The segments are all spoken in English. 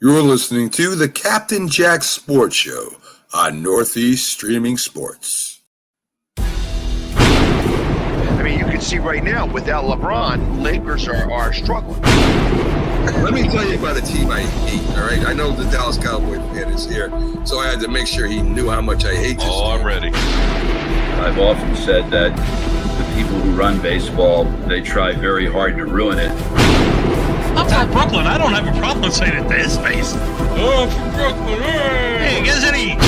You're listening to the Captain Jack Sports Show on Northeast Streaming Sports. I mean, you can see right now, without LeBron, Lakers are struggling. Let me tell you about a team I hate, all right? I know the Dallas Cowboy fan is here, so I had to make sure he knew how much I hate this team. I'm ready. I've often said that the people who run baseball, they try very hard to ruin it. I'm from Brooklyn. I don't have a problem saying it to his face. Oh, I'm from Brooklyn. Hey, guess any.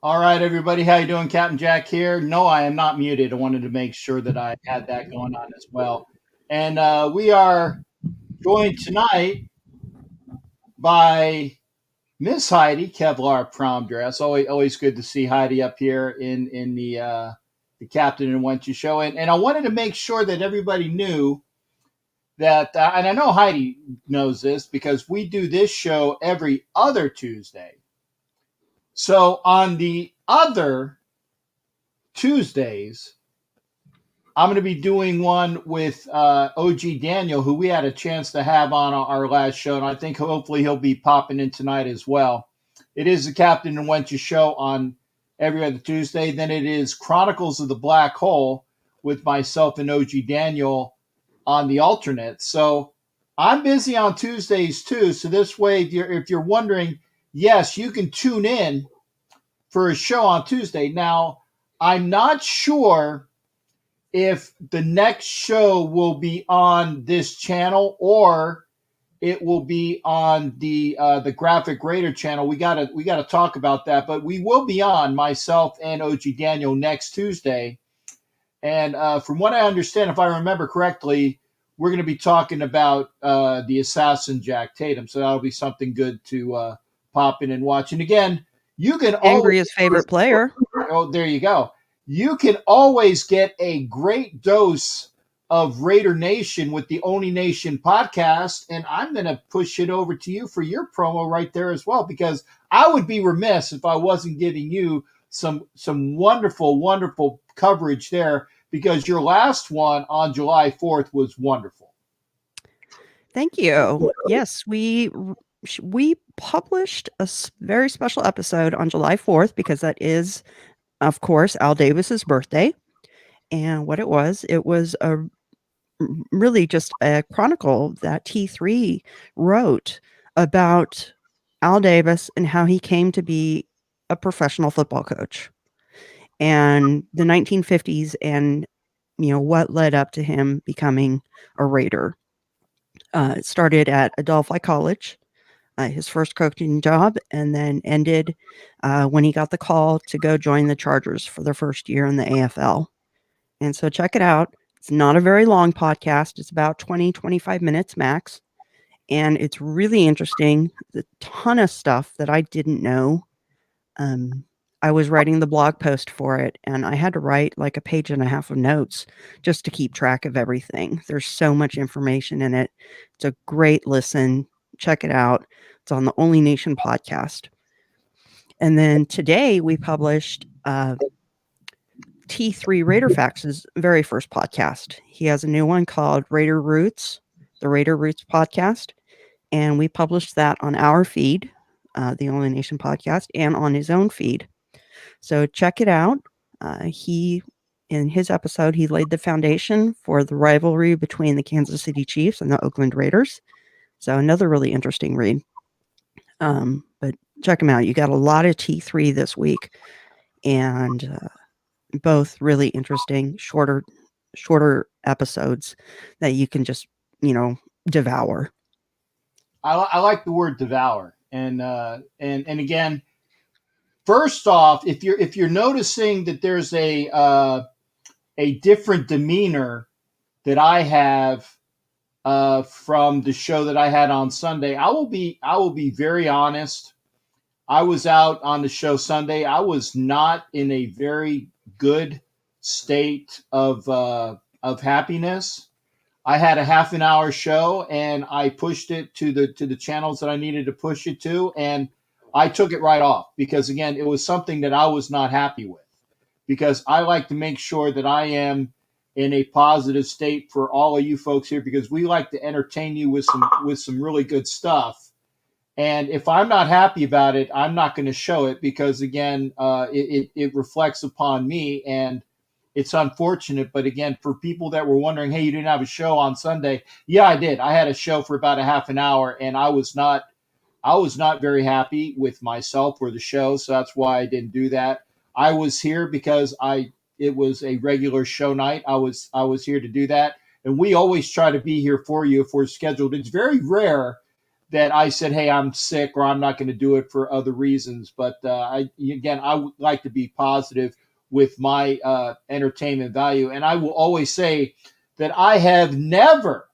All right, everybody. How you doing? Captain Jack here. No, I am not muted. I wanted to make sure that I had that going on as well. And we are joined tonight by Miss Heidi, Kevlar prom dress. Always good to see Heidi up here in the Captain and Wenches Show. And I wanted to make sure that everybody knew that, and I know Heidi knows this because we do this show every other Tuesday. So on the other Tuesdays, I'm going to be doing one with OG Daniel, who we had a chance to have on our last show, and I think hopefully he'll be popping in tonight as well. It is the Captain and Wenches Show on every other Tuesday. Then it is Chronicles of the Black Hole with myself and OG Daniel on the alternate. So I'm busy on Tuesdays too. So this way, if you're wondering, yes, you can tune in for a show on Tuesday. Now, I'm not sure if the next show will be on this channel or it will be on the Graphic Raider channel. We gotta talk about that. But we will be on, myself and OG Daniel, next Tuesday. And from what I understand, if I remember correctly, we're going to be talking about the assassin Jack Tatum. So that'll be something good to pop in and watch. And again, you can Angriest favorite player. Oh, there you go. You can always get a great dose of Raider Nation with the Only Nation podcast. And I'm going to push it over to you for your promo right there as well, because I would be remiss if I wasn't giving you some wonderful, wonderful coverage there, because your last one on July 4th was wonderful. Thank you. Yes, we published a very special episode on July 4th because that is, of course, Al Davis's birthday. And what it was really just a chronicle that T3 wrote about Al Davis and how he came to be a professional football coach and the 1950s and, what led up to him becoming a Raider. It started at Adelphi College, his first coaching job, and then ended when he got the call to go join the Chargers for their first year in the AFL. And so check it out. It's not a very long podcast. It's about 20, 25 minutes max. And it's really interesting. A ton of stuff that I didn't know. I was writing the blog post for it, and I had to write like a page and a half of notes just to keep track of everything. There's so much information in it. It's a great listen. Check it out. It's on the Only Nation podcast. And then today we published T3 Raider Facts' very first podcast. He has a new one called Raider Roots, the Raider Roots podcast. And we published that on our feed, the Only Nation podcast, and on his own feed. So check it out. In his episode, he laid the foundation for the rivalry between the Kansas City Chiefs and the Oakland Raiders. So another really interesting read. But check him out. You got a lot of T3 this week, and both really interesting, shorter episodes that you can just, devour. I like the word devour. And again, first off, if you're noticing that there's a different demeanor that I have from the show that I had on Sunday, I will be very honest. I was out on the show Sunday. I was not in a very good state of happiness. I had a half an hour show, and I pushed it to the channels that I needed to push it to, and I took it right off because, again, it was something that I was not happy with, because I like to make sure that I am in a positive state for all of you folks here, because we like to entertain you with some really good stuff. And if I'm not happy about it, I'm not going to show it, because, again, it reflects upon me, and it's unfortunate. But again, for people that were wondering, hey, you didn't have a show on Sunday. Yeah, I did. I had a show for about a half an hour, and I was not very happy with myself or the show. So that's why I didn't do that. I was here because it was a regular show night. I was here to do that. And we always try to be here for you if we're scheduled. It's very rare that I said, hey, I'm sick or I'm not going to do it for other reasons. But I would like to be positive with my entertainment value. And I will always say that I have never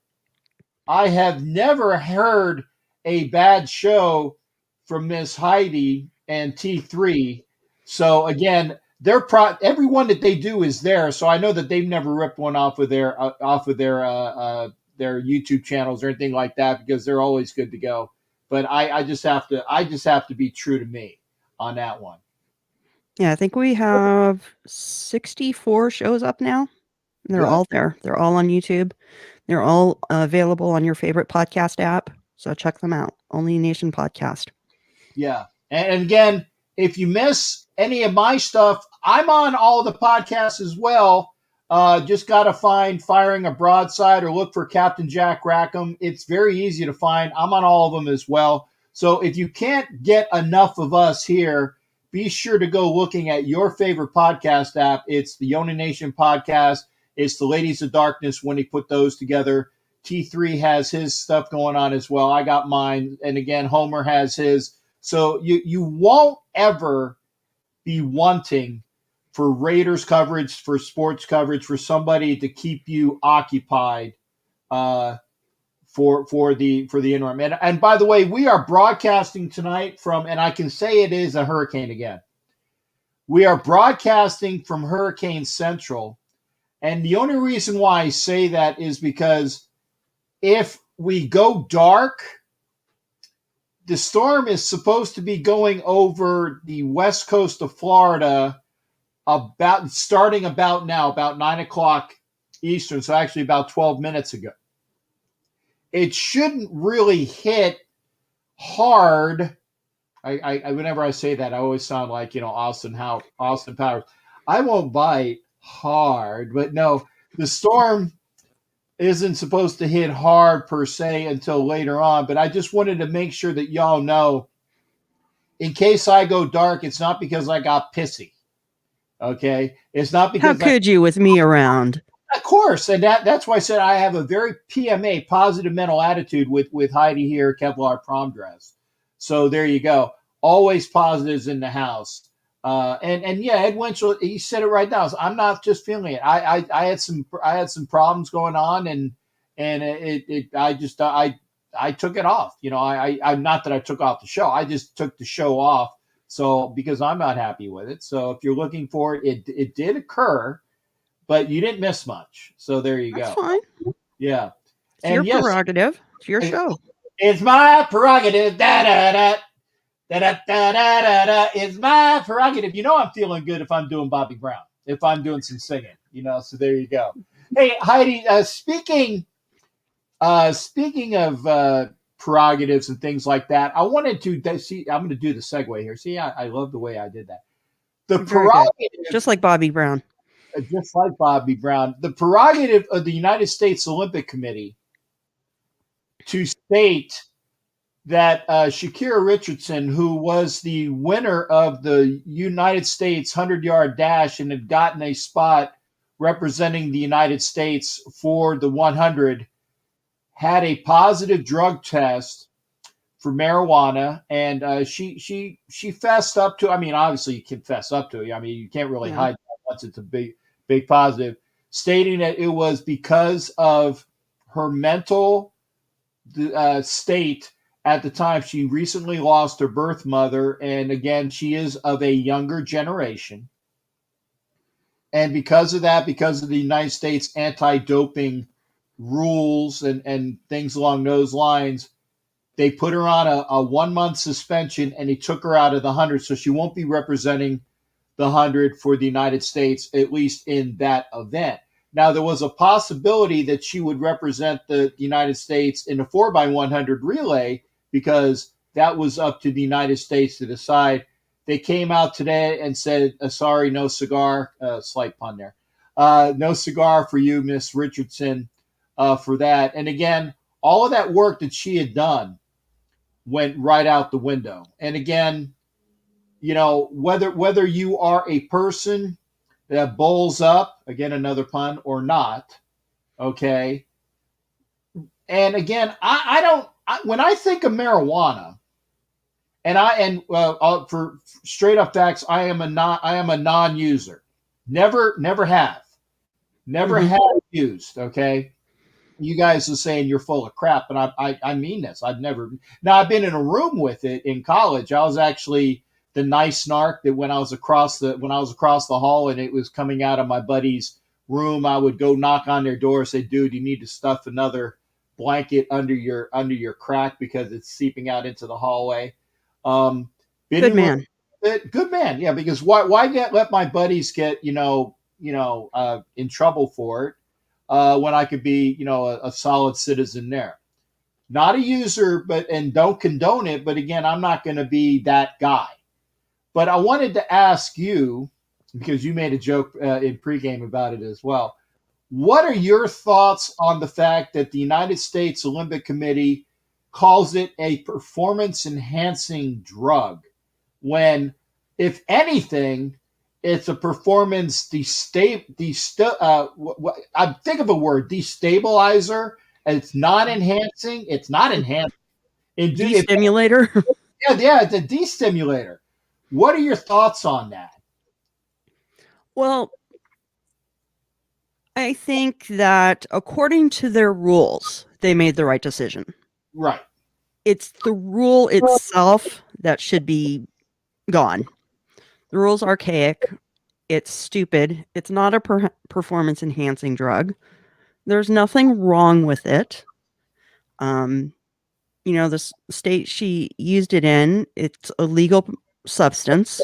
heard a bad show from Miss Heidi and T3. So again, everyone that they do is there. So I know that they've never ripped one off of their YouTube channels or anything like that, because they're always good to go. But I just have to be true to me on that one. Yeah, I think we have 64 shows up now. They're all there. They're all on YouTube. They're all available on your favorite podcast app. So check them out. Only Nation podcast. Yeah. And again, if you miss any of my stuff, I'm on all of the podcasts as well. Just got to find Firing a Broadside or look for Captain Jack Rackham. It's very easy to find. I'm on all of them as well. So if you can't get enough of us here, be sure to go looking at your favorite podcast app. It's the Only Nation podcast. It's the Ladies of Darkness when he put those together. T3 has his stuff going on as well. I got mine. And again, Homer has his. So you won't ever be wanting for Raiders coverage, for sports coverage, for somebody to keep you occupied for the interim. And by the way, we are broadcasting tonight from, and I can say it is a hurricane again. We are broadcasting from Hurricane Central. And the only reason why I say that is because if we go dark, the storm is supposed to be going over the west coast of Florida starting about now, about 9 o'clock Eastern, so actually about 12 minutes ago. It shouldn't really hit hard. I whenever I say that, I always sound like, Austin Powers. I won't bite hard, but no, the storm isn't supposed to hit hard per se until later on. But I just wanted to make sure that y'all know, in case I go dark, it's not because I got pissy. Okay, it's not because How could you with me around? Of course, and that's why I said I have a very PMA, positive mental attitude with Heidi here, Kevlar prom dress. So there you go. Always positives in the house. And yeah, Ed Winchell, he said it right now. So I'm not just feeling it. I had some problems going on, and I took it off. I not that I took off the show. I just took the show off. So because I'm not happy with it. So if you're looking for it, it did occur, but you didn't miss much. So there you That's go. fine. Yeah. It's your prerogative. It's your show. It's my prerogative. Da da da. Da, da, da, da, da, da. It's my prerogative. I'm feeling good if I'm doing Bobby Brown, if I'm doing some singing, so there you go. Hey, Heidi, speaking of prerogatives and things like that, I wanted to see, I'm going to do the segue here. See, I love the way I did that. The prerogative, just like Bobby Brown. Just like Bobby Brown, the prerogative of the United States Olympic Committee to state that Shakira Richardson, who was the winner of the United States 100-yard dash and had gotten a spot representing the United States for the 100, had a positive drug test for marijuana, and she fessed up to. I mean, obviously you can fess up to it. I mean, you can't really hide that once it's a big positive, stating that it was because of her mental state. At the time, she recently lost her birth mother, and again, she is of a younger generation. And because of that, because of the United States anti-doping rules and things along those lines, they put her on a 1-month suspension, and they took her out of the 100, so she won't be representing the 100 for the United States, at least in that event. Now, there was a possibility that she would represent the United States in the 4x100 relay, because that was up to the United States to decide. They came out today and said, sorry, no cigar, slight pun there. No cigar for you, Miss Richardson, for that. And again, all of that work that she had done went right out the window. And again, whether you are a person that bowls up, again, another pun, or not, okay. And again, when I think of marijuana, for straight up facts, I am a non-user. Never have used. Okay, you guys are saying you're full of crap, but I mean this. I've been in a room with it in college. I was actually the nice narc that when I was across the hall and it was coming out of my buddy's room, I would go knock on their door and say, "Dude, you need to stuff another blanket under your crack because it's seeping out into the hallway." Good man. Good man. Yeah, because why let my buddies get in trouble for it when I could be a solid citizen there. Not a user, and don't condone it. But again, I'm not going to be that guy. But I wanted to ask you, because you made a joke in pregame about it as well. What are your thoughts on the fact that the United States Olympic Committee calls it a performance-enhancing drug when, if anything, it's a performance I think of a word, destabilizer, and it's not enhancing. It's not enhancing. Destimulator? Yeah, it's a destimulator. What are your thoughts on that? Well, I think that according to their rules, they made the right decision. Right. It's the rule itself that should be gone. The rule's archaic. It's stupid. It's not a performance enhancing drug. There's nothing wrong with it. The state she used it in, it's a legal substance,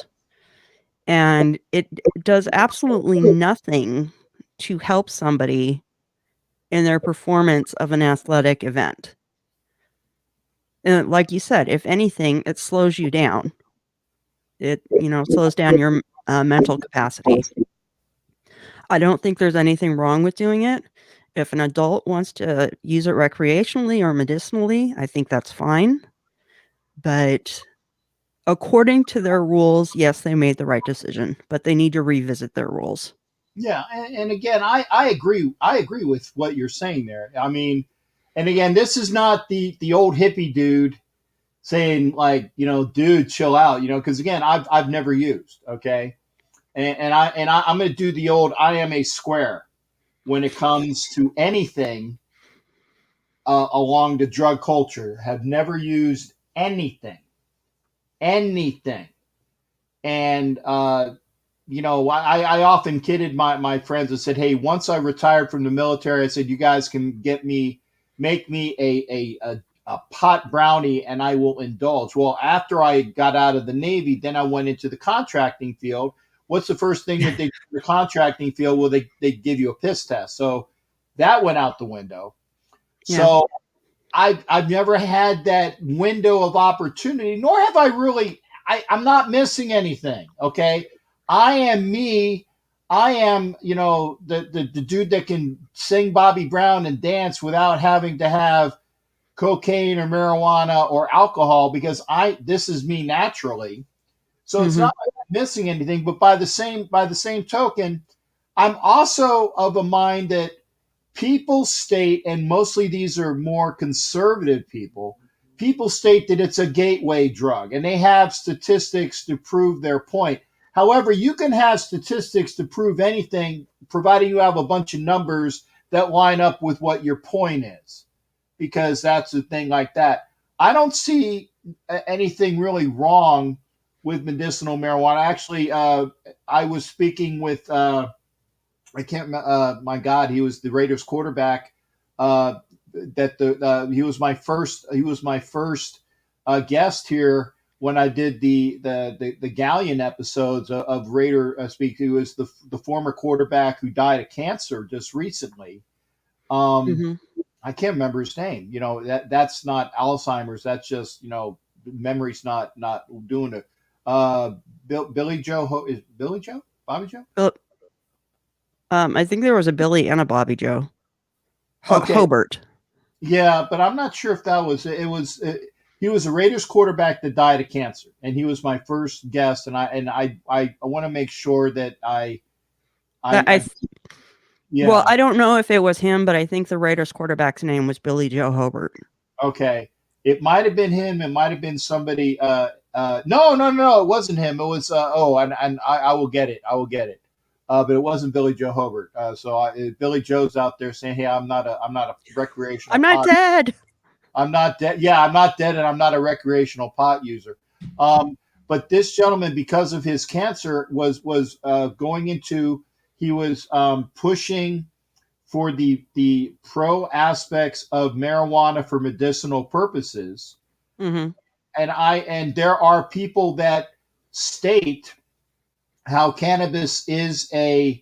and it does absolutely nothing to help somebody in their performance of an athletic event. And like you said, if anything, it slows you down. It, slows down your mental capacity. I don't think there's anything wrong with doing it. If an adult wants to use it recreationally or medicinally, I think that's fine. But according to their rules, yes, they made the right decision, but they need to revisit their rules. Yeah, and again, I agree. I agree with what you're saying there. I mean, and again, this is not the old hippie dude saying like, dude, chill out, because again, I've never used, okay, and I'm going to do the old I am a square when it comes to anything along the drug culture. Have never used anything, and I often kidded my friends and said, hey, once I retired from the military, I said, you guys can make me a pot brownie and I will indulge. Well, after I got out of the Navy, then I went into the contracting field. What's the first thing that they do in the contracting field? Well, they give you a piss test. So that went out the window. Yeah. So I've never had that window of opportunity, nor have I really. I'm not missing anything. Okay. I am me. I am, the dude that can sing Bobby Brown and dance without having to have cocaine or marijuana or alcohol, because this is me naturally. So it's not like I'm missing anything, but by the same token, I'm also of a mind that people state, and mostly these are more conservative people state that it's a gateway drug, and they have statistics to prove their point. However, you can have statistics to prove anything, providing you have a bunch of numbers that line up with what your point is, because that's the thing like that. I don't see anything really wrong with medicinal marijuana. Actually, I was speaking with, my God, he was the Raiders quarterback. He was my first guest here when I did the Galleon episodes of Raider Speak. He was the former quarterback who died of cancer just recently. I can't remember his name. That's not Alzheimer's. That's just memory's not doing it. Billy Joe is Billy Joe? Bobby Joe? I think there was a Billy and a Bobby Joe. Okay. Hobart. Yeah, but I'm not sure if that was it. He was a Raiders quarterback that died of cancer, and he was my first guest. And I want to make sure that yeah. Well, I don't know if it was him, but I think the Raiders quarterback's name was Billy Joe Hobart. Okay, it might have been him. It might have been somebody. No, it wasn't him. It was and I will get it. But it wasn't Billy Joe Hobart. Billy Joe's out there saying, "Hey, I'm not a recreational. I'm not dead. I'm not dead. Yeah, I'm not dead, and I'm not a recreational pot user." But this gentleman, because of his cancer, was going into. He was pushing for the pro aspects of marijuana for medicinal purposes, and there are people that state how cannabis is a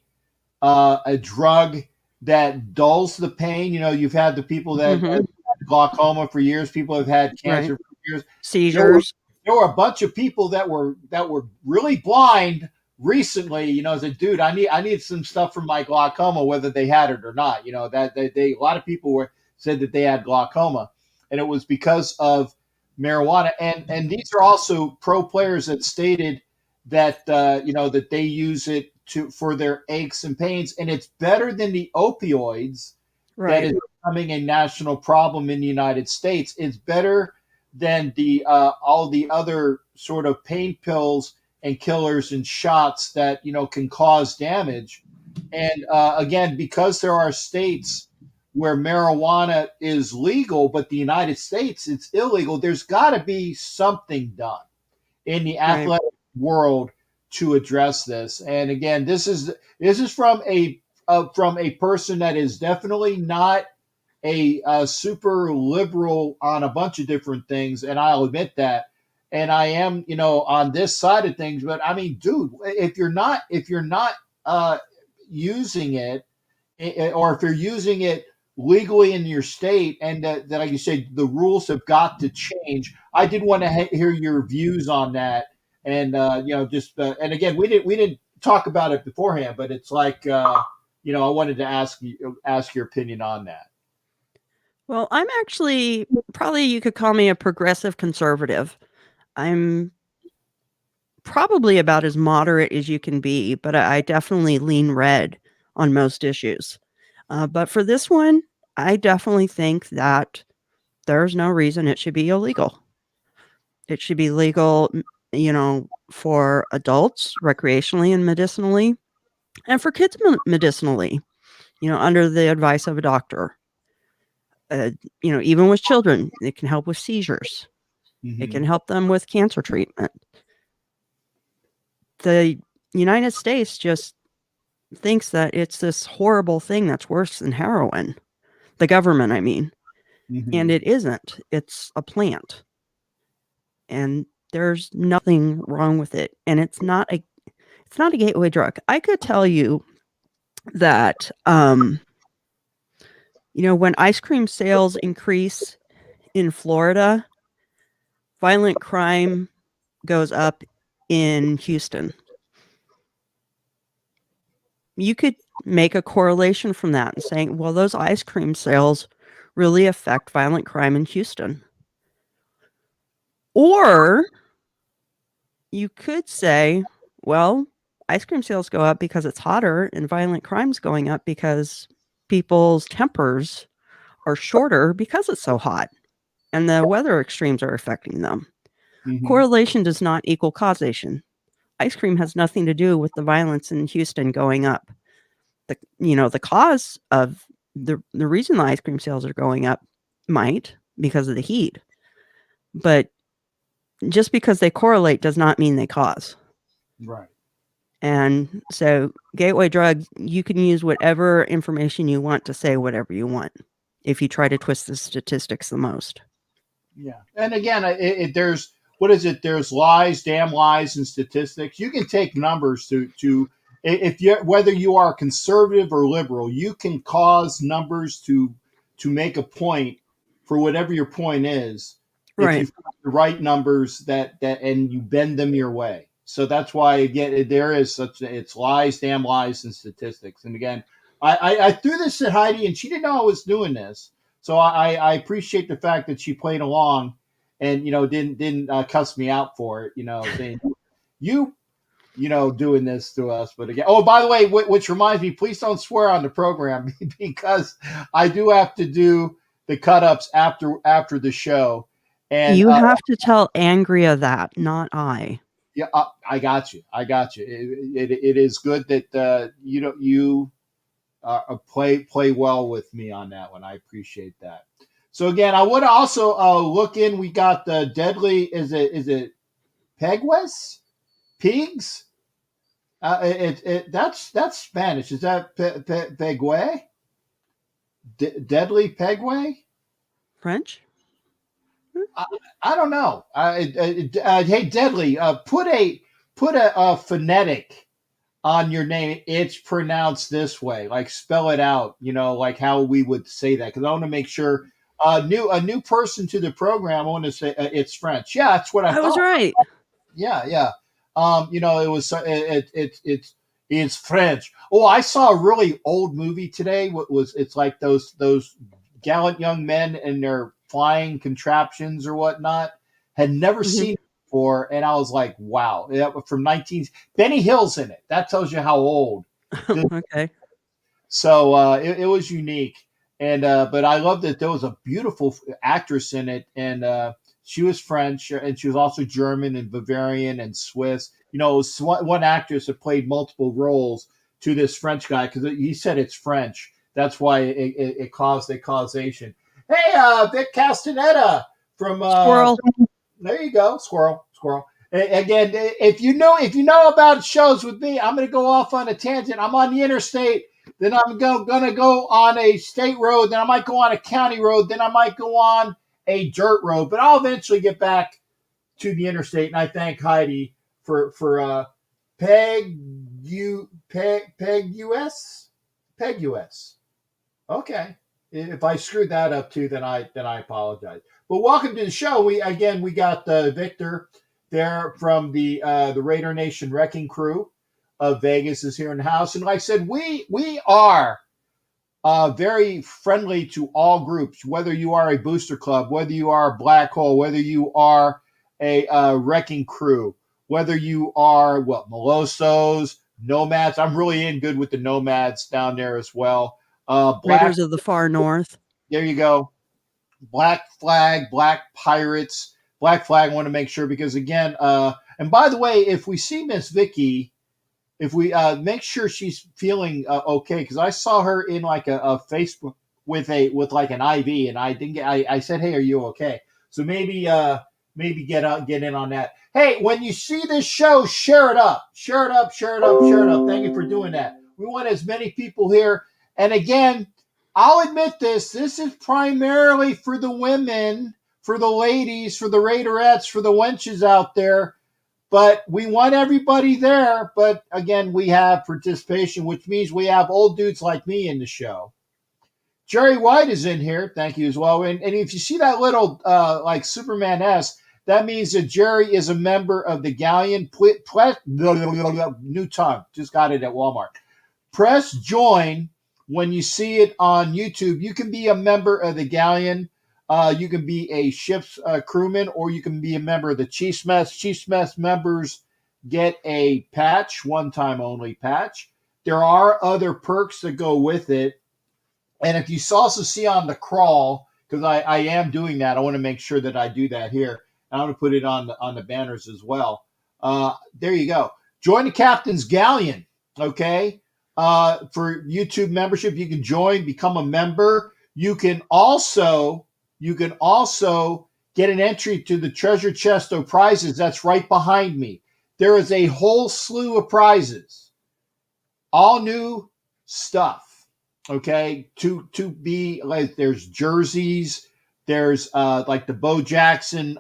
drug that dulls the pain. You've had the people that have had glaucoma for years. People have had cancer for years. Seizures. There were a bunch of people that were really blind recently. Said, dude, I need some stuff from my glaucoma, whether they had it or not. That a lot of people said that they had glaucoma, and it was because of marijuana. And these are also pro players that stated that that they use it for their aches and pains, and it's better than the opioids that is becoming a national problem in the United States. It's better than the all the other sort of pain pills and killers and shots that can cause damage. And again, because there are states where marijuana is legal, but the United States it's illegal, there's got to be something done in the athletic world to address this. And again, this is from a person that is definitely not a super liberal on a bunch of different things, and I'll admit that. And I am, on this side of things. But I mean, dude, if you're not using it, or if you're using it legally in your state, and that like you said, the rules have got to change. I did want to hear your views on that, and and again, we didn't talk about it beforehand, but it's like I wanted to ask your opinion on that. Well, I'm actually, probably you could call me a progressive conservative. I'm probably about as moderate as you can be, but I definitely lean red on most issues. But for this one, I definitely think that there's no reason it should be illegal. It should be legal, for adults recreationally and medicinally, and for kids medicinally, under the advice of a doctor. Even with children, it can help with seizures. Mm-hmm. It can help them with cancer treatment. The United States just thinks that it's this horrible thing that's worse than heroin. The government, I mean. Mm-hmm. And it isn't. It's a plant. And there's nothing wrong with it. And it's not a gateway drug. I could tell you that when ice cream sales increase in Florida, violent crime goes up in Houston. You could make a correlation from that and saying, well, those ice cream sales really affect violent crime in Houston. Or you could say, well, ice cream sales go up because it's hotter, and violent crime's going up because people's tempers are shorter because it's so hot and the weather extremes are affecting them. Mm-hmm. Correlation does not equal causation. Ice cream has nothing to do with the violence in Houston going up. The cause of the reason the ice cream sales are going up might because of the heat, but just because they correlate does not mean they cause. Right. And so gateway drugs, you can use whatever information you want to say whatever you want if you try to twist the statistics the most. Yeah. And again, there's, what is it? There's lies, damn lies, and statistics. You can take numbers to if you, whether you are conservative or liberal, you can cause numbers to make a point for whatever your point is. Right. If you find the right numbers that and you bend them your way. So that's why, again, there is it's lies, damn lies, and statistics. And again, I threw this at Heidi, and she didn't know I was doing this. So I appreciate the fact that she played along, and didn't cuss me out for it. Saying you doing this to us. But again, oh, by the way, which reminds me, please don't swear on the program because I do have to do the cut-ups after the show. And you have to tell Angria that, not I. Yeah, I got you. It is good that you play well with me on that one. I appreciate that. So again, I would also look in. We got the deadly. Is it Pegues? Pigs? That's Spanish. Is that Pegue? Deadly Pegue? French? I don't know. Hey, Deadly, put a phonetic on your name. It's pronounced this way. Like spell it out. Like how we would say that. Because I want to make sure. A new person to the program. I want to say it's French. Yeah, that's what I thought. I was right. Yeah. It was it's French. Oh, I saw a really old movie today. It's like those gallant young men and their flying contraptions or whatnot. Had never seen it before, and I was like, wow. From Benny Hill's in it. That tells you how old. Okay. So it was unique. And but I loved that there was a beautiful actress in it, and she was French, and she was also German and Bavarian and Swiss. It was one actress that played multiple roles to this French guy because he said it's French. That's why it caused a causation. Hey, Vic Castaneda from Squirrel. There you go, squirrel. Again, if you know about shows with me, I'm going to go off on a tangent. I'm on the interstate, then I'm going to go on a state road, then I might go on a county road, then I might go on a dirt road, but I'll eventually get back to the interstate. And I thank Heidi for Peg US. Okay, if I screwed that up too, then I apologize. But welcome to the show. We got Victor there from the Raider Nation Wrecking Crew of Vegas is here in the house, and like I said, we are very friendly to all groups, whether you are a booster club, whether you are a black hole, whether you are a wrecking crew, whether you are Molossos, nomads. I'm really in good with the nomads down there as well. Raiders of the Far North. There you go. Black Flag, Black Pirates. Black Flag, I want to make sure because, again, and by the way, if we see Miss Vicky, if we make sure she's feeling okay, because I saw her in like a Facebook with like an IV, and I didn't get. I said, "Hey, are you okay?" So maybe get in on that. Hey, when you see this show, share it up. Thank you for doing that. We want as many people here. And again, I'll admit this is primarily for the women, for the ladies, for the Raiderettes, for the wenches out there. But we want everybody there. But again, we have participation, which means we have old dudes like me in the show. Jerry White is in here. Thank you as well. And if you see that little like Superman S, that means that Jerry is a member of the Galleon. New tongue. Just got it at Walmart. Press join when you see it on YouTube. You can be a member of the Galleon. You can be a ship's crewman, or you can be a member of the Chiefs Mess. Chiefs Mess members get a patch, one-time only patch. There are other perks that go with it. And if you also see on the crawl, because I am doing that, I want to make sure that I do that here. I'm going to put it on the banners as well. There you go. Join the Captain's Galleon, okay? For YouTube membership, you can join, become a member. You can also get an entry to the treasure chest of prizes that's right behind me. There is a whole slew of prizes, all new stuff, okay? To be like, there's jerseys. There's like the Bo Jackson,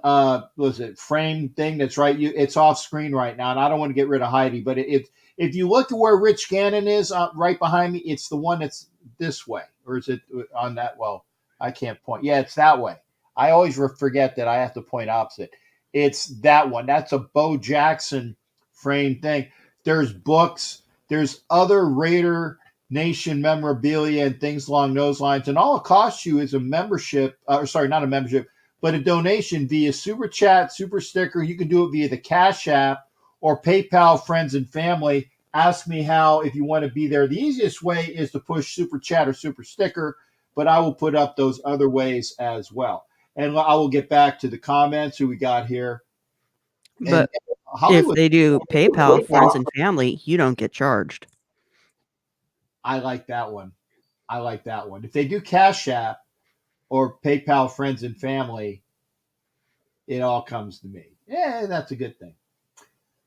frame thing that's right. It's off screen right now, and I don't want to get rid of Heidi, but if you look at where Rich Gannon is right behind me, it's the one that's this way, or is it on that? Well, I can't point. Yeah, it's that way. I always forget that I have to point opposite. It's that one. That's a Bo Jackson frame thing. There's books. There's other Raider Nation memorabilia and things along those lines, and all it costs you is a membership, not a membership, but a donation via Super Chat, Super Sticker. You can do it via the Cash App or PayPal, friends and family. Ask me how if you want to be there. The easiest way is to push Super Chat or Super Sticker, but I will put up those other ways as well. And I will get back to the comments who we got here. But if they do PayPal, friends and family, you don't get charged. I like that one. If they do Cash App or PayPal, friends and family, it all comes to me. Yeah, that's a good thing.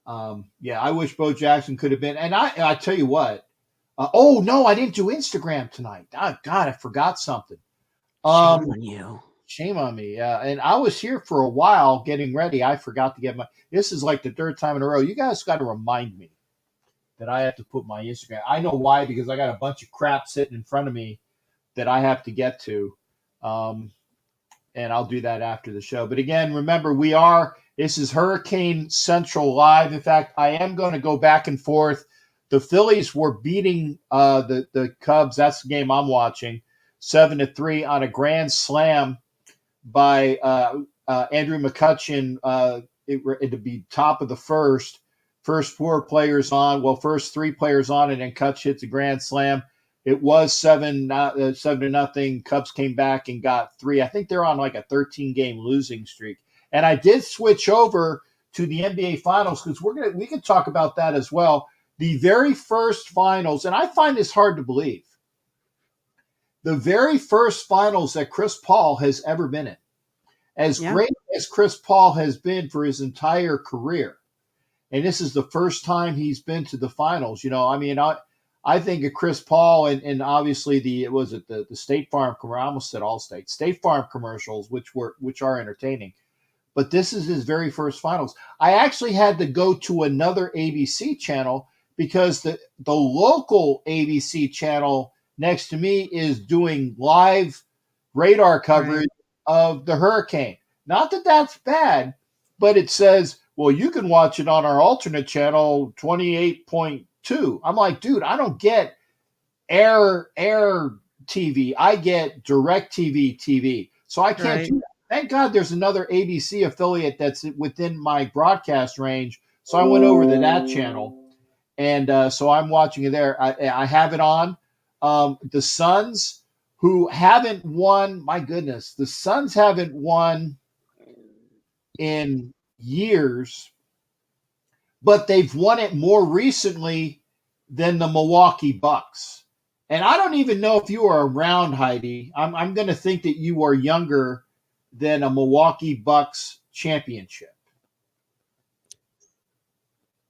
I wish Bo Jackson could have been. And I tell you what. Oh, no, I didn't do Instagram tonight. Oh, God, I forgot something. Shame on you. Shame on me. And I was here for a while getting ready. I forgot to get this is like the third time in a row. You guys got to remind me that I have to put my Instagram. I know why, because I got a bunch of crap sitting in front of me that I have to get to. And I'll do that after the show. But again, remember, this is Hurricane Central Live. In fact, I am going to go back and forth. The Phillies were beating the Cubs. That's the game I'm watching, 7-3 on a grand slam by Andrew McCutchen. It'd be top of the first. First four players on, first three players on, and then Cutch hits a grand slam. It was 7-0. Cubs came back and got 3. I think they're on like a 13-game losing streak. And I did switch over to the NBA Finals because we can talk about that as well. The very first finals, and I find this hard to believe, the very first finals that Chris Paul has ever been in. As Yeah. great as Chris Paul has been for his entire career, and this is the first time he's been to the finals. I mean, I think of Chris Paul and obviously the State Farm commercial. I almost said Allstate. State Farm commercials, which are entertaining. But this is his very first finals. I actually had to go to another ABC channel because the local ABC channel next to me is doing live radar coverage of the hurricane. Not that that's bad, but it says, well, you can watch it on our alternate channel 28.2. I'm like, dude, I don't get air TV. I get direct TV. So I can't do that. Thank God there's another ABC affiliate that's within my broadcast range. So I went over to that channel, and so I'm watching it there. I have it on. The Suns, who haven't won, my goodness, the Suns haven't won in years, but they've won it more recently than the Milwaukee Bucks. And I don't even know if you are around, Heidi. I'm going to think that you are younger than a Milwaukee Bucks championship.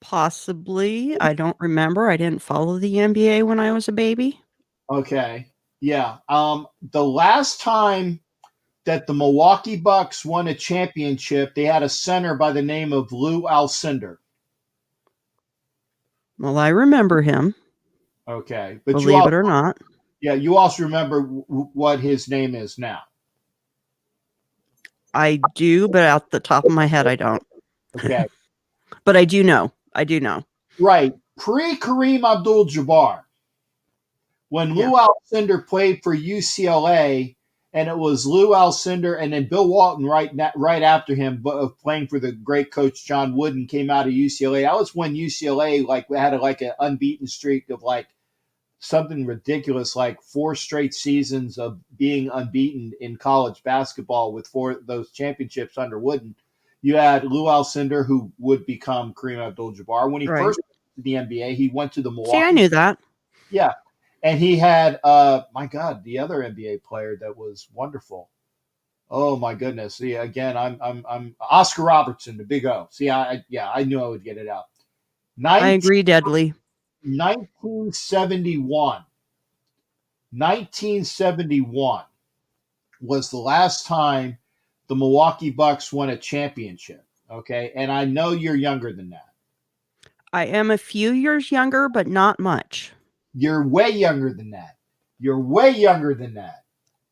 Possibly. I don't remember. I didn't follow the NBA when I was a baby. Okay. Yeah. The last time that the Milwaukee Bucks won a championship, they had a center by the name of Lou Alcindor. Well, I remember him. Okay. But believe it or not. Yeah, you also remember what his name is now. I do, but at the top of my head, I don't. Okay. But I do know. Right. Pre-Kareem Abdul-Jabbar, when Lou Alcindor played for UCLA, and it was Lou Alcindor and then Bill Walton right after him, playing for the great coach John Wooden, came out of UCLA. That was when UCLA had an unbeaten streak of something ridiculous, like 4 straight seasons of being unbeaten in college basketball with 4 of those championships under Wooden. You had Lou Alcindor, who would become Kareem Abdul-Jabbar. When he first went to the NBA, he went to the Milwaukee. See, I knew that. Yeah. And he had, my God, the other NBA player that was wonderful. Oh, my goodness. See, again, I'm Oscar Robertson, the big O. See, I knew I would get it out. I agree, deadly. 1971 was the last time the Milwaukee Bucks won a championship. Okay. And I know you're younger than that. I am a few years younger, but not much. You're way younger than that.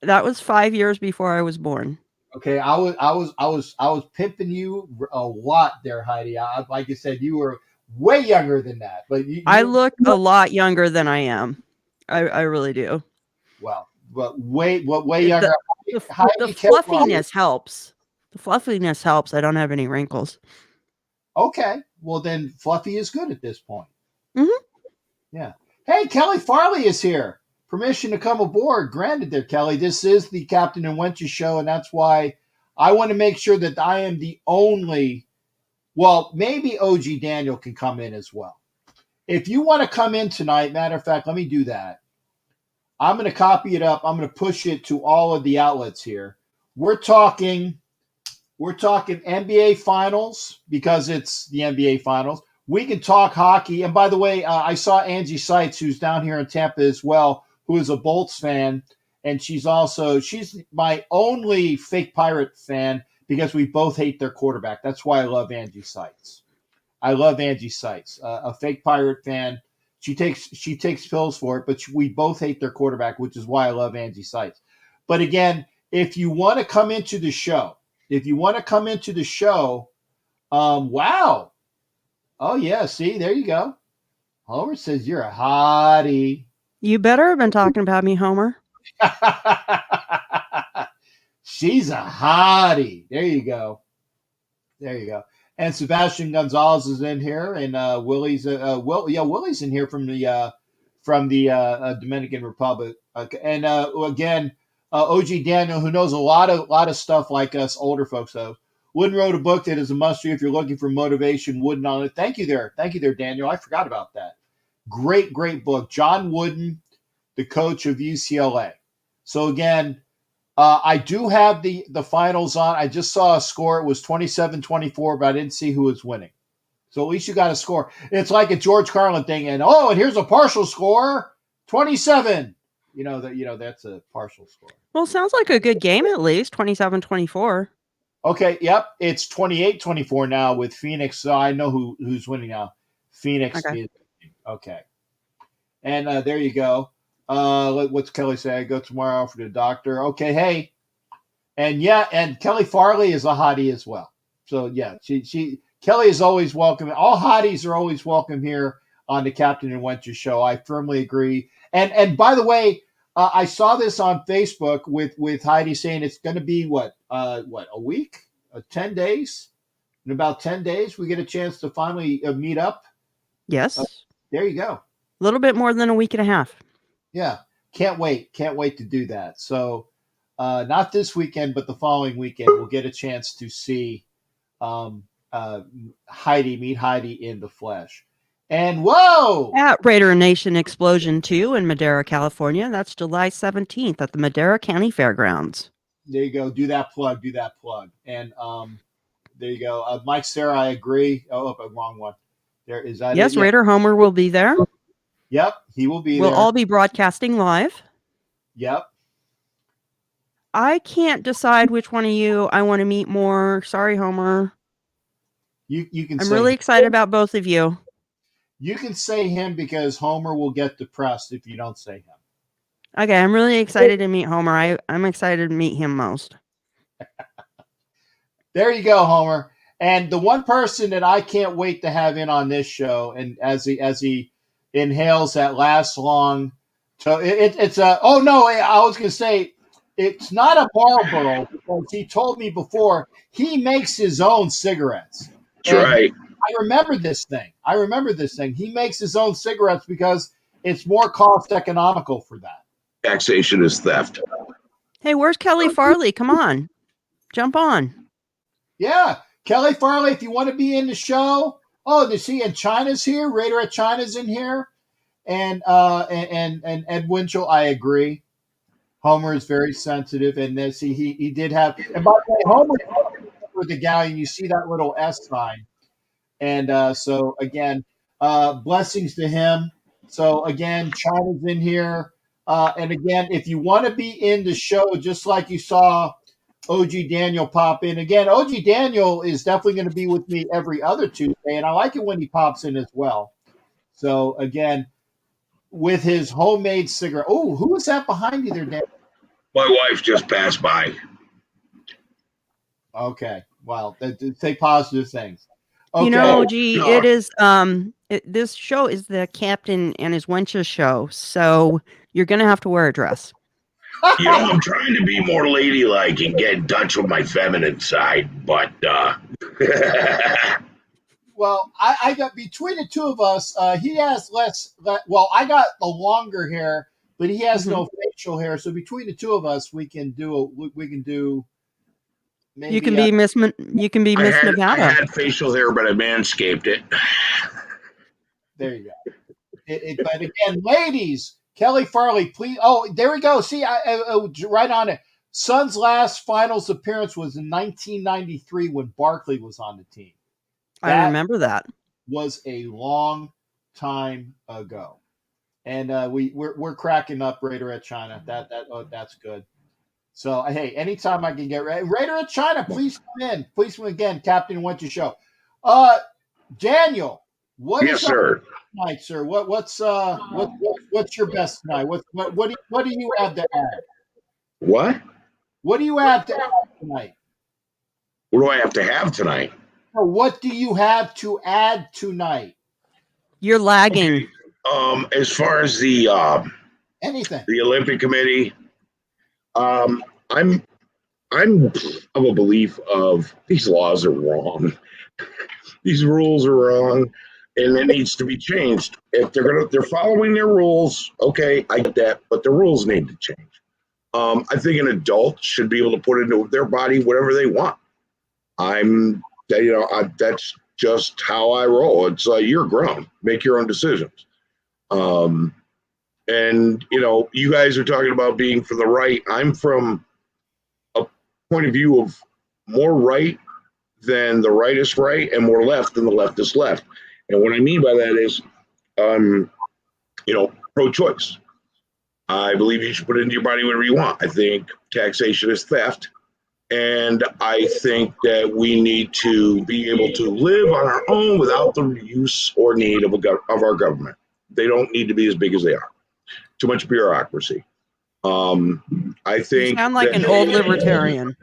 That was 5 years before I was born. Okay. I was pimping you a lot there, Heidi. Like I said, you were way younger than that, but I look a lot younger than I am. I really do. Well, but way younger. The fluffiness helps. The fluffiness helps. I don't have any wrinkles. Okay, well then, Fluffy is good at this point. Mm-hmm. Yeah. Hey, Kelly Farley is here. Permission to come aboard granted there, Kelly. This is the Captain and Wenches Show, and that's why I want to make sure that I am the only. Well, maybe OG Daniel can come in as well. If you want to come in tonight, matter of fact, let me do that. I'm going to copy it up. I'm going to push it to all of the outlets here. We're talking NBA Finals because it's the NBA Finals. We can talk hockey. And by the way, I saw Angie Seitz, who's down here in Tampa as well, who is a Bolts fan. And she's my only fake Pirate fan, because we both hate their quarterback. That's why I love Angie Seitz. A fake Pirate fan. She takes pills for it, but we both hate their quarterback, which is why I love Angie Seitz. But again, if you want to come into the show, wow. Oh yeah, see, there you go. Homer says you're a hottie. You better have been talking about me, Homer. She's a hottie. There you go. And Sebastian Gonzalez is in here, and Willie's Willie's in here from the Dominican Republic. And again, OG Daniel, who knows a lot of stuff like us older folks though. Wooden wrote a book that is a must-read if you're looking for motivation. Wooden on it. Thank you there, Daniel. I forgot about that. Great book. John Wooden, the coach of UCLA. So again, I do have the finals on. I just saw a score. It was 27-24, but I didn't see who was winning. So at least you got a score. It's like a George Carlin thing, and here's a partial score, 27. That's a partial score. Well, sounds like a good game at least, 27-24. Okay, yep. It's 28-24 now with Phoenix. So I know who's winning now. Phoenix Okay. is okay. And there you go. What's Kelly say? I go tomorrow for the doctor. Okay, hey. And Kelly Farley is a hottie as well. So yeah, Kelly is always welcome. All hotties are always welcome here on the Captain and Wenches Show. I firmly agree. And by the way, I saw this on Facebook with Heidi saying it's going to be a week, 10 days. In about 10 days, we get a chance to finally meet up. Yes. There you go. A little bit more than a week and a half. Yeah. Can't wait to do that. So not this weekend, but the following weekend, we'll get a chance to see meet Heidi in the flesh. And whoa! At Raider Nation Explosion 2 in Madera, California. That's July 17th at the Madera County Fairgrounds. There you go. Do that plug. And there you go. Mike, Sarah, I agree. Oh, wrong one. There is that. Yes, Yeah. Raider Homer will be there. Yep, he will be We'll there. all be broadcasting live. Yep. I can't decide which one of you I want to meet more. Sorry, Homer. You can. I'm really excited about both of you. You can say him because Homer will get depressed if you don't say him. Okay, I'm really excited to meet Homer. I'm excited to meet him most. There you go, Homer. And the one person that I can't wait to have in on this show, and as he inhales that last long, it's a. Oh no, I was going to say it's not a Marlboro because he told me before he makes his own cigarettes. That's right. I remember this thing. He makes his own cigarettes because it's more cost economical for that. Taxation is theft. Hey, where's Kelly Farley? Come on. Jump on. Yeah. Kelly Farley, if you want to be in the show. Oh, you see, and China's here. Raider at China's in here. And Ed Winchell, I agree. Homer is very sensitive. And then see, he did have, and by the way, Homer with the galleon, you see that little S sign. And so, again, blessings to him. So, again, China's in here. And, again, if you want to be in the show, just like you saw OG Daniel pop in. Again, OG Daniel is definitely going to be with me every other Tuesday, and I like it when he pops in as well. So, again, with his homemade cigarette. Oh, who is that behind you there, Dan? My wife just passed by. Okay. Well, say positive things. Okay. You know, it is this show is the Captain and his Wenches show, so you're gonna have to wear a dress. I'm trying to be more ladylike and get in touch with my feminine side, but well, I got between the two of us, he has less. Well, I got the longer hair, but he has no facial hair. So between the two of us, we can do. Maybe, you can be Miss Nevada. I had facial hair, but I manscaped it. There you go. But again, ladies, Kelly Farley, please. Oh, there we go. See, I right on it. Sun's last finals appearance was in 1993 when Barkley was on the team. I remember that. Was a long time ago, and we're cracking up Raider at China. That's good. So hey, anytime I can get Raider at China, please come in. Please come again, Captain and Wenches Show. Daniel, Yes, sir. Tonight, sir. What's your best tonight? What do you have to add? What? What do you have to add tonight? What do I have to have tonight? What do you have to add tonight? You're lagging. As far as the anything, the Olympic Committee, I'm of a belief of these laws are wrong. These rules are wrong, and it needs to be changed. If they're following their rules, okay, I get that, but the rules need to change. I think an adult should be able to put into their body whatever they want. That's just how I roll. It's you're grown, make your own decisions. And you guys are talking about being for the right. I'm from point of view of more right than the right is right and more left than the left is left. And what I mean by that is, pro-choice. I believe you should put into your body whatever you want. I think taxation is theft. And I think that we need to be able to live on our own without the use or need of our government. They don't need to be as big as they are. Too much bureaucracy. I think You sound like an old libertarian.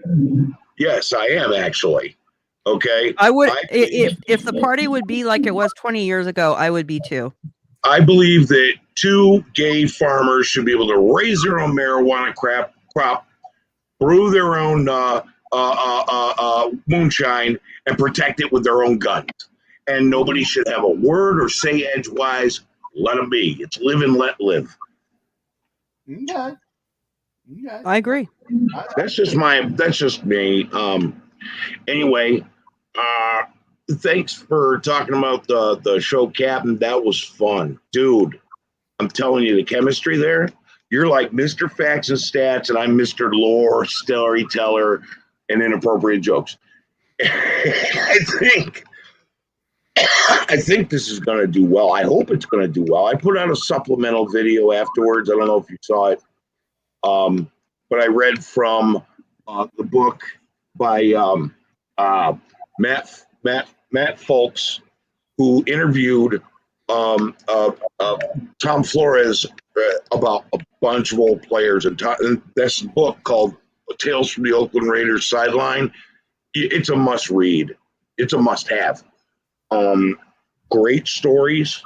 Yes, I am actually. Okay. I would if the party would be like it was 20 years ago, I would be too. I believe that 2 gay farmers should be able to raise their own marijuana crop, brew their own moonshine, and protect it with their own guns. And nobody should have a word or say edgewise. Let them be. It's live and let live. Okay. I agree. That's just me. Anyway, thanks for talking about the show, Captain. That was fun, dude. I'm telling you, the chemistry there. You're like Mr. Facts and Stats, and I'm Mr. Lore, storyteller, and inappropriate jokes. I think this is going to do well. I hope it's going to do well. I put out a supplemental video afterwards. I don't know if you saw it, but I read from the book by Matt Folks, who interviewed Tom Flores about a bunch of old players, and this book called Tales from the Oakland Raiders Sideline. It's a must read. It's a must have. Great stories,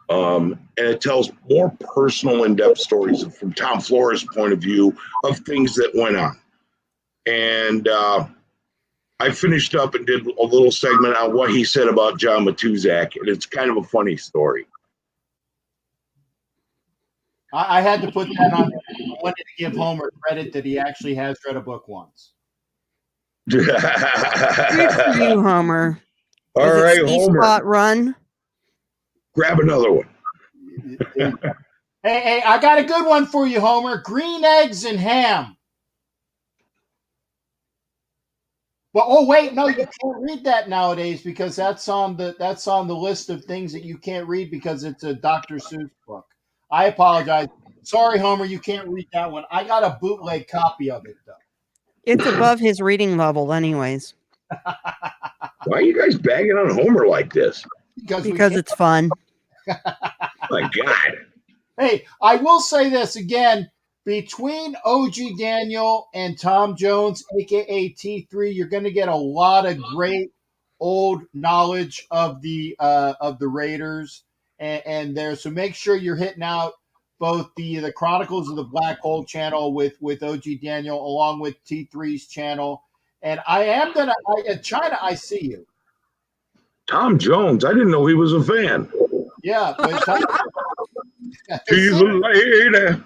and it tells more personal, in-depth stories from Tom Flores' point of view of things that went on. And I finished up and did a little segment on what he said about John Matuszak, and it's kind of a funny story. I had to put that on. I wanted to give Homer credit that he actually has read a book once. Good for you, Homer. All right, Homer. Spot run. Grab another one. Hey, I got a good one for you, Homer. Green eggs and ham. Well, oh wait, no, you can't read that nowadays because that's on the list of things that you can't read because it's a Dr. Seuss book. I apologize. Sorry, Homer, you can't read that one. I got a bootleg copy of it though. It's above his reading level, anyways. Why are you guys bagging on Homer like this? Because it's fun. My God. Hey, I will say this again. Between OG Daniel and Tom Jones, a.k.a. T3, you're going to get a lot of great old knowledge of the Raiders and there. So make sure you're hitting out both the Chronicles of the Black Hole channel with OG Daniel along with T3's channel. And I am going to – China, I see you. Tom Jones. I didn't know he was a fan. Yeah. She's a lady.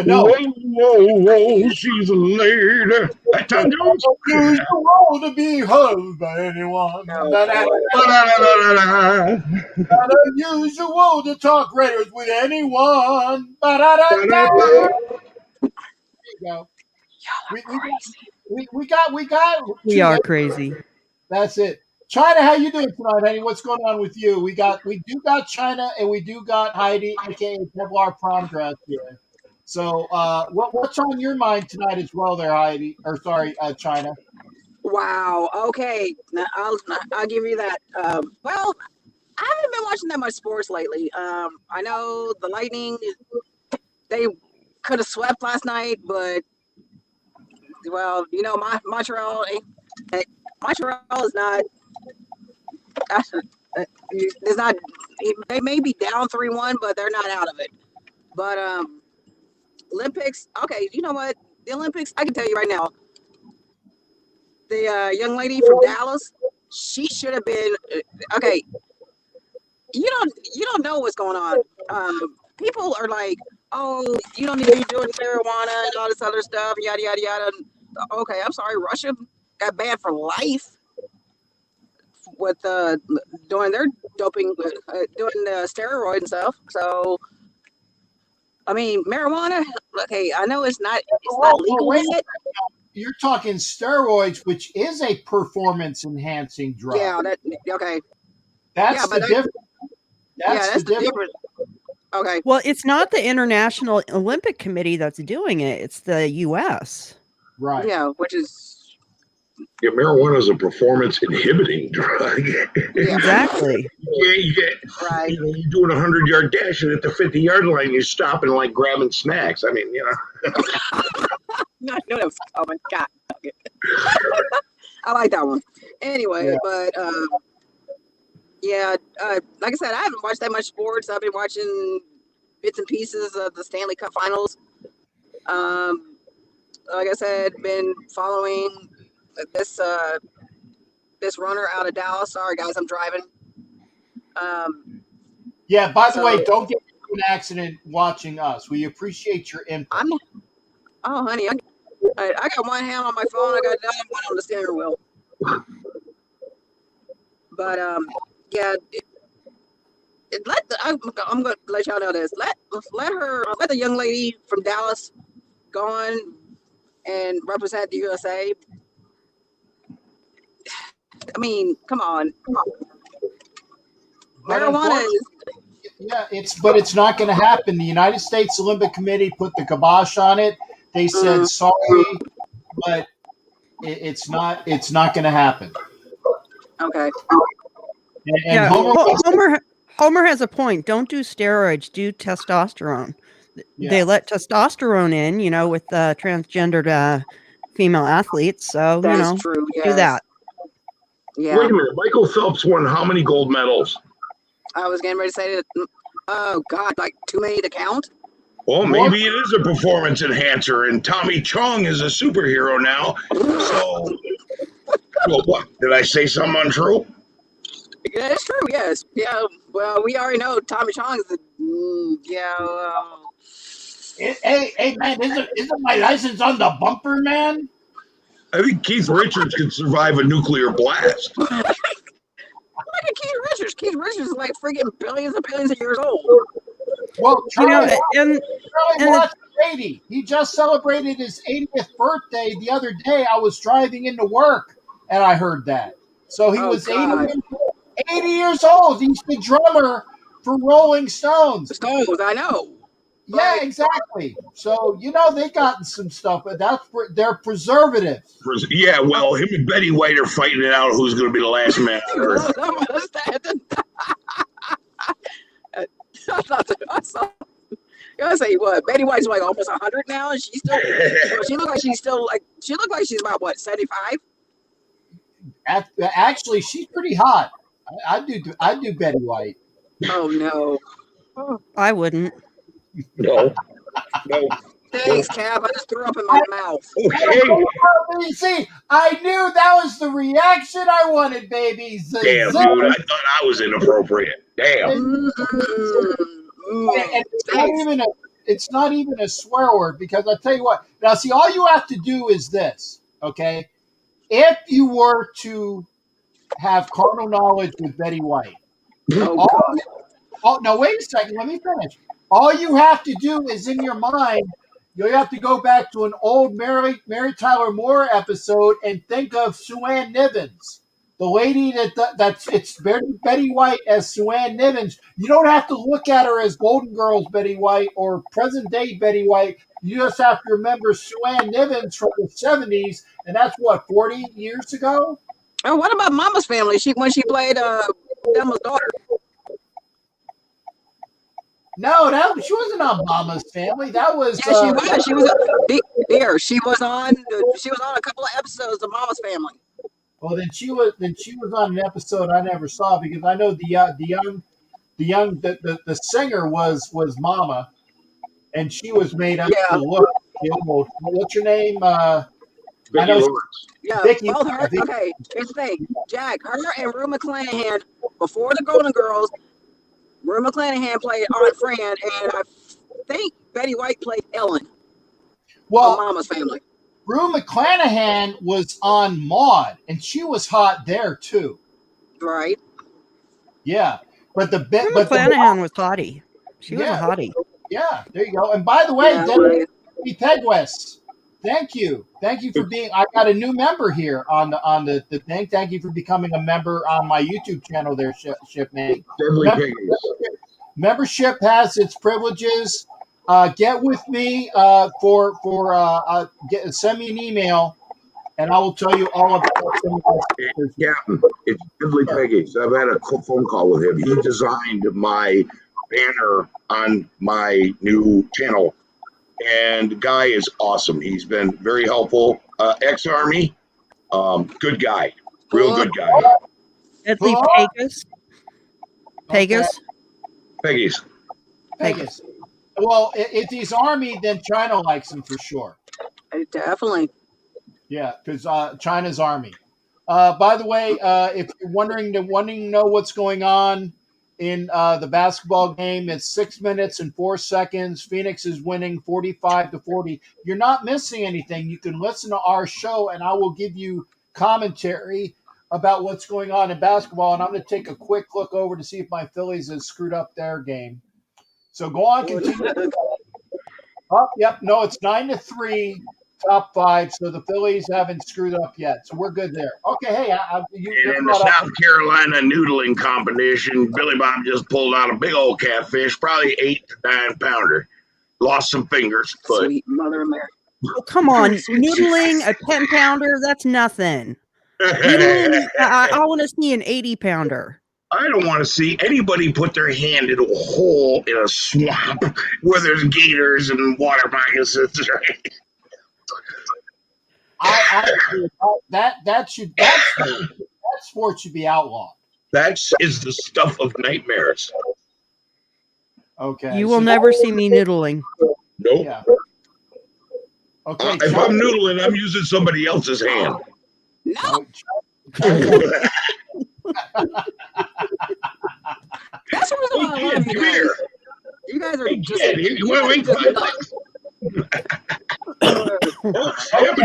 No. Whoa, she's a lady. Tom Jones. Unusual to be heard by anyone. Not unusual to talk Raiders with anyone. There you go. We are crazy. That's it. China, how you doing tonight, honey? What's going on with you? We do got China and we do got Heidi, aka Kevlar Prom Dress here. So, what's on your mind tonight as well, there, Heidi? Or sorry, China. Wow. Okay, now, I'll give you that. Well, I haven't been watching that much sports lately. I know the Lightning, they could have swept last night, but well, you know, Montreal is not. It's not. They may be down 3-1, but they're not out of it. But Olympics. Okay, you know what? The Olympics. I can tell you right now. The young lady from Dallas. She should have been. Okay. You don't know what's going on. People are like, oh, you don't need to be doing marijuana and all this other stuff, yada yada yada. Okay, I'm sorry. Russia got banned for life with doing their doping, doing steroid and stuff. So, I mean, marijuana. Okay, I know it's not legal yet. you're talking steroids, which is a performance enhancing drug. Yeah, okay. That's the difference. That's the difference. Okay. Well, it's not the International Olympic Committee that's doing it. It's the U.S. Right. Yeah, which is... Yeah, marijuana is a performance inhibiting drug. Exactly. You get right. You're doing 100-yard dash, and at the 50-yard line, you're stopping like grabbing snacks. I mean, No, oh my God. I like that one. Anyway, but like I said, I haven't watched that much sports. I've been watching bits and pieces of the Stanley Cup Finals. Like I said, been following this runner out of Dallas. Sorry guys, I'm driving. By the way, don't get into an accident watching us. We appreciate your input. Honey, I got one hand on my phone, I got another one on the steering wheel. But I'm gonna let y'all know this. Let the young lady from Dallas go on and represent the USA. I mean, come on. Marijuana is... Yeah, it's not going to happen. The United States Olympic Committee put the kibosh on it. They said sorry, but it's not going to happen. Okay. And Homer has a point. Don't do steroids. Do testosterone. Yeah. They let testosterone in, with transgendered female athletes. So that's true. Yes. Do that. Yeah. Wait a minute. Michael Phelps won how many gold medals? I was getting ready to say that. Oh God, like too many to count. Well, maybe it is a performance enhancer, and Tommy Chong is a superhero now. So, well, what? Did I say something untrue? Yeah, it's true. Yes. Yeah. Well, we already know Tommy Chong is the. Hey, man! Isn't my license on the bumper, man? I think Keith Richards could survive a nuclear blast. Look at Keith Richards. Keith Richards is like freaking billions and billions of years old. Well, Charlie and Brady, he just celebrated his 80th birthday the other day. I was driving into work, and I heard that. So he was 80 years old. He's the drummer for Rolling Stones. I know. Yeah, exactly. So, they gotten some stuff, but they're preservatives. Yeah, well, him and Betty White are fighting it out who's going to be the last man on Earth. I gotta say, what? Betty White's like almost 100 now, and she's still. She looked like she's about what, 75? Actually, she's pretty hot. I do Betty White. Oh no. I wouldn't. No. Thanks, Cap. I just threw up in my mouth. Okay. See, I knew that was the reaction I wanted, baby. Damn, dude, I thought I was inappropriate. Damn. And it's not even a swear word, because I'll tell you what. Now, see, all you have to do is this, okay? If you were to have carnal knowledge with Betty White. No, wait a second. Let me finish. All you have to do is in your mind, you have to go back to an old Mary Tyler Moore episode and think of Sue-Ann Nivens, the lady it's Betty White as Sue-Ann Nivens. You don't have to look at her as Golden Girls Betty White or present day Betty White. You just have to remember Sue-Ann Nivens from the 70s, and that's what, 40 years ago? Oh, what about Mama's Family? When she played Thelma's daughter. No, she wasn't on Mama's Family. That was. Yeah, she was. She was there. She was on a couple of episodes of Mama's Family. Well, then she was on an episode I never saw, because I know the singer was Mama, and she was made up to look old. What's your name? Vicky Lawrence. Yeah, Vicky, both her. Okay, here's the thing, Jack. Her and Rue McClanahan before the Golden Girls. Rue McClanahan played Aunt Fran, and I think Betty White played Ellen. Well, Mama's Family. Rue McClanahan was on Maude, and she was hot there too. Right. Yeah, but Rue McClanahan was hottie. She was a hottie. Yeah, there you go. And by the way, Debbie Pegwest Thank you for being. I got a new member here on the thing. Thank you for becoming a member on my YouTube channel. There, Shipmate. Deadly Piggies. Membership has its privileges. Get with me send me an email, and I will tell you all about it. Captain, it's Deadly Piggies. I've had a phone call with him. He designed my banner on my new channel, and the guy is awesome. He's been very helpful. Ex-Army, good guy, real good guy. Deadly Pegasus. Pegasus. Well, if he's Army, then China likes him for sure. Definitely. Yeah, because China's Army. By the way, if you're wanting to know what's going on in the basketball game, it's 6 minutes and 4 seconds. Phoenix is winning 45-40. You're not missing anything. You can listen to our show, and I will give you commentary about what's going on in basketball. And I'm going to take a quick look over to see if my Phillies has screwed up their game. So go on, continue. Oh, yep. No, it's 9-3, top 5. So the Phillies haven't screwed up yet. So we're good there. Okay, hey, and in the South Carolina noodling competition, Billy Bob just pulled out a big old catfish, probably 8 to 9 pounder. Lost some fingers, but Sweet Mother America. Oh, come on, noodling a 10 pounder, that's nothing. Noodling, I want to see an 80 pounder. I don't want to see anybody put their hand in a hole in a swamp where there's gators and water moccasins. Right? That sport should be outlawed. That is the stuff of nightmares. Okay. You will never see me noodling. Nope. Yeah. Okay. If I'm noodling, I'm using somebody else's hand. No. That's what I love you guys. You guys are just. Wait.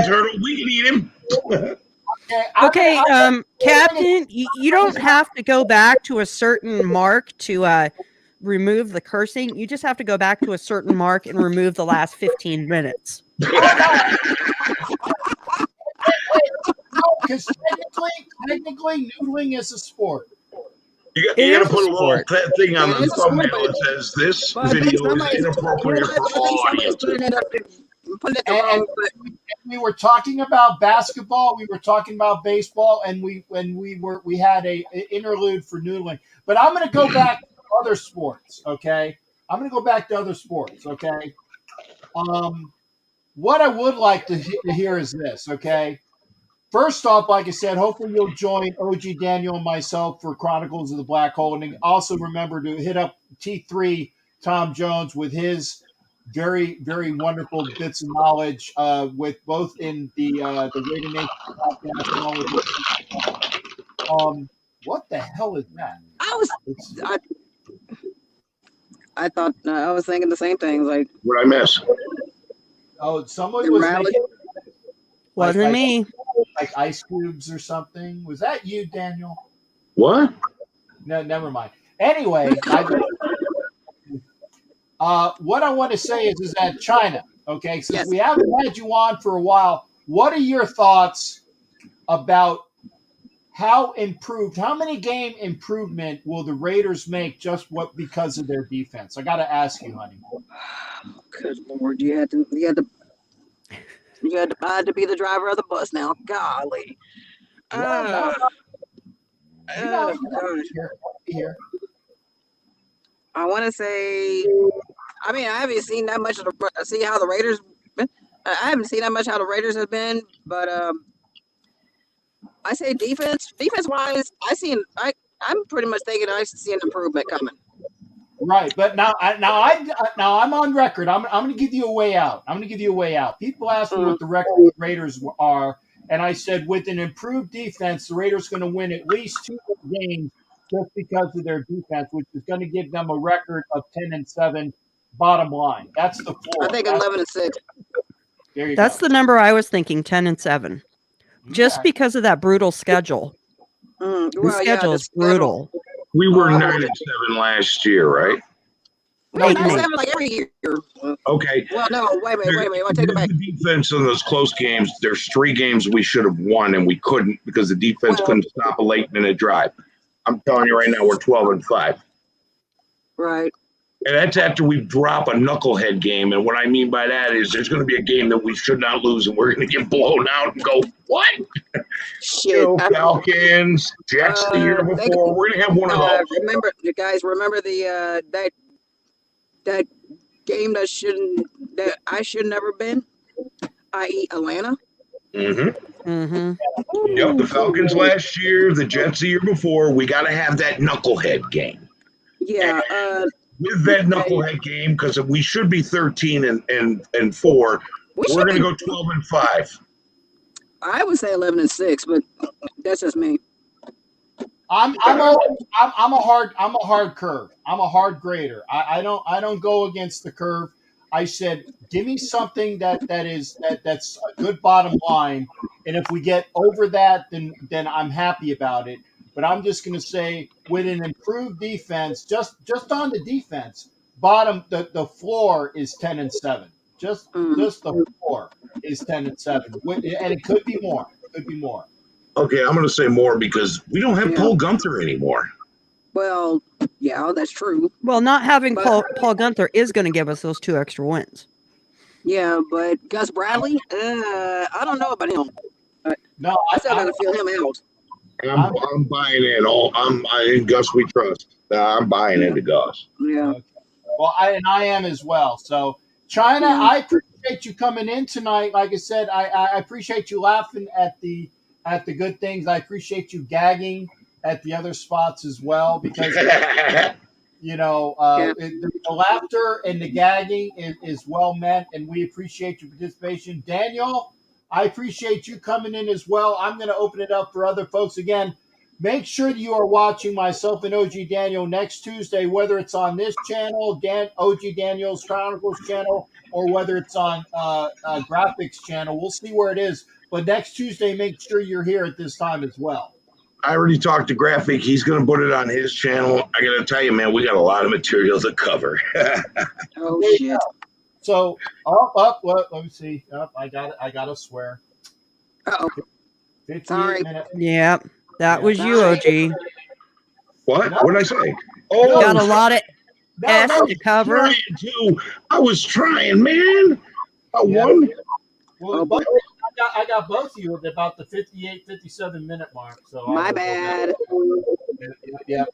Turtle, we can eat him. Okay, Captain, you don't have to go back to a certain mark to remove the cursing. You just have to go back to a certain mark and remove the last 15 minutes. Because technically, noodling is a sport. You got to put a little thing on the thumbnail that says this video is inappropriate for all audiences. And we were talking about basketball, we were talking about baseball, and we had a interlude for noodling. But I'm going to go back to other sports. Okay, what I would like to hear is this. Okay. First off, like I said, hopefully you'll join OG Daniel and myself for Chronicles of the Black Hole. And also remember to hit up T3 Tom Jones with his very, very wonderful bits of knowledge with both in the Raider Nation podcast. What the hell is that? I thought I was thinking the same thing. Like, what I miss? Oh, somebody was making, wasn't me. Like ice cubes or something. Was that you, Daniel? What? No, never mind. Anyway, what I want to say is that China, okay, since we haven't had you on for a while, what are your thoughts about how many game improvement will the Raiders make just because of their defense? I got to ask you, honey. Good Lord, you had to be the driver of the bus now. Golly. Here. I want to say, I mean, I haven't seen that much of how the Raiders have been, but I say defense wise, I'm pretty much thinking I see an improvement coming. Right, but now I'm on record. I'm going to give you a way out. People ask me what the record of the Raiders are, and I said with an improved defense, the Raiders are going to win at least 2 games just because of their defense, which is going to give them a record of 10-7. Bottom line, that's the floor. I think 11-6. There you That's go. the number I was thinking, 10-7, just because of that brutal schedule. The schedule is brutal. We were 9-7 last year, right? We had 8-8. 97 like every year. Okay. Well, no, wait a minute. I take it back. The defense in those close games, there's 3 games we should have won, and we couldn't because the defense couldn't stop a late-minute drive. I'm telling you right now, we're 12-5. Right. And that's after we drop a knucklehead game. And what I mean by that is there's going to be a game that we should not lose, and we're going to get blown out and go, what? Shit. Falcons, Jets the year before. We're going to have one of those. Remember the that game that I should never been, i.e. Atlanta. Yep, the Falcons last year, the Jets the year before. We got to have that knucklehead game. Yeah. With that knucklehead game, because we should be 13-4, we're going to go 12-5. I would say 11-6, but that's just me. I'm a hard curve. I'm a hard grader. I don't go against the curve. I said, give me something that's a good bottom line, and if we get over that, then I'm happy about it. But I'm just going to say, with an improved defense, just on the defense, the floor is 10-7. Just the floor is 10-7, and it could be more. Okay, I'm going to say more because we don't have Paul Gunther anymore. Well, yeah, that's true. Well, not having Paul Gunther is going to give us those 2 extra wins. Yeah, but Gus Bradley, I don't know about him. No, I still got to feel him out. I'm buying in. In Gus we trust. I'm buying into Gus. Yeah. Okay. Well, I am as well. So, China, I appreciate you coming in tonight. Like I said, I appreciate you laughing at the good things. I appreciate you gagging at the other spots as well, because the laughter and the gagging is well meant, and we appreciate your participation. Daniel, I appreciate you coming in as well. I'm going to open it up for other folks. Again, make sure that you are watching myself and OG Daniel next Tuesday, whether it's on this channel, OG Daniel's Chronicles channel, or whether it's on Graphics channel. We'll see where it is. But next Tuesday, make sure you're here at this time as well. I already talked to Graphic. He's going to put it on his channel. I got to tell you, man, we got a lot of material to cover. Oh, shit. So, let me see. I got to swear. Uh-oh. 58 Sorry. minutes. Yeah, that was you, OG. What? No. What did I say? You got a lot of S I to cover. was trying too. I was trying, man. I won. Well, I got both of you at about the 58, 57 minute mark. So My bad. Yeah.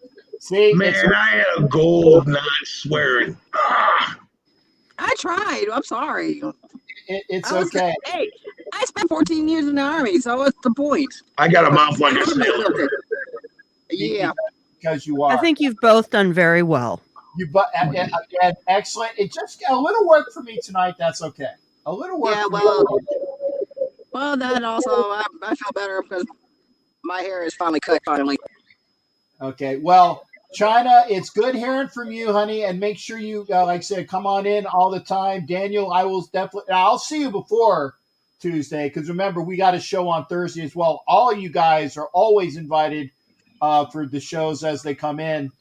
See, Man, I had a goal of not swearing. I tried. I'm sorry. it's okay. Hey, I spent 14 years in the Army, so what's the point? I got a mouth like a sailor. Yeah. Because you are. I think you've both done very well. Again, excellent. It just a little work for me tonight. That's okay. A little work. Yeah, for well, me. well, that also, I feel better because my hair is finally cut, finally. Okay. Well, China, it's good hearing from you, honey, and make sure you, like I said, come on in all the time. Daniel, I'll see you before Tuesday, because remember, we got a show on Thursday as well. All of you guys are always invited for the shows as they come in.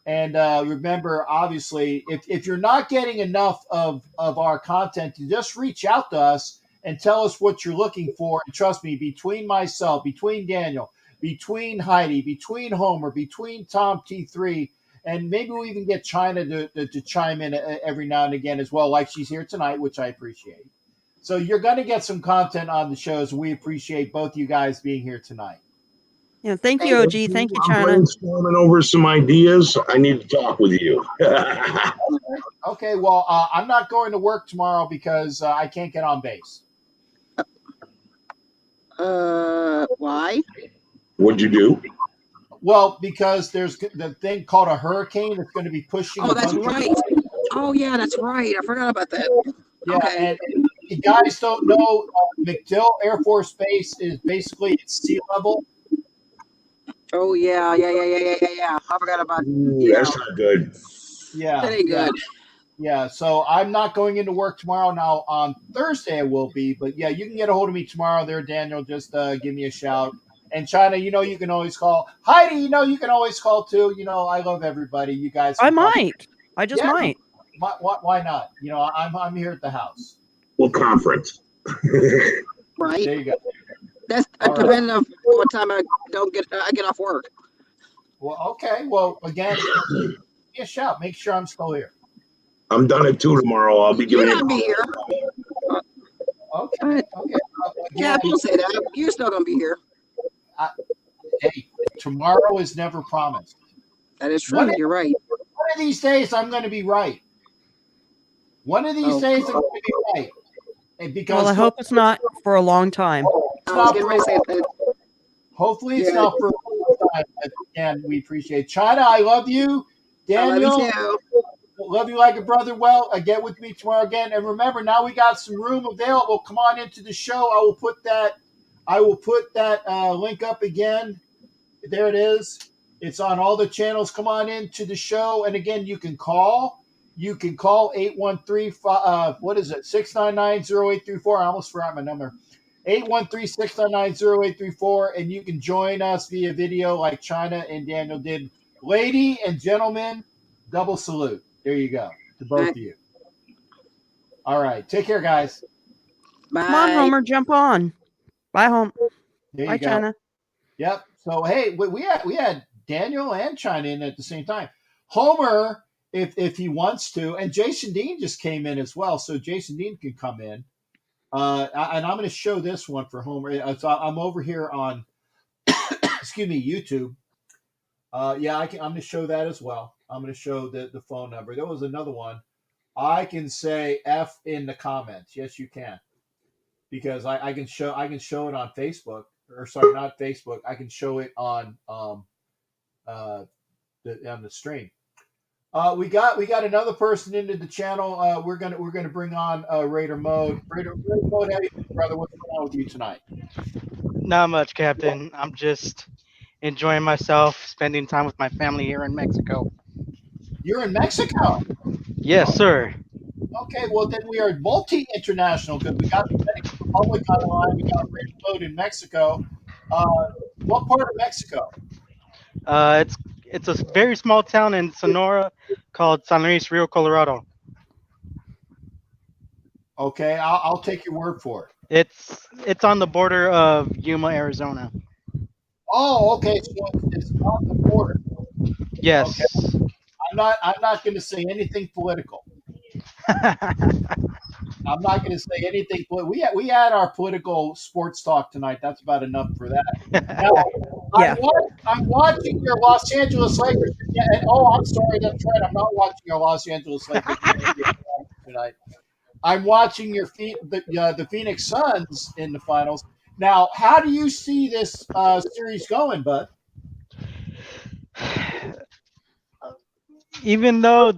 And remember, obviously, if you're not getting enough of our content, you just reach out to us and tell us what you're looking for. And trust me, between myself, between Daniel, between Heidi, between Homer, between Tom T3, and maybe we even get China to chime in every now and again as well, like she's here tonight, which I appreciate. So you're going to get some content on the shows. We appreciate both you guys being here tonight. Yeah, thank you, OG. Thank you, I'm China. brainstorming over some ideas. I need to talk with you. Okay, well, I'm not going to work tomorrow because I can't get on base. Why? What'd you do? Well, because there's the thing called a hurricane that's going to be pushing. Oh, that's right. Oh, yeah, that's right. I forgot about that. Yeah, Okay. and if you guys don't know, MacDill Air Force Base is basically at sea level. Oh, yeah. I forgot about That's not good. Yeah. That ain't good. Yeah, so I'm not going into work tomorrow. Now, on Thursday I will be, but yeah, you can get a hold of me tomorrow there, Daniel. Just give me a shout. And China, you can always call. Heidi, you can always call too. I love everybody. You guys. I might. I just might. Why not? You know, I'm here at the house. Well, conference. Right. There you go. That's All right. depending on what time I get off work. Well, okay. Well, again, give me a shout. Make sure I'm still here. I'm done at 2 tomorrow. I'll be You're giving gonna be you. here. Okay. Yeah, Again, don't say that. You're still gonna be here. hey, tomorrow is never promised. That is true. You're right. One of these days, I'm going to be right. One of these days, I'm going to be right. And because Well, I hope it's not for a long time. I was getting ready to say that. Hopefully, it's Yeah. not for a long time. But again, we appreciate China. I love you, Daniel. I love you too. Love you like a brother. Well, get with me tomorrow again. And remember, now we got some room available. Come on into the show. I will put that link up again. There it is. It's on all the channels. Come on into the show. And again, you can call. You can call 813-699-0834. I almost forgot my number. 813-699-0834. And you can join us via video like China and Daniel did. Lady and gentlemen, double salute. There you go to both of you. All right. Take care, guys. Bye. Come on, Homer, jump on. Bye, home. There you Bye, go. China. Yep. So hey, we had Daniel and China in at the same time. Homer, if he wants to, and Jason Dean just came in as well, so Jason Dean can come in. And I'm going to show this one for Homer. So I'm over here on, excuse me, YouTube. I'm going to show that as well. I'm going to show the phone number. There was another one. I can say F in the comments. Yes, you can, because I can show it on Facebook. Or sorry, not Facebook. I can show it on the stream. We got another person into the channel. We're gonna bring on Raider Mode. Raider Mode, how you doing, brother? What's going on with you tonight? Not much, Captain. I'm just enjoying myself, spending time with my family here in Mexico. You're in Mexico. Yes, sir. Okay, well then we are multi-international because we got the Dominican Republic on the line. We got Raider Mode in Mexico. What part of Mexico? It's a very small town in Sonora called San Luis Rio Colorado. Okay, I'll take your word for it. It's on the border of Yuma, Arizona. Oh, okay, so it's on the border. Yes. Okay. I'm not going to say anything political. I'm not going to say anything. We had our political sports talk tonight. That's about enough for that. Now, Yeah. I'm watching your Los Angeles Lakers. And, I'm sorry. That's right. I'm not watching your Los Angeles Lakers tonight. I'm watching the Phoenix Suns in the finals. Now, how do you see this series going, bud? Even though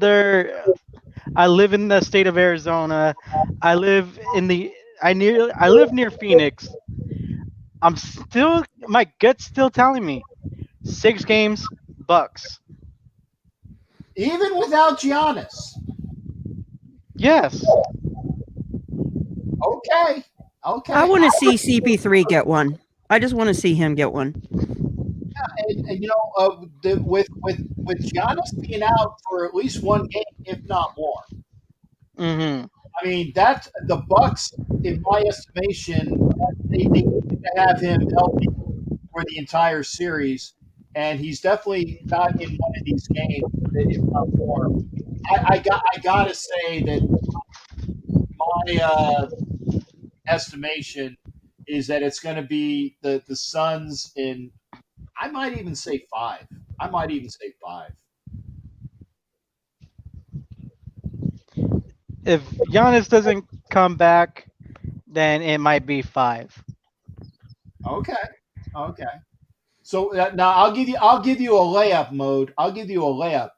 I live in the state of Arizona, I live near Phoenix. My gut's still telling me 6 games, Bucks. Even without Giannis. Yes. Okay. I want to see CP3 get one. I just want to see him get one. Yeah, and with Giannis being out for at least one game, if not more. Mm-hmm. I mean, that's the Bucks, in my estimation, they need to have him healthy for the entire series, and he's definitely not in one of these games, if not more. I gotta say that my estimation is that it's going to be the Suns in. I might even say 5. If Giannis doesn't come back, then it might be 5. Okay. So now I'll give you a layup mode. I'll give you a layup.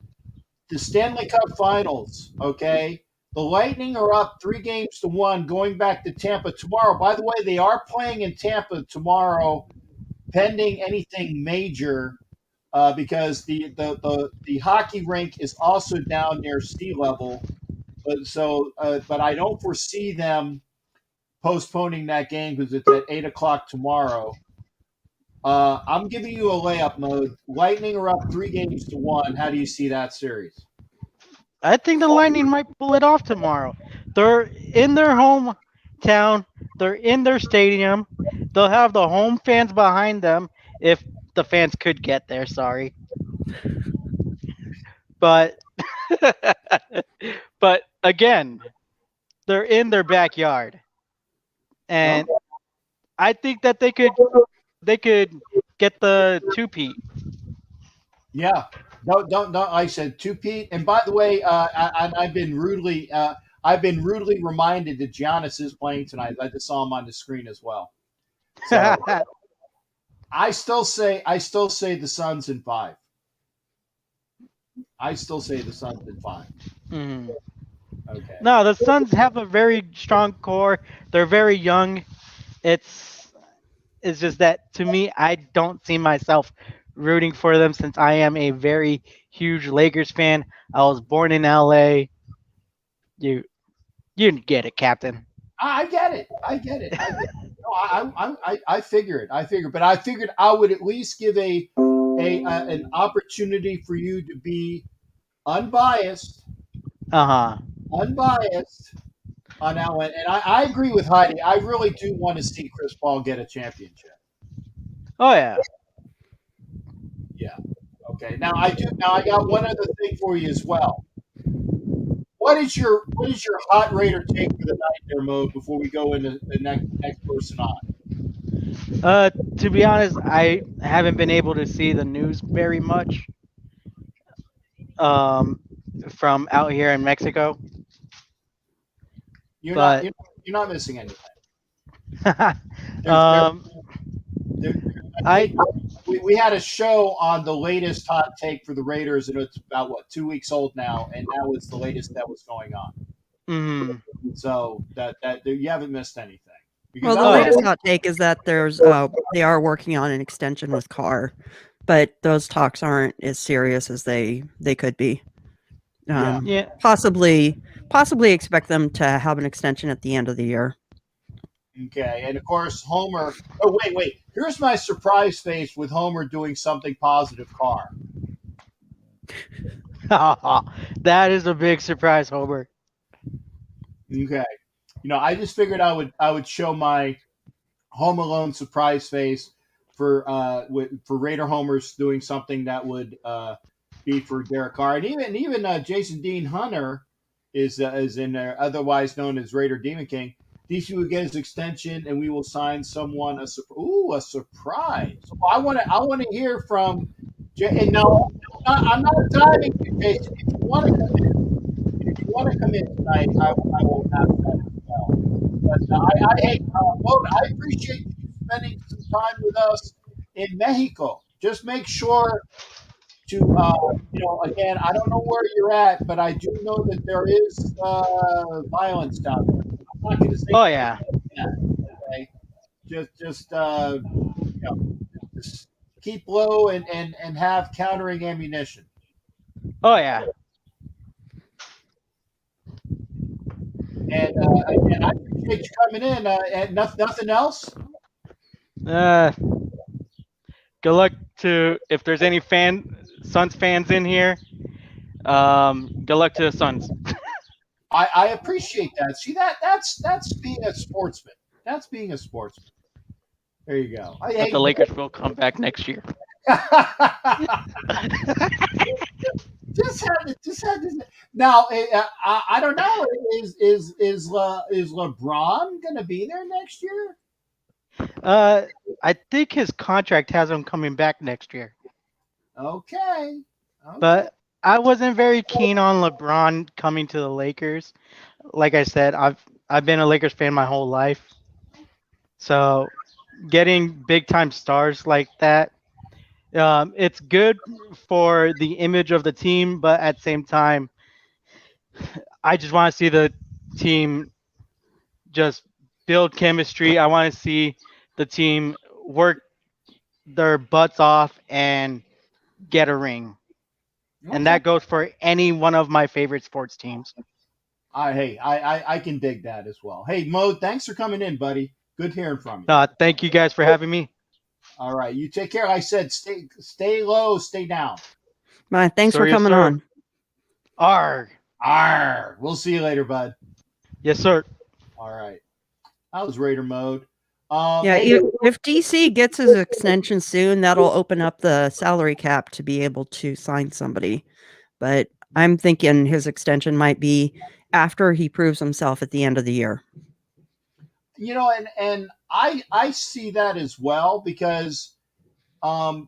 The Stanley Cup Finals. Okay. The Lightning are up 3-1 going back to Tampa tomorrow. By the way, they are playing in Tampa tomorrow, pending anything major, because the hockey rink is also down near sea level. But I don't foresee them postponing that game because it's at 8:00 tomorrow. I'm giving you a layup mode. Lightning are up 3-1. How do you see that series? I think the Lightning might pull it off tomorrow. They're in their hometown. They're in their stadium. They'll have the home fans behind them if the fans could get there. Sorry, but but again, they're in their backyard, and I think that they could get the two-peat. Yeah. Don't. I said two Pete. And by the way, I've been rudely reminded that Giannis is playing tonight. I just saw him on the screen as well. So I still say the Suns in 5. I still say the Suns in 5. Mhm. Okay. No, the Suns have a very strong core. They're very young. It's just that to me, I don't see myself rooting for them since I am a very huge Lakers fan. I was born in LA. You get it, Captain. I get it. No, I figure it. But I figured I would at least give an opportunity for you to be unbiased Uh-huh. on that one. And I agree with Heidi. I really do want to see Chris Paul get a championship. Oh yeah. Yeah. Okay. Now I got one other thing for you as well. What is your hot Raider take for the night there, Mo, before we go into the next person on? To be honest, I haven't been able to see the news very much. From out here in Mexico. You're But not missing anything. We had a show on the latest hot take for the Raiders, and it's about 2 weeks old now, and that was the latest that was going on. Mm-hmm. So that you haven't missed anything. Well, the latest hot take is that they are working on an extension with Carr, but those talks aren't as serious as they could be. Yeah. Possibly expect them to have an extension at the end of the year. Okay, and of course Homer. Oh wait! Here's my surprise face with Homer doing something positive. Carr. That is a big surprise, Homer. Okay, I just figured I would show my Home Alone surprise face for Raider Homers doing something that would be for Derek Carr, and even Jason Dean Hunter is in there, otherwise known as Raider Demon King. DC will get his extension, and we will sign someone a surprise. So I want to hear from. And no, I'm not diving to Jason. If you want to come in tonight, I will have that as well. But I appreciate you spending some time with us in Mexico. Just make sure to again, I don't know where you're at, but I do know that there is violence down there. I'm not going to say. Oh yeah. Okay? Just keep low and have countering ammunition. Oh yeah. And I appreciate you coming in. And nothing else. Good luck to if there's any Suns fans in here. Good luck to the Suns. I appreciate that. See that's being a sportsman. That's being a sportsman. There you go. But the Lakers will come back next year. just had this. Now I don't know. Is LeBron going to be there next year? I think his contract has him coming back next year. Okay. But I wasn't very keen on LeBron coming to the Lakers. Like I said, I've been a Lakers fan my whole life. So getting big time stars like that, it's good for the image of the team, but at the same time, I just want to see the team just build chemistry. I want to see the team work their butts off and get a ring. Okay. And that goes for any one of my favorite sports teams. I can dig that as well. Hey, Mo, thanks for coming in, buddy. Good hearing from you. Thank you guys for having me. All right. You take care. I said stay low, stay down. Thanks for coming on. Arg. Arr, we'll see you later, bud. Yes, sir. All right. That was Raider mode. Yeah, if DC gets his extension soon, that'll open up the salary cap to be able to sign somebody. But I'm thinking his extension might be after he proves himself at the end of the year. And I see that as well, because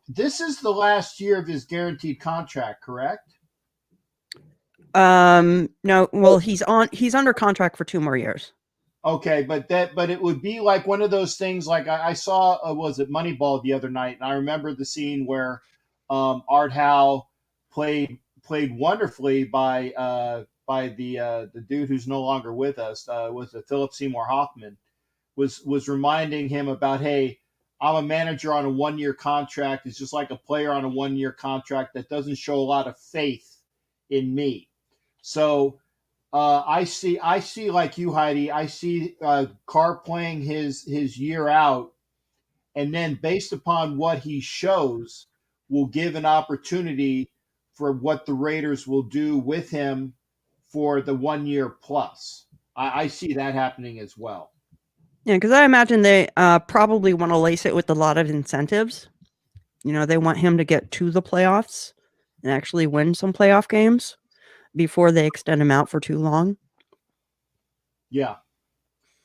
this is the last year of his guaranteed contract, correct? No, well, he's under contract for 2 more years. Okay, but it would be like one of those things. Like I saw, was it Moneyball the other night, and I remember the scene where Art Howe played wonderfully by the dude who's no longer with us. Was it Philip Seymour Hoffman? Was reminding him about, hey, I'm a manager on a 1-year contract. It's just like a player on a 1-year contract that doesn't show a lot of faith in me. So I see like you, Heidi. I see Carr playing his year out, and then based upon what he shows, will give an opportunity for what the Raiders will do with him for the 1 year plus. I see that happening as well. Yeah, because I imagine they probably want to lace it with a lot of incentives. They want him to get to the playoffs and actually win some playoff games before they extend him out for too long. Yeah.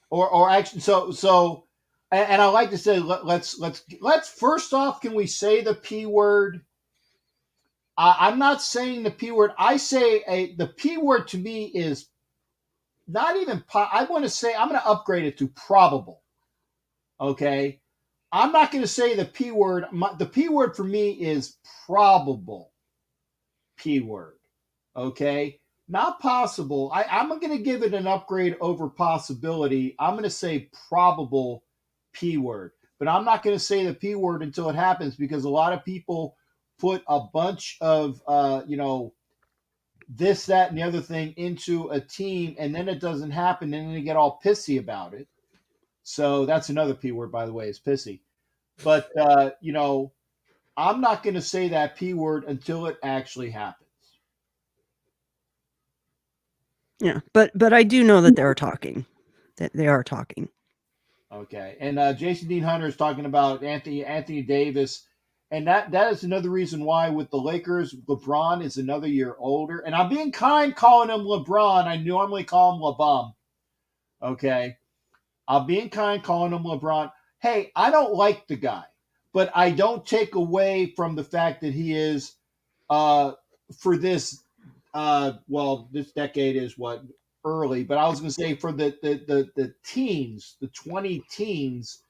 Or actually, so, and I like to say, let's first off, can we say the P word? I'm not saying the P word. I say the P word to me is not even, I want to say, I'm going to upgrade it to probable. Okay. I'm not going to say the P word. The P word for me is probable P word. Okay. Not possible. I'm going to give it an upgrade over possibility. I'm going to say probable P word, but I'm not going to say the P word until it happens, because a lot of people put a bunch of, this, that, and the other thing into a team, and then it doesn't happen, and then they get all pissy about it. So that's another P word, by the way, is pissy. But, I'm not going to say that P word until it actually happens. Yeah, but I do know that they're talking. That they are talking. Okay, and Jason Dean Hunter is talking about Anthony Davis, and that is another reason why with the Lakers, LeBron is another year older. And I'm being kind calling him LeBron. I normally call him LeBum. Okay, I'm being kind calling him LeBron. Hey, I don't like the guy, but I don't take away from the fact that he is for this. This decade is early, but I was going to say for the teens, the 20 teens,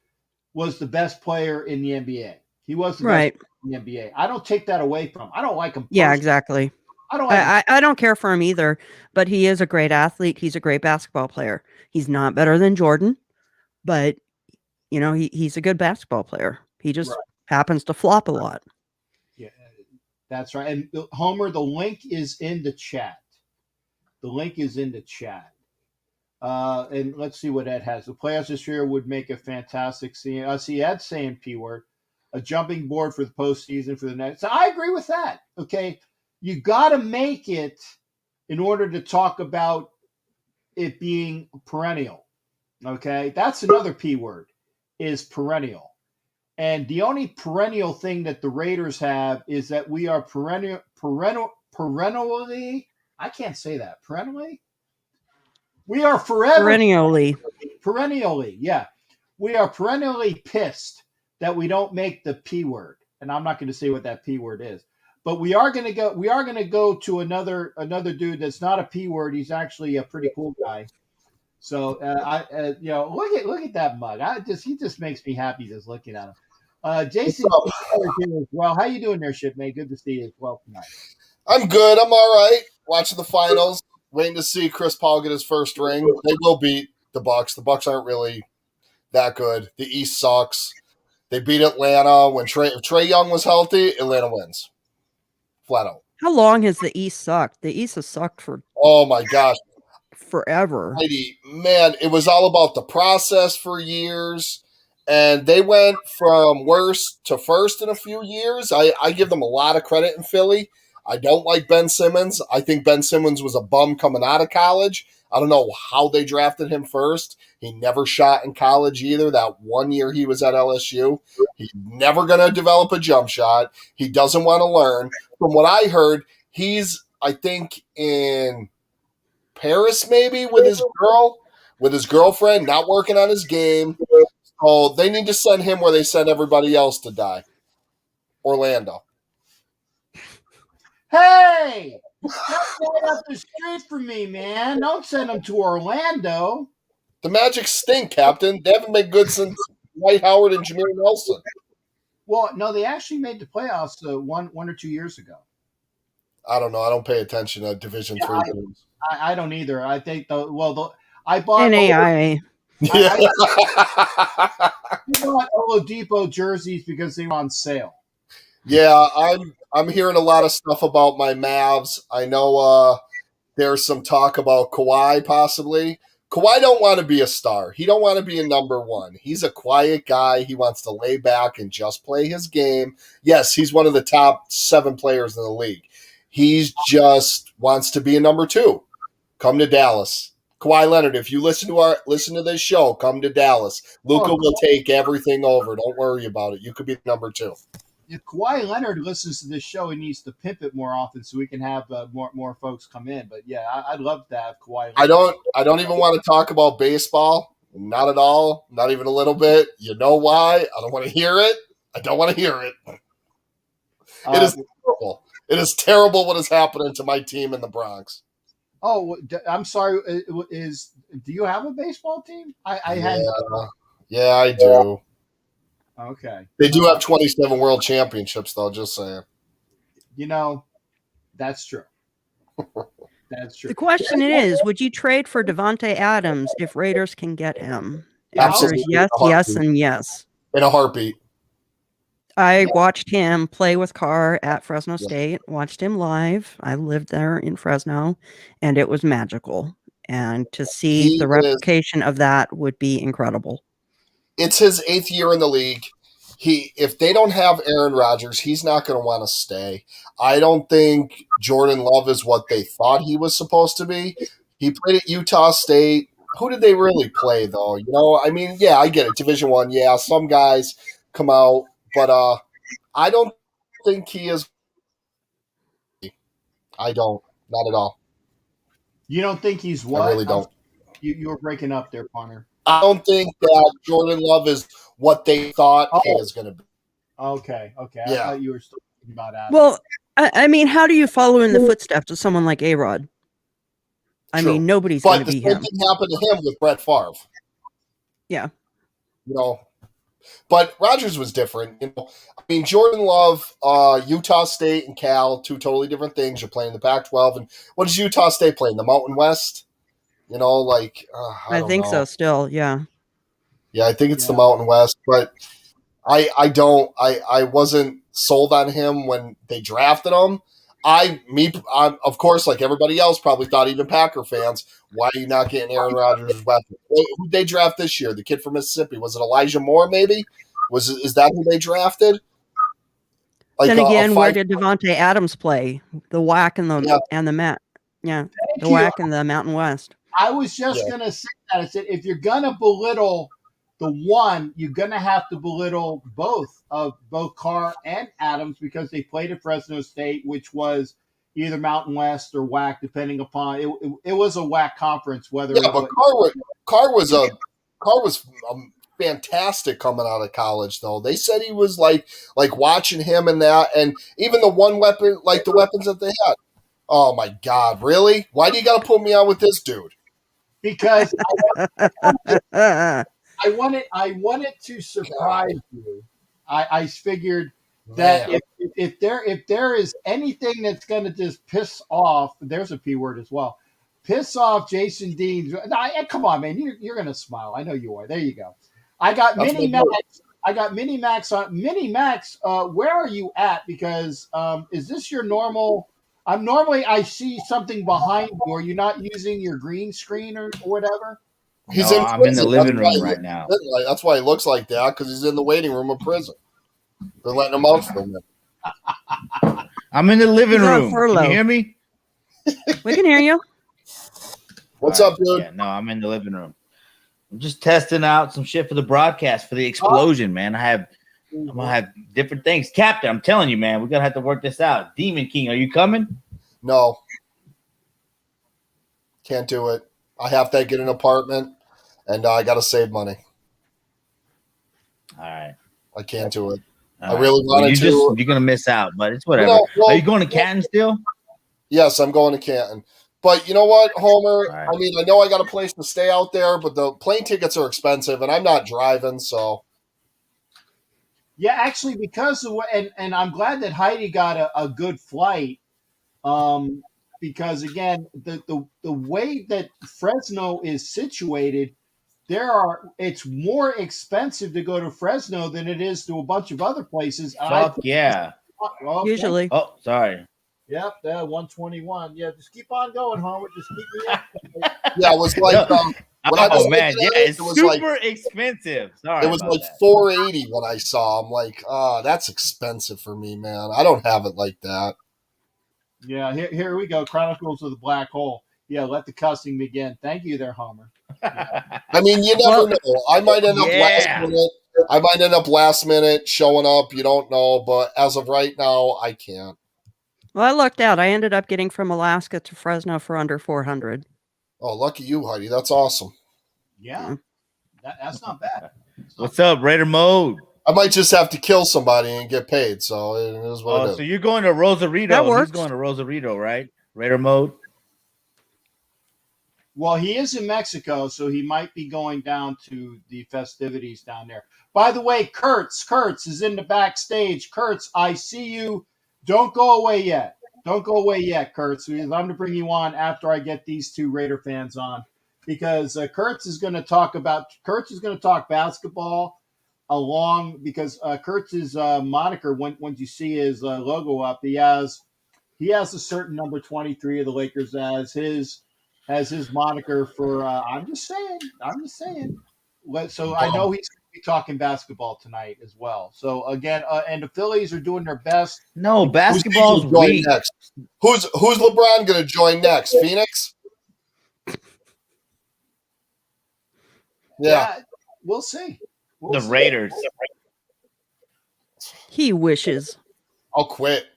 was the best player in the NBA. He was the best player in the NBA. I don't take that away from him. I don't like him. Yeah, exactly. I don't care for him either, but he is a great athlete. He's a great basketball player. He's not better than Jordan, but he's a good basketball player. He just happens to flop a lot. Yeah, that's right. And Homer, the link is in the chat. The link is in the chat. And let's see what Ed has. The playoffs this year would make a fantastic scene. I see Ed saying P word. A jumping board for the postseason for the next. So I agree with that. Okay. You got to make it in order to talk about it being perennial. Okay. That's another P word, is perennial. And the only perennial thing that the Raiders have is that we are perennially, I can't say that. Perennially? We are forever. Perennially. Yeah. We are perennially pissed that we don't make the P word. And I'm not going to say what that P word is. But we are going to go to another dude that's not a P word. He's actually a pretty cool guy. So look at that mug. He just makes me happy just looking at him. Jason here as well. How you doing there, shipmate? Good to see you as well tonight. I'm good. I'm all right. Watching the finals, waiting to see Chris Paul get his first ring. They will beat the Bucks. The Bucks aren't really that good. The East sucks. They beat Atlanta when if Trae Young was healthy. Atlanta wins, flat out. How long has the East sucked? The East has sucked for my gosh, forever. Man, it was all about the process for years. And they went from worst to first in a few years. I give them a lot of credit in Philly. I don't like Ben Simmons. I think Ben Simmons was a bum coming out of college. I don't know how they drafted him first. He never shot in college either. That 1 year he was at LSU. He's never going to develop a jump shot. He doesn't want to learn. From what I heard, he's, I think, in Paris maybe with his girlfriend, not working on his game. So they need to send him where they send everybody else to die. Orlando. Hey, that's right up the street from me, man. Don't send him to Orlando. The Magic stink, Captain. They haven't been good since Dwight Howard and Jameer Nelson. Well, no, they actually made the playoffs 1 or 2 years ago. I don't know. I don't pay attention to Division III games. I don't either. I think I bought NAIA. I bought Oladipo jerseys because they were on sale. Yeah, I'm hearing a lot of stuff about my Mavs. I know there's some talk about Kawhi possibly. Kawhi don't want to be a star. He don't want to be a number one. He's a quiet guy. He wants to lay back and just play his game. Yes, he's one of the top 7 players in the league. He just wants to be a number 2. Come to Dallas. Kawhi Leonard, if you listen to this show, come to Dallas. Luka will take everything over. Don't worry about it. You could be number 2. If Kawhi Leonard listens to this show, he needs to pimp it more often so we can have more folks come in. But yeah, I'd love to have Kawhi Leonard. I don't even want to talk about baseball. Not at all. Not even a little bit. You know why? I don't want to hear it. I don't want to hear it. It is terrible. It is terrible what is happening to my team in the Bronx. Oh, I'm sorry. Do you have a baseball team? Yeah, I do. Okay. They do have 27 world championships, though, just saying. That's true. That's true. The question is, would you trade for Devontae Adams if Raiders can get him? Absolutely. Yes, yes, and yes. In a heartbeat. I watched him play with Carr at Fresno State, watched him live. I lived there in Fresno, and it was magical. And to see the replication of that would be incredible. It's his 8th year in the league. If they don't have Aaron Rodgers, he's not going to want to stay. I don't think Jordan Love is what they thought he was supposed to be. He played at Utah State. Who did they really play, though? I get it. Division I, yeah, some guys come out. But I don't think he is. I don't. Not at all. You don't think he's what? I really don't. You were breaking up there, partner. I don't think that Jordan Love is what they thought he is going to be. Okay. Yeah. I thought you were still thinking about Adam. Well, I mean, how do you follow in the footsteps of someone like A-Rod? I mean, nobody's going to be him. But the same thing happened to him with Brett Favre. Yeah. But Rodgers was different. I mean, Jordan Love, Utah State and Cal, 2 totally different things. You're playing the Pac-12. And what does Utah State play in? The Mountain West? I think so still, yeah. Yeah, I think it's the Mountain West. But I wasn't sold on him when they drafted him. I'm, of course, like everybody else, probably thought, even Packer fans, why are you not getting Aaron Rodgers' weapon? Who did they draft this year? The kid from Mississippi. Was it Elijah Moore, maybe? Is that who they drafted? Then again, where did Devontae Adams play? The WAC and the mat. Yeah, the WAC and the Mountain West. I was just going to say that. I said, if you're going to belittle the one, you're going to have to belittle both Carr and Adams because they played at Fresno State, which was either Mountain West or WAC, depending upon it was a WAC conference. But Carr was fantastic coming out of college, though. They said he was like watching him and that, and even the one weapon, like the weapons that they had. Oh my God, really? Why do you got to put me on with this dude? Because I wanted to surprise you. I figured that if there is anything that's going to just piss off, there's a P word as well, piss off Jason Dean. Come on, man, you're going to smile. I know you are. There you go. I got Mini Max on Mini Max. Where are you at? Because is this your normal? I see something behind you. Are you not using your green screen or whatever? I'm in the living room right now. That's why he looks like that, because he's in the waiting room of prison. They're letting him out for a minute. I'm in the living He's on room. Can furlough. you hear me? We can hear you. What's All up, dude? Yeah, no, I'm in the living room. I'm just testing out some shit for the broadcast for the explosion, man. I'm gonna have different things. Captain, I'm telling you, man, we're gonna have to work this out. Demon King, are you coming? No. Can't do it. I have to get an apartment, and I got to save money. All right. I can't do it. All I really Well, wanted to. you're gonna miss out, but it's whatever. No, well, Are you going to Canton still? Yes, I'm going to Canton. But you know what, Homer? Right. I mean, I know I got a place to stay out there, but the plane tickets are expensive, and I'm not driving, so. Yeah, actually, because of and I'm glad that Heidi got a good flight. Because again, the way that Fresno is situated, it's more expensive to go to Fresno than it is to a bunch of other places. Fuck yeah. Okay. Usually. Oh, sorry. Yep, 121. Yeah, just keep on going, Homer. Just keep me up. Yeah, it was like when I was man, looking at yeah, it, it's it was super expensive. Sorry, it was about like that. $480 when I saw. I'm like, that's expensive for me, man. I don't have it like that. Yeah, here we go. Chronicles of the Black Hole. Yeah, let the cussing begin. Thank you there, Homer. Yeah. I mean, you never know. I might end up last Yeah. minute. I might end up last minute showing up. You don't know, but as of right now, I can't. Well, I lucked out. I ended up getting from Alaska to Fresno for under 400. Oh, lucky you, Heidi. That's awesome. Yeah, that's not bad. What's up, Raider Mode? I might just have to kill somebody and get paid. So it is what it Oh, is. so you're going to Rosarito. That works. He's going to Rosarito, right? Raider Mode. Well, he is in Mexico, so he might be going down to the festivities down there. By the way, Kurtz is in the backstage. Kurtz, I see you. Don't go away yet. Don't go away yet, Kurtz. I'm going to bring you on after I get these two Raider fans on, because Kurtz is going to talk basketball because Kurtz's moniker, when you see his logo up, he has a certain number 23 of the Lakers as his moniker for. I'm just saying. So I know he's going to be talking basketball tonight as well. So again, and the Phillies are doing their best. No, basketball's Who's going weak. next? Who's LeBron going to join next? Phoenix? Yeah. We'll see. The Raiders. He wishes. I'll quit.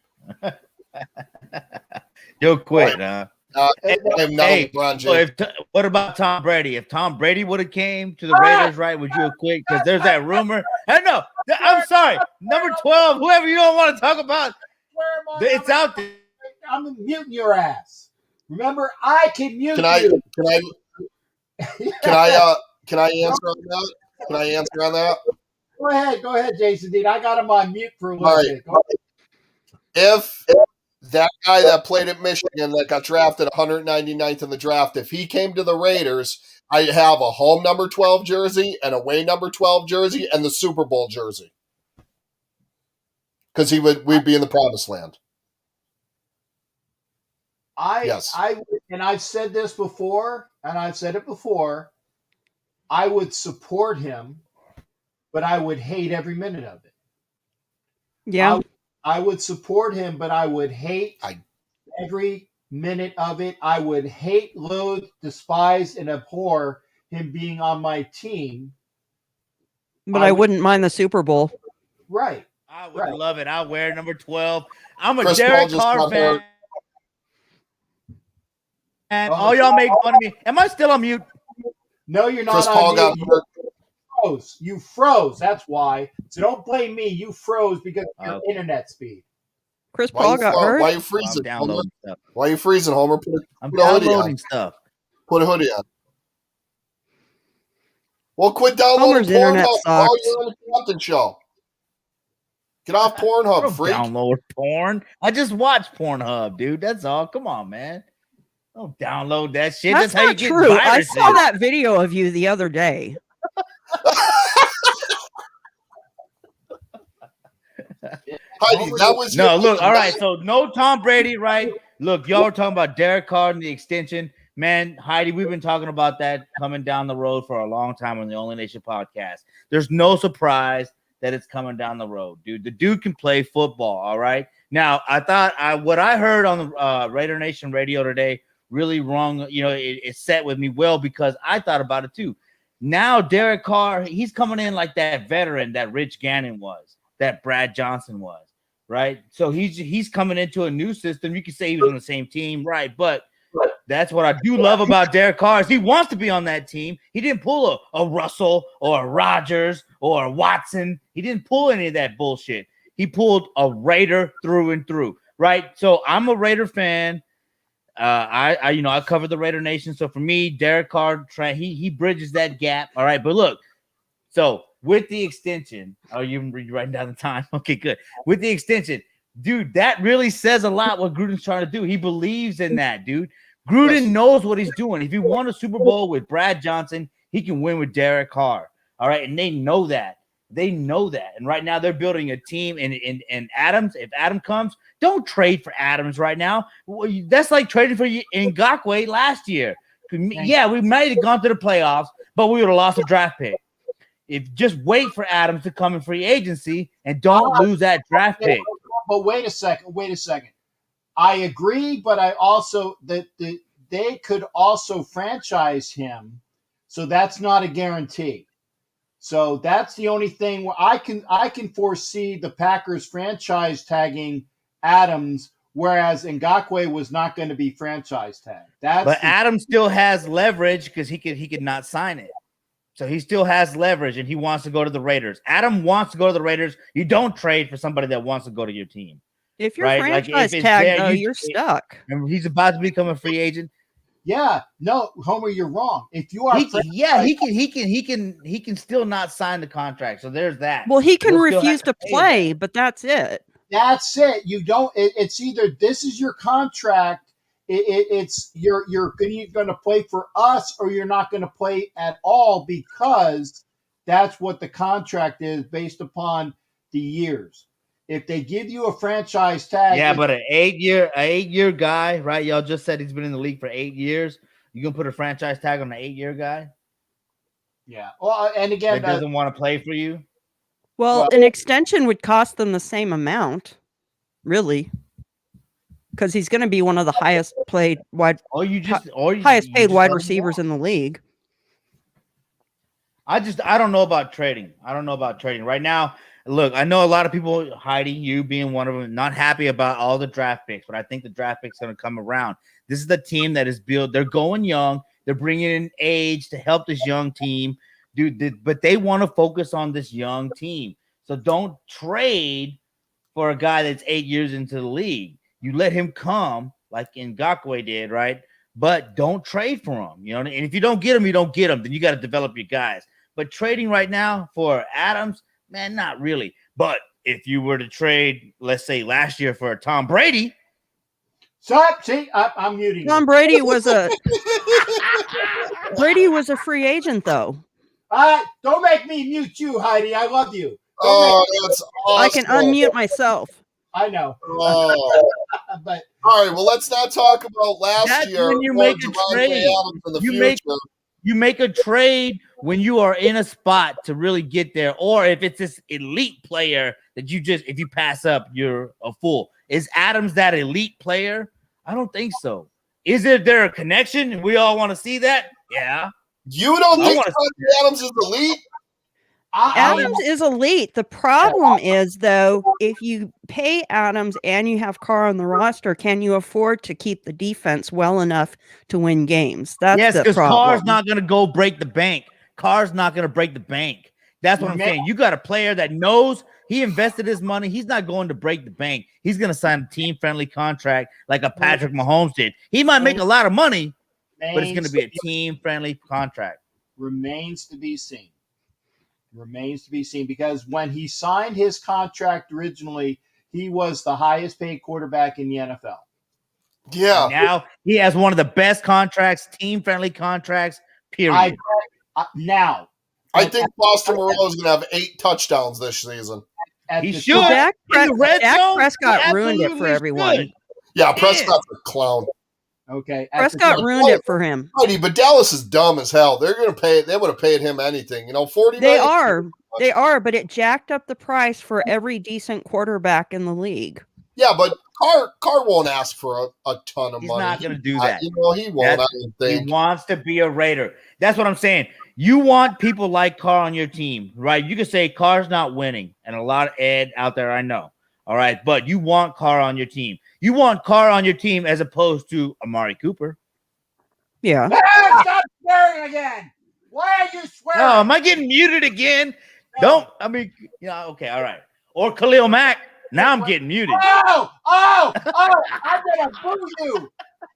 You'll quit, huh? I'm not Hey, LeBron so James. what about Tom Brady? If Tom Brady would have came to the Raiders, right, would you have quit? Because there's that rumor. Hey, no, I'm sorry. Number 12, whoever you don't want to talk about, it's out there. I'm muting your ass. Remember, I can mute Can I you. can I answer on that? Can I answer on that? Go ahead, Jason Dean. I got him on mute for a little All right. bit. Go If that guy that played at Michigan that got drafted 199th in the draft, if he came to the Raiders, I'd have a home number 12 jersey, an away number 12 jersey, and the Super Bowl jersey. Because we'd be in the promised land. And I've said this before, and I've said it before. I would support him, but I would hate every minute of it. Yeah. I would support him, but I would hate every minute of it. I would hate, loathe, despise, and abhor him being on my team. But I wouldn't mind the Super Bowl. Right. I would love it. I'll wear number 12. I'm a Chris Derek Paul just Carr got fan. hurt. And all y'all make fun of me. Am I still on mute? No, you're not. Chris Paul got hurt. You froze. That's why. So don't blame me. You froze because of your internet speed. Chris Paul got hurt. Why are you freezing? I'm Homer? downloading stuff. Why are you freezing, Homer? I'm put a hoodie downloading on. stuff. Put a hoodie on. Well, quit downloading Homer's internet Pornhub. sucks. Oh, you're on the Captain Show. Get off Pornhub, freak. Download porn. I just watch Pornhub, dude. That's all. Come on, man. Don't download that shit. That's how you not get true. I viruses. saw that video of you the other day. Heidi, that was No, your- look, all right. So no Tom Brady, right? Look, y'all were talking about Derek Carr and the extension. Man, Heidi, we've been talking about that coming down the road for a long time on the Only Nation podcast. There's no surprise that it's coming down the road, dude. The dude can play football, all right? Now, I thought what I heard on the Raider Nation radio today really wrong. You know, it set with me well because I thought about it too. Now, Derek Carr, he's coming in like that veteran that Rich Gannon was, that Brad Johnson was, right? So he's coming into a new system. You could say he was on the same team, right? But that's what I do love about Derek Carr is he wants to be on that team. He didn't pull a Russell or a Rodgers or a Watson. He didn't pull any of that bullshit. He pulled a Raider through and through, right? So I'm a Raider fan. I cover the Raider Nation. So for me, Derek Carr, he bridges that gap. All right, but look, so with the extension, you're writing down the time. Okay, good. With the extension, dude, that really says a lot what Gruden's trying to do. He believes in that, dude. Gruden knows what he's doing. If he won a Super Bowl with Brad Johnson, he can win with Derek Carr. All right, and they know that. They know that. And right now they're building a team. And Adams, if Adam comes, don't trade for Adams right now. That's like trading for Ngakoue last year. Yeah, we might have gone to the playoffs, but we would have lost a draft pick. Just wait for Adams to come in free agency and don't lose that draft pick. But wait a second. I agree, but I also that they could also franchise him, so that's not a guarantee. So that's the only thing where I can foresee the Packers franchise tagging Adams, whereas Ngakoue was not going to be franchise tagged. But Adams still has leverage because he could not sign it. So he still has leverage and he wants to go to the Raiders. Adam wants to go to the Raiders. You don't trade for somebody that wants to go to your team. If you're franchise tagged, though, you're stuck. And he's about to become a free agent. Yeah, no, Homer, you're wrong. If you are, he can still not sign the contract. So there's that. Well, he can refuse to play, but that's it. That's it. You don't. It's either this is your contract. It's you're going to play for us, or you're not going to play at all because that's what the contract is based upon the years. If they give you a franchise tag, but an 8-year guy, right? Y'all just said he's been in the league for 8 years. You gonna put a franchise tag on an 8-year guy? Yeah. Well, and again, that doesn't want to play for you. Well, an extension would cost them the same amount, really, because he's going to be one of the highest paid wide receivers in the league. I don't know about trading. Right now. Look, I know a lot of people, Heidi, you being one of them, not happy about all the draft picks, but I think the draft picks are going to come around. This is the team that is built. They're going young. They're bringing in age to help this young team, dude. But they want to focus on this young team. So don't trade for a guy that's 8 years into the league. You let him come like Ngakoue did, right? But don't trade for him. You know, and if you don't get him, you don't get him. Then you got to develop your guys. But trading right now for Adams, man, not really. But if you were to trade, let's say last year for Tom Brady. I'm muting. Tom Brady was a free agent, though. Don't make me mute you, Heidi. I love you. That's awesome. I can unmute myself. I know. But all right, well, let's not talk about last year. When you make a trade, you make a trade when you are in a spot to really get there, or if it's this elite player that if you pass up, you're a fool. Is Adams that elite player? I don't think so. Is there a connection? We all want to see that? Yeah. You don't think Adams is elite? Adams is elite. The problem is, though, if you pay Adams and you have Carr on the roster, can you afford to keep the defense well enough to win games? That's the problem. Carr's not going to go break the bank. Carr's not going to break the bank. That's what I'm saying. You got a player that knows he invested his money. He's not going to break the bank. He's going to sign a team-friendly contract like a Patrick Mahomes did. He might make a lot of money, but it's going to be a team-friendly contract. Remains to be seen. Because when he signed his contract originally, he was the highest paid quarterback in the NFL. Yeah. And now he has one of the best contracts, team-friendly contracts, period. I think Boston Morello is going to have 8 touchdowns this season. He should. Dak Prescott ruined it for everyone. Yeah, Prescott's a clown. Okay. Prescott ruined it for him. But Dallas is dumb as hell. They're going to pay. They would have paid him anything. $40 million. They are, but it jacked up the price for every decent quarterback in the league. Yeah, but Carr won't ask for a ton of He's money. not going to do that. He won't. I don't think. He wants to be a Raider. That's what I'm saying. You want people like Carr on your team, right? You can say Carr's not winning, and a lot of Ed out there I know. All right, but you want Carr on your team. You want Carr on your team as opposed to Amari Cooper. Yeah. Stop swearing again. Why are you swearing? Oh, am I getting muted again? No. Okay, all right. Or Khalil Mack. Now I'm getting muted. Oh, I'm going to boo you.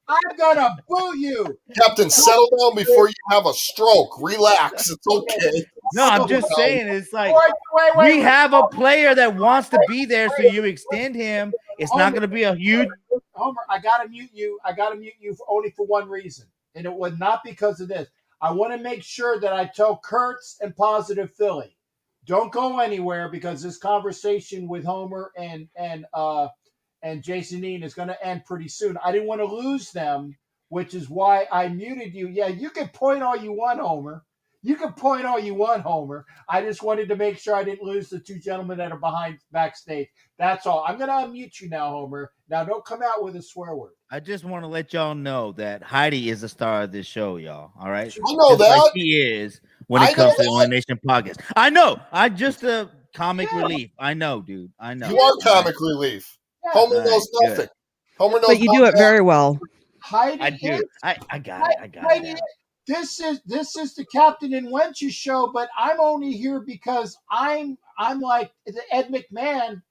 I'm going to boo you. Captain, settle down before you have a stroke. Relax. It's okay. No, I'm just saying it's like Wait, we have a player that wants to be there, so you extend him. It's not going to be a huge. Homer, I got to mute you. I got to mute you only for one reason, and it was not because of this. I want to make sure that I tell Kurtz and Positive Philly, don't go anywhere because this conversation with Homer and Jason Ian is going to end pretty soon. I didn't want to lose them, which is why I muted you. Yeah, you can point all you want, Homer. You can point all you want, Homer. I just wanted to make sure I didn't lose the two gentlemen that are behind backstage. That's all. I'm going to unmute you now, Homer. Now, don't come out with a swear word. I just want to let y'all know that Heidi is the star of this show, y'all. All right? I know Just that. like she is when it comes to the Only Nation podcast. I know. I just a comic relief. I know, dude. I know. You are comic relief. Homer knows nothing. Good. Homer knows But you do it very well. Heidi, I do. I got it. I got Heidi, it. this is the Captain and Wenches show, but I'm only here because I'm like the Ed McMahon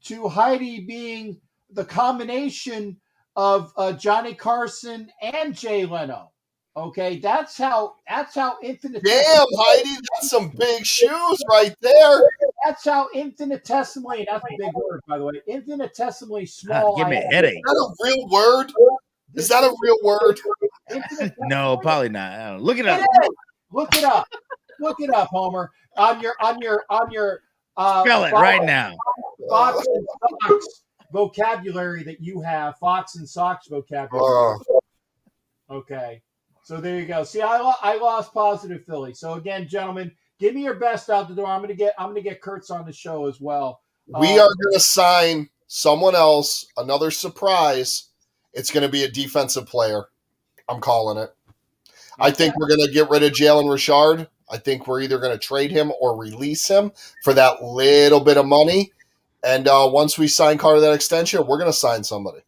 to Heidi being the combination of Johnny Carson and Jay Leno. Okay, that's how infinite. Damn, Heidi, that's some big shoes right there. That's how infinitesimally. That's a big word, by the way. Infinitesimally small. Give me a headache. Is that a real word? Is that a real word? No, probably not. I don't know. Look it up. Look it up. Look it up, Homer. On your Spell it right now. Fox and Sox vocabulary that you have. Fox and Sox vocabulary. Okay. So there you go. See, I lost Positive Philly. So again, gentlemen, give me your best out the door. I'm gonna get Kurtz on the show as well. We are going to sign someone else, another surprise. It's going to be a defensive player. I'm calling it. I think we're going to get rid of Jalen Richard. I think we're either going to trade him or release him for that little bit of money. And once we sign Carter that extension, we're going to sign somebody.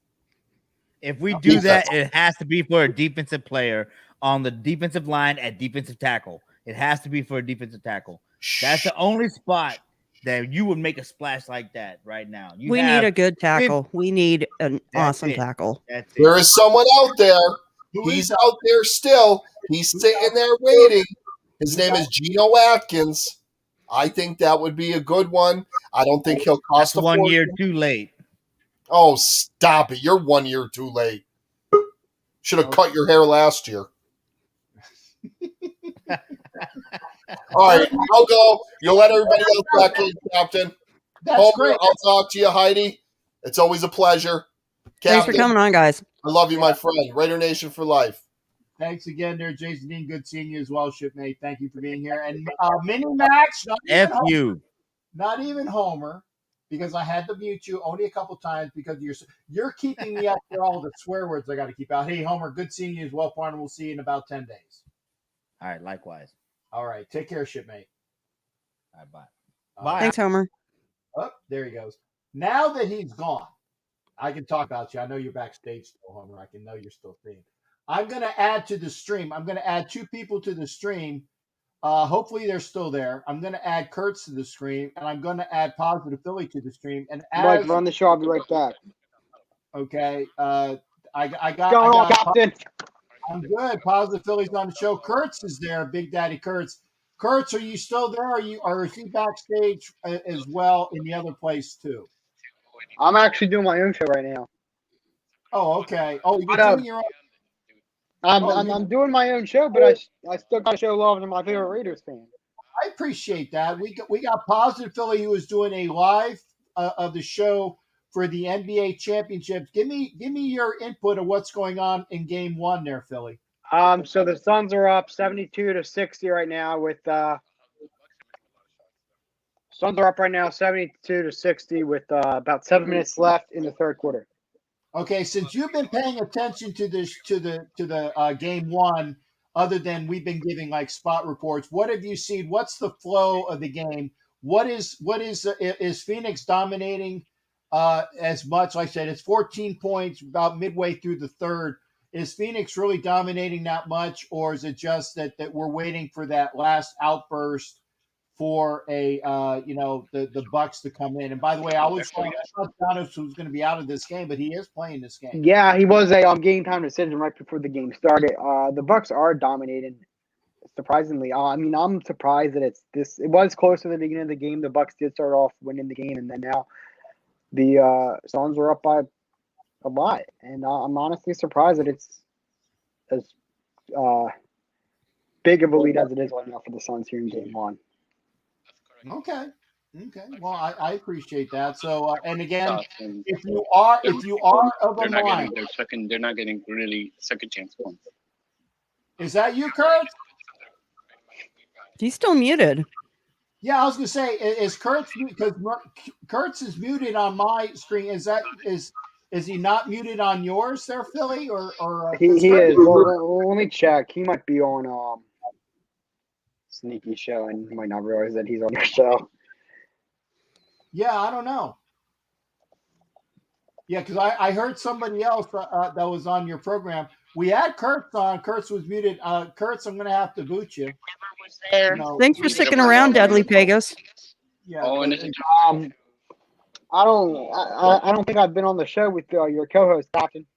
If we do that, it has to be for a defensive player on the defensive line at defensive tackle. It has to be for a defensive tackle. That's the only spot that you would make a splash like that right now. We need a good tackle. We need an awesome tackle. There is someone out there. He's out there still. He's sitting there waiting. His name is Geno Atkins. I think that would be a good one. I don't think he'll cost That's 1 year too late. Oh, stop it. You're 1 year too late. Should have cut your hair last year. All right, I'll go. You'll let everybody else back in, Captain. That's Homer, great. I'll talk to you, Heidi. It's always a pleasure. Thanks for coming on, guys. I love you, my friend. Raider Nation for life. Thanks again there, Jason Dean. Good seeing you as well, shipmate. Thank you for being here. And Mini Max, not even Homer, because I had to mute you only a couple times because you're keeping me up for all the swear words I got to keep out. Hey, Homer, good seeing you as well, partner. We'll see you in about 10 days. All right, likewise. All right, take care, shipmate. All right, bye. Bye. Thanks, Homer. Oh, there he goes. Now that he's gone, I can talk about you. I know you're backstage still, Homer. I can know you're still seeing. I'm going to add to the stream. I'm going to add 2 people to the stream. Hopefully they're still there. I'm going to add Kurtz to the stream, and I'm going to add Positive Philly to the stream. And Mike, run the show. I'll be right back. Okay. I got Captain. I'm good. Positive Philly's on the show. Kurtz is there. Big Daddy Kurtz. Kurtz, are you still there? Or is he backstage as well in the other place too? I'm actually doing my own show right now. Oh, okay. Oh, you're doing your own. I'm doing my own show, but I still got to show love to my favorite Raiders fan. I appreciate that. We got Positive Philly who is doing a live of the show for the NBA championships. Give me your input of what's going on in game 1 there, Philly. So the Suns are up 72-60 right now with Suns are up right now, 72-60, with about 7 minutes left in the third quarter. Okay, since you've been paying attention to this to the game one, other than we've been giving like spot reports, what have you seen? What's the flow of the game? Is Phoenix dominating as much? Like I said, it's 14 points about midway through the third. Is Phoenix really dominating that much, or is it just that we're waiting for that last outburst for the Bucks to come in? And by the way, I thought Giannis was going to be out of this game, but he is playing this game. Yeah, he was a game time decision right before the game started. The Bucks are dominating, surprisingly. I mean, I'm surprised that it's this. It was close to the beginning of the game. The Bucks did start off winning the game, and then now the Suns were up by a lot. And I'm honestly surprised that it's as big of a lead as it is right now for the Suns here in game one. Okay. Well, I appreciate that. So, and again, if you are of a mind, they're not getting really second chance points. Is that you, Kurt? He's still muted. Yeah, I was gonna say, is Kurt's because Kurt's is muted on my screen. Is he not muted on yours there, Philly? Or he is. Well, let me check. He might be on Sneaky Show, and you might not realize that he's on your show. Yeah, I don't know. Yeah, because I heard somebody else that was on your program. We had Kurtz on. Kurtz was muted. Kurtz, I'm going to have to boot you. Thanks for sticking around, Deadly Pegasus. Yeah. I don't think I've been on the show with your co-host, Captain.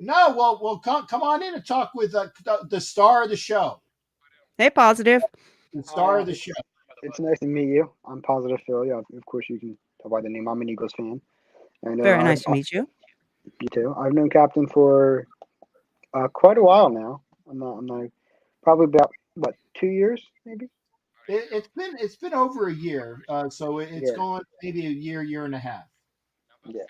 No, well, come on in and talk with the star of the show. Hey, Positive. The star of the show. It's nice to meet you. I'm Positive Phil. Yeah, of course you can tell by the name. I'm an Eagles fan. And, Very nice to meet you. You too. I've known Captain for quite a while now. I'm not probably about 2 years maybe. It's been over a year. So it's going maybe a year and a half. Yeah.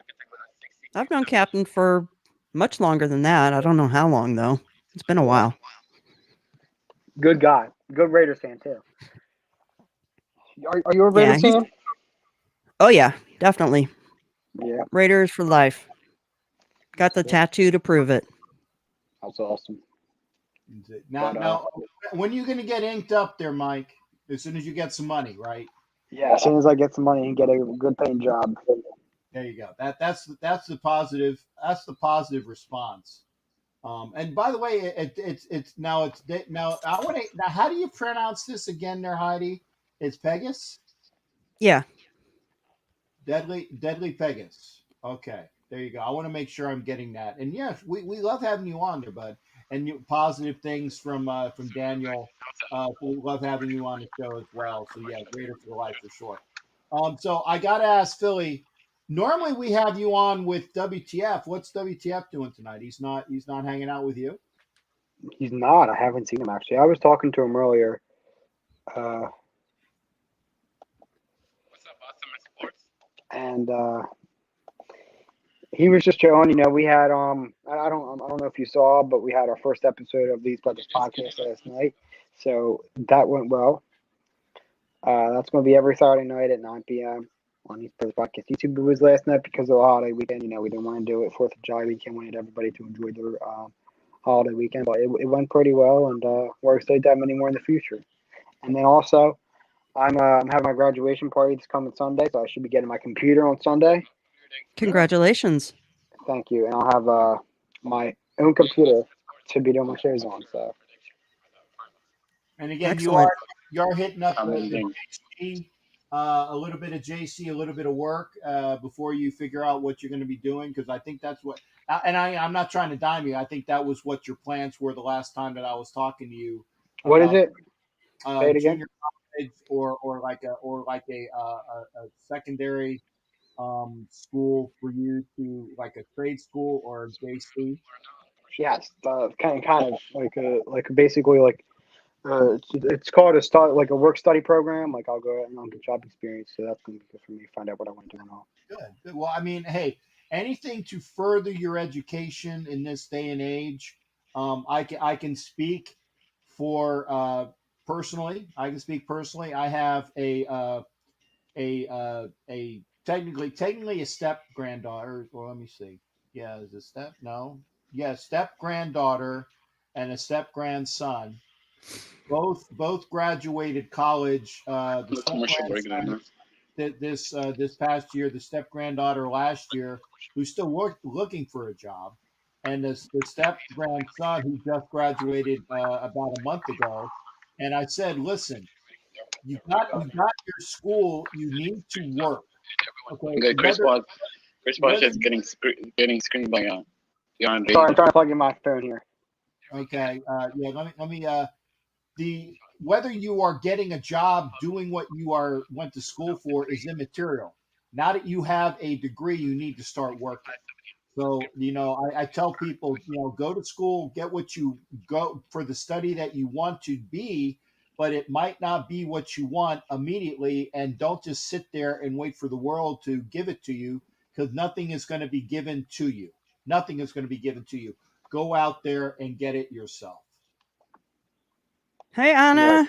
I've known Captain for much longer than that. I don't know how long though. It's been a while. Good guy. Good Raiders fan too. Are you a Raiders fan? Oh yeah, definitely. Yeah. Raiders for life. Got the tattoo to prove it. That's awesome. Now, when are you going to get inked up there, Mike? As soon as you get some money, right? Yeah, as soon as I get some money and get a good paying job. There you go. That's the positive. That's the positive response. And by the way, it's now. I want to. Now, how do you pronounce this again, there, Heidi? It's Pegasus? Yeah. Deadly Pegasus. Okay, there you go. I want to make sure I'm getting that. And yes, we love having you on there, bud. And positive things from Daniel. We love having you on the show as well. So yeah, Raider for life for sure. So I got to ask Philly. Normally we have you on with WTF. What's WTF doing tonight? He's not hanging out with you. He's not. I haven't seen him actually. I was talking to him earlier. And he was just showing, we had I don't know if you saw, but we had our first episode of These Brothers podcast last night, so that went well. That's going to be every Saturday night at 9 p.m. on These Brothers podcast. YouTube was last night because of the holiday weekend. We didn't want to do it 4th of July weekend. We wanted everybody to enjoy their holiday weekend, but it went pretty well, and we're excited to have many more in the future. And then also, I'm having my graduation party this coming Sunday, so I should be getting my computer on Sunday. Congratulations. Thank you. And I'll have my own computer to be doing my shows on. So. And again, excellent. you are hitting up the JC, a little bit of JC, a little bit of work before you figure out what you're going to be doing, because I think that's what. And I'm not trying to dime you. I think that was what your plans were the last time that I was talking to you. What is it? Say it again. Junior college or like a secondary school for you to, like a trade school or a JC. Yes, kind of like basically like it's called a work study program. Like I'll go out and I'll get job experience, so that's gonna be good for me to find out what I want to do and all. Good. Well, I mean, hey, anything to further your education in this day and age. I can speak for personally. I can speak personally. I have a technically a step granddaughter. Well, let me see. Yeah, is it step? No. Yeah, step granddaughter and a step grandson. Both graduated college. The step Commercial break there, grandson huh? this past year. The step granddaughter last year, who's still looking for a job, and the step grandson who just graduated about a month ago. And I said, listen, you got your school. You need to work. Okay, Okay, Chris Paul is getting screened by Deandre. Sorry, I'm trying to plug in my phone here. Okay. Yeah. Let me. Whether you are getting a job doing what you went to school for is immaterial. Now that you have a degree, you need to start working. So, I tell people, go to school, get what you go for the study that you want to be, but it might not be what you want immediately. And don't just sit there and wait for the world to give it to you, because nothing is going to be given to you. Nothing is going to be given to you. Go out there and get it yourself. Hey, Anna.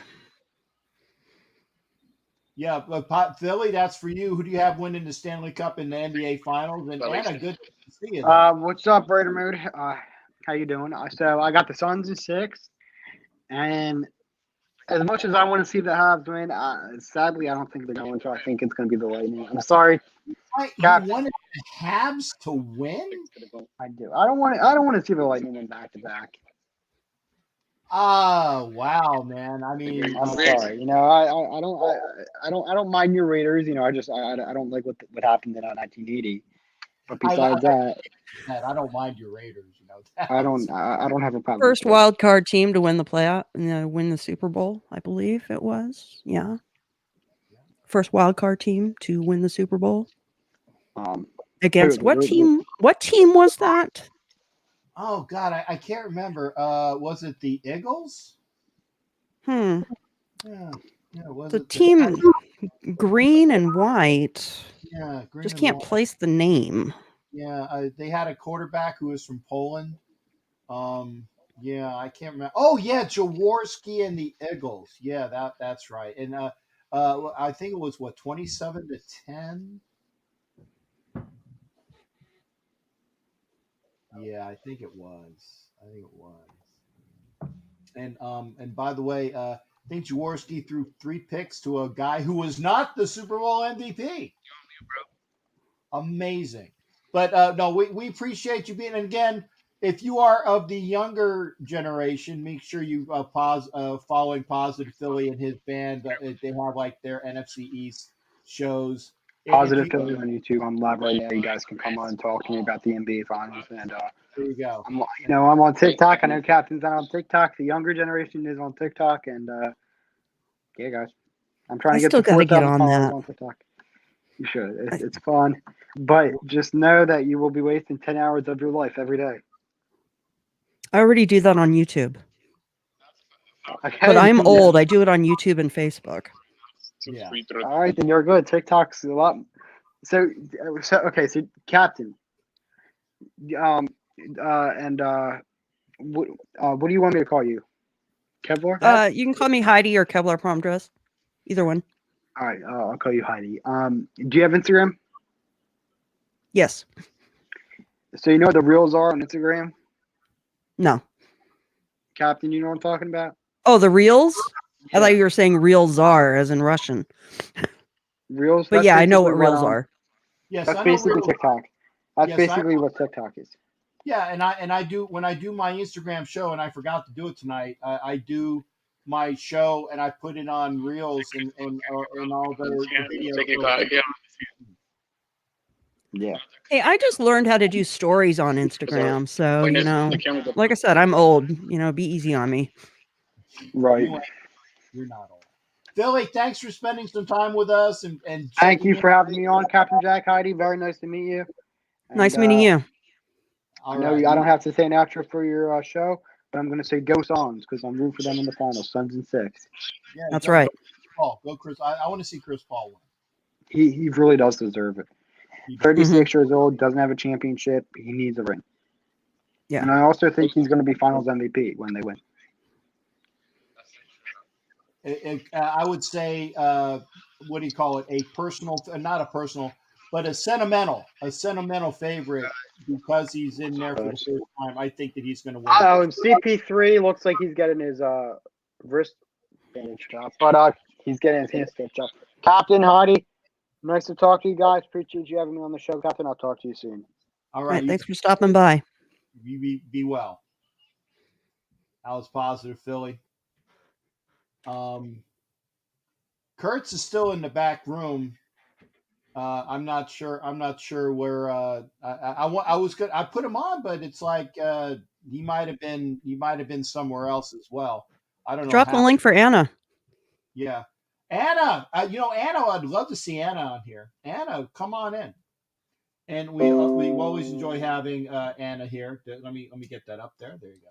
Yeah, but Philly, that's for you. Who do you have winning the Stanley Cup in the NBA Finals? And Anna, good to see you. What's up, Raider Mood? How you doing? So I got the Suns in 6, and as much as I want to see the Habs win, sadly I don't think they're going to. I think it's going to be the Lightning. I'm sorry. You wanted the Habs to win? I do. I don't want to see the Lightning win back to back. Oh wow, man! I mean, I'm sorry. I don't mind your Raiders. I don't like what happened in 1980. But besides that, I don't mind your Raiders. I don't have a problem. First wild card team to win the playoff, win the Super Bowl, I believe it was. Yeah. First wild card team to win the Super Bowl. Against what team? What team was that? Oh God, I can't remember. Was it the Eagles? Yeah. Was the it team green and white? Yeah, green just and can't white. place the name. Yeah, they had a quarterback who was from Poland. Yeah, I can't remember. Oh yeah, Jaworski and the Eagles. Yeah, that's right. And I think it was 27-10. Yeah, I think it was. And by the way, I think Jaworski threw 3 picks to a guy who was not the Super Bowl MVP. Amazing. But no, we appreciate you being. And again, if you are of the younger generation, make sure you following Positive Philly and his band. They have like their NFC East shows. Positive Philly on YouTube. I'm live right now. You guys can come on and talk to me about the NBA Finals. And there you go. I'm on TikTok. I know Captain's on TikTok. The younger generation is on TikTok. And yeah, guys, I'm trying to get to 4,000 followers on TikTok. You should. It's fun. But just know that you will be wasting 10 hours of your life every day. I already do that on YouTube. Okay. But I'm old. I do it on YouTube and Facebook. Yeah. All right, then you're good. TikTok's a lot. So okay. So Captain, what do you want me to call you? Kevlar? You can call me Heidi or Kevlar prom dress. Either one. All right, I'll call you Heidi. Do you have Instagram? Yes. So you know what the reels are on Instagram? No. Captain, you know what I'm talking about? Oh, the reels? I thought you were saying real czar, as in Russian. Reels? But yeah, I know what reels are. Yes, that's basically TikTok. That's basically what TikTok is. Yeah, and I do when I do my Instagram show, and I forgot to do it tonight. I do my show and I put it on reels and all the videos. Yeah. Hey, I just learned how to do stories on Instagram, so like I said, I'm old. Be easy on me. Right. You're not old. Philly, thanks for spending some time with us and thank you for having me on, Captain Jack. Heidi, very nice to meet you. Nice meeting you. I know I don't have to say an outro for your show, but I'm going to say go Suns because I'm rooting for them in the finals. Suns in 6. Yeah, that's right. Go Chris. I want to see Chris Paul win. He really does deserve it. 36 years old, doesn't have a championship. He needs a ring. Yeah. And I also think he's going to be Finals MVP when they win. I would say, what do you call it? A personal, not a personal, but a sentimental favorite because he's in there for the first time. I think that he's going to win. Oh, and CP3 looks like he's getting his wrist bandaged up, but he's getting his hand stitched up. Captain Hardy, nice to talk to you guys. Appreciate you having me on the show, Captain. I'll talk to you soon. All All right. right, thanks for stopping by. Be well. Alice Positive Philly. Kurtz is still in the back room. I'm not sure where I put him on, but it's like he might have been somewhere else as well. I don't know. Drop the link for Anna. Yeah, Anna. Anna. I'd love to see Anna on here. Anna, come on in. And we always enjoy having Anna here. Let me get that up there. There you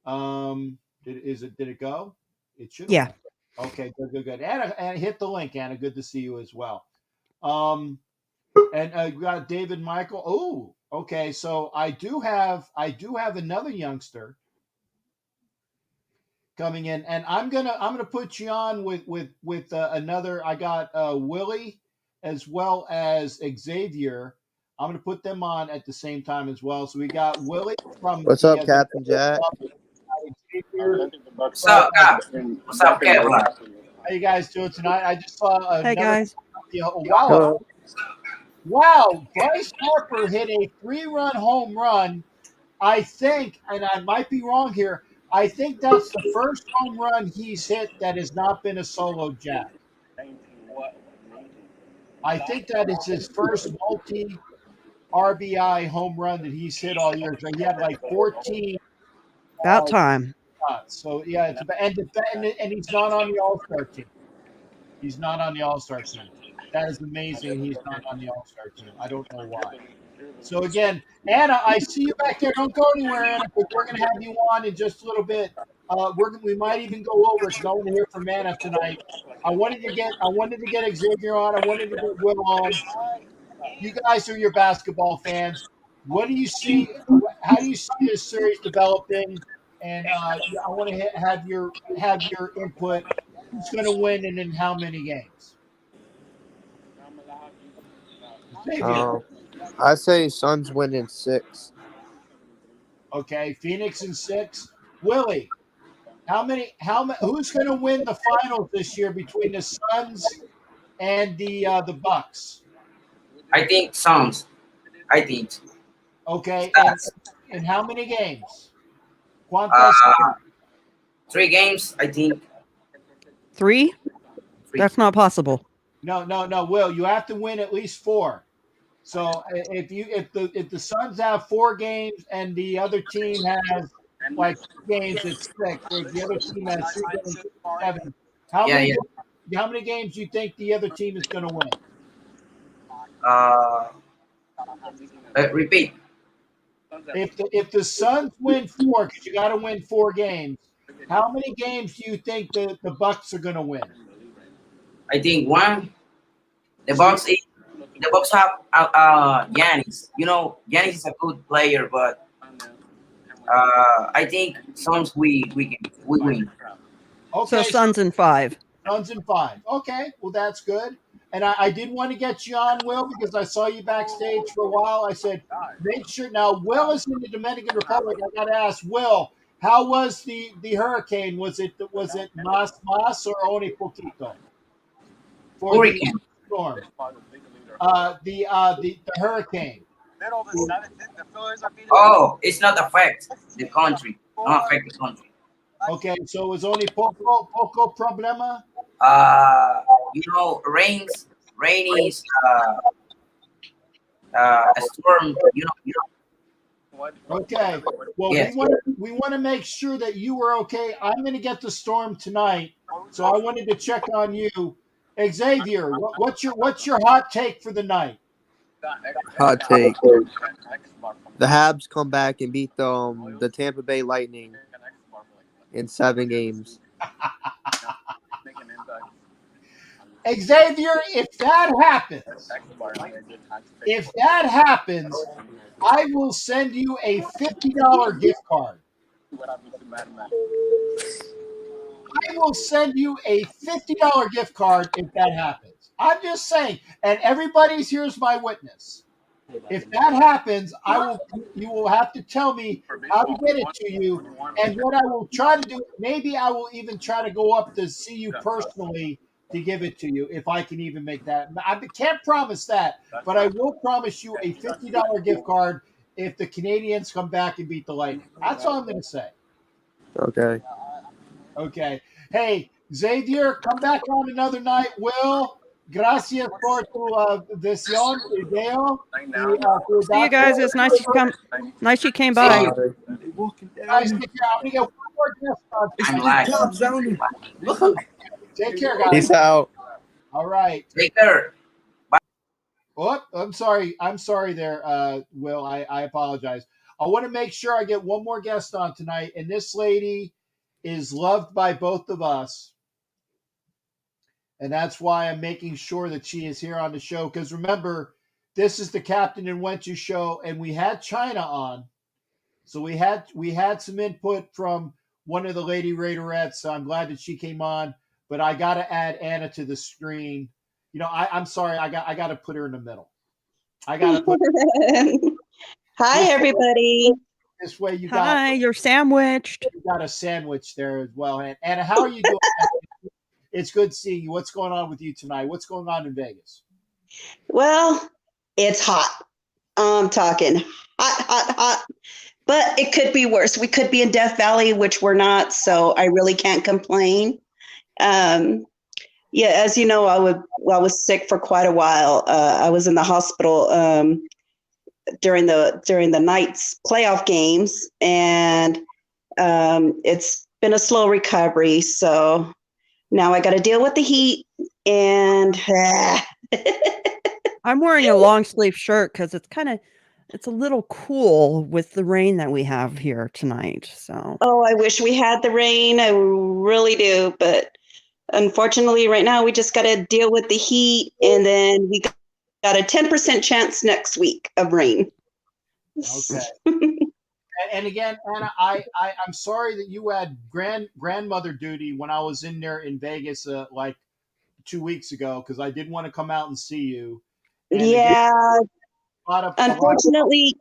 go. Did it go? It should. Yeah. Okay. Good. Anna, hit the link. Anna, good to see you as well. And we got David Michael. Oh, okay. So I do have another youngster coming in, and I'm gonna put you on with another. I got Willie as well as Xavier. I'm gonna put them on at the same time as well. So we got Willie from. What's up, Captain Jack? What's up, Cap? What's up, Cap? How you guys doing tonight? I just saw. Hey guys. Wow. Wow. Bryce Harper hit a 3-run home run. I think, and I might be wrong here, I think that's the first home run he's hit that has not been a solo jack. I think that is his first multi-RBI home run that he's hit all year. So he had like 14. About time. So, yeah, and he's not on the All-Star team. He's not on the All-Star team. That is amazing. He's not on the All-Star team. I don't know why. So, again, Anna, I see you back there. Don't go anywhere, Anna. We're going to have you on in just a little bit. We might even go over because I want to hear from Anna tonight. I wanted to get Xavier on. I wanted to get Will on. You guys are your basketball fans. What do you see? How do you see this series developing? And I want to have your input. Who's going to win and in how many games? I say Suns win in 6. Okay, Phoenix in 6. Willie, who's going to win the finals this year between the Suns and the Bucks? I think Suns. I think. Okay, and how many games? 3 games, I think. 3? That's not possible. No, Will, you have to win at least 4. So if the Suns have 4 games and the other team has like 2 games, it's 6. Or if the other team has 3 games, it's 7. How many games do you think the other team is going to win? Repeat. If the Suns win 4, because you got to win 4 games, how many games do you think the Bucks are going to win? I think 1. The Bucks have Giannis. Giannis is a good player, but I think Suns we win. Okay, so Suns in 5. Suns in 5. Okay, well that's good. And I did want to get you on, Will, because I saw you backstage for a while. I said, make sure. Now, Will is in the Dominican Republic. I got to ask, Will, how was the hurricane? Was it mas or only poquito? For the storm. The hurricane. Oh, it's not affect the country. Not affect the country. Okay, so it was only poco problema? Rain is a storm, Okay. Well, yes. we want to make sure that you were okay. I'm going to get the storm tonight, so I wanted to check on you. Xavier, what's your hot take for the night? Hot take. The Habs come back and beat the Tampa Bay Lightning in 7 games. Xavier, if that happens, I will send you a $50 gift card. will send you a $50 gift card if that happens. I'm just saying, and everybody's here's my witness. If that happens, you will have to tell me how to get it to you. And what I will try to do, maybe I will even try to go up to see you personally to give it to you if I can even make that. I can't promise that, but I will promise you a $50 gift card if the Canadiens come back and beat the Lightning. That's all I'm going to say. Okay. Okay. Hey, Xavier, come back on another night. Will, gracias por tu visión, video. See you guys. It's nice you come. Nice you came by. Guys, take care. I'm going to get one more guest on. Look. Take care, guys. Peace out. All right. Take care. Oh, I'm sorry. I'm sorry there, Will. I apologize. I want to make sure I get one more guest on tonight, and this lady is loved by both of us. And that's why I'm making sure that she is here on the show. Because remember, this is the Captain and Wenches Show, and we had China on. So we had some input from one of the Lady Raiderettes, so I'm glad that she came on. But I got to add Anna to the screen. You know, I'm sorry. I got to put her in the middle. I got to put. Hi, everybody. This way you got. Hi, you're sandwiched. You got a sandwich there as well. And Anna, how are you doing? It's good seeing you. What's going on with you tonight? What's going on in Vegas? Well, it's hot. I'm talking hot. But it could be worse. We could be in Death Valley, which we're not. So I really can't complain. Yeah, as you know, I was sick for quite a while. I was in the hospital during the night's playoff games, and it's been a slow recovery. So now I got to deal with the heat, and I'm wearing a long sleeve shirt because it's a little cool with the rain that we have here tonight. So I wish we had the rain. I really do, but unfortunately, right now we just got to deal with the heat, and then we got a 10% chance next week of rain. Okay. and again, Anna, I'm sorry that you had grandmother duty when I was in there in Vegas like 2 weeks ago, because I did want to come out and see you. And yeah. Unfortunately,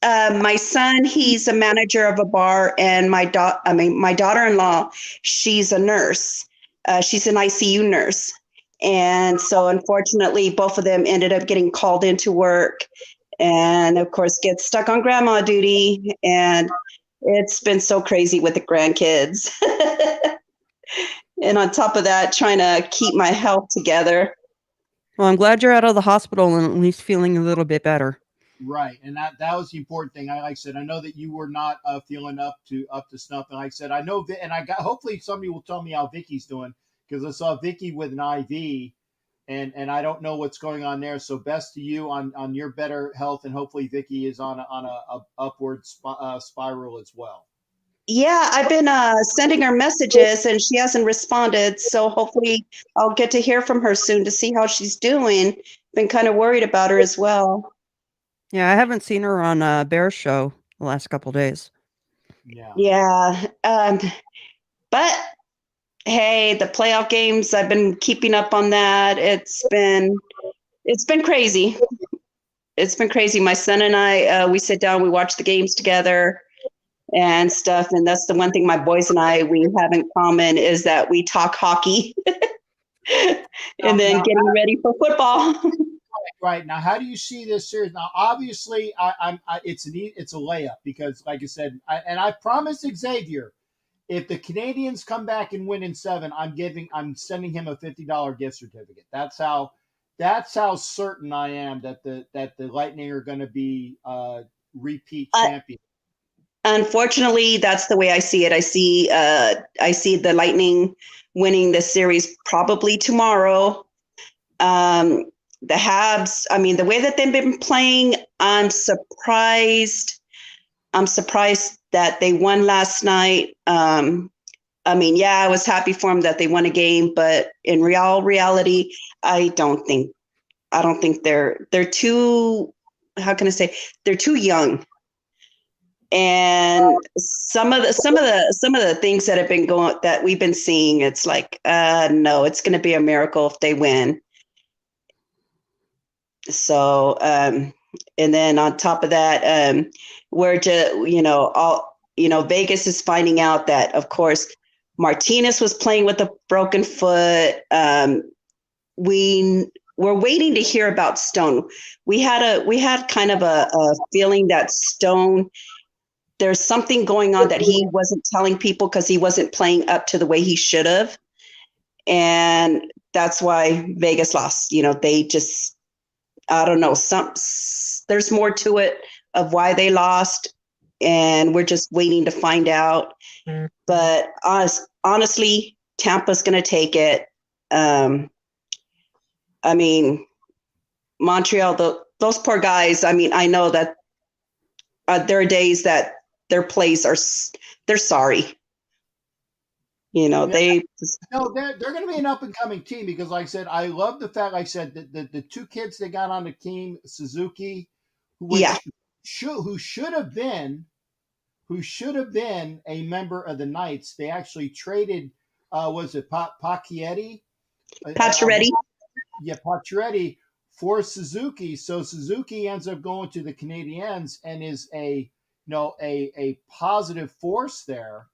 my son, he's a manager of a bar, and my daughter-in-law, she's a nurse. She's an ICU nurse. And so unfortunately, both of them ended up getting called into work and, of course, get stuck on grandma duty. And it's been so crazy with the grandkids. And on top of that, trying to keep my health together. well, I'm glad you're out of the hospital and at least feeling a little bit better. right, and that was the important thing. Like I said, I know that you were not feeling up to snuff, and like I said, I know, and hopefully somebody will tell me how Vicky's doing, because I saw Vicky with an IV, and I don't know what's going on there. So best to you on your better health, and hopefully Vicky is on a upward spiral as well. Yeah, I've been sending her messages and she hasn't responded. So hopefully I'll get to hear from her soon to see how she's doing. Been kind of worried about her as well. Yeah, I haven't seen her on Bear's show the last couple of days. Yeah. But hey, the playoff games, I've been keeping up on that. It's been crazy. It's been crazy. My son and I, we sit down, we watch the games together and stuff. And that's the one thing my boys and I, we have in common, is that we talk hockey and then getting ready for football. Right. Now, how do you see this series? Now, obviously, it's a layup, because, like I said, I promised Xavier, if the Canadiens come back and win in 7, I'm sending him a $50 gift certificate. That's how certain I am that the Lightning are going to be repeat champions. Unfortunately, that's the way I see it. I see the Lightning winning the series probably tomorrow. The Habs, I mean, the way that they've been playing, I'm surprised. I'm surprised that they won last night. I mean, yeah, I was happy for them that they won a game, but in reality, I don't think they're too, how can I say, they're too young. And some of the things that have been that we've been seeing, it's like, no, it's going to be a miracle if they win. So, and then on top of that, we're just, Vegas is finding out that, of course, Martinez was playing with a broken foot. We're waiting to hear about Stone. We had kind of a feeling that Stone, there's something going on that he wasn't telling people because he wasn't playing up to the way he should have. And that's why Vegas lost. They just, I don't know, there's more to it of why they lost. And we're just waiting to find out. But honestly, Tampa's going to take it. Montreal, those poor guys, I know that there are days that their plays they're sorry. They're going to be an up and coming team because, like I said, I love the fact, like I said, the two kids that got on the team, Suzuki, who should have been a member of the Knights. They actually traded, was it Pacioretty? Pacioretty for Suzuki. So Suzuki ends up going to the Canadiens and is a positive force there.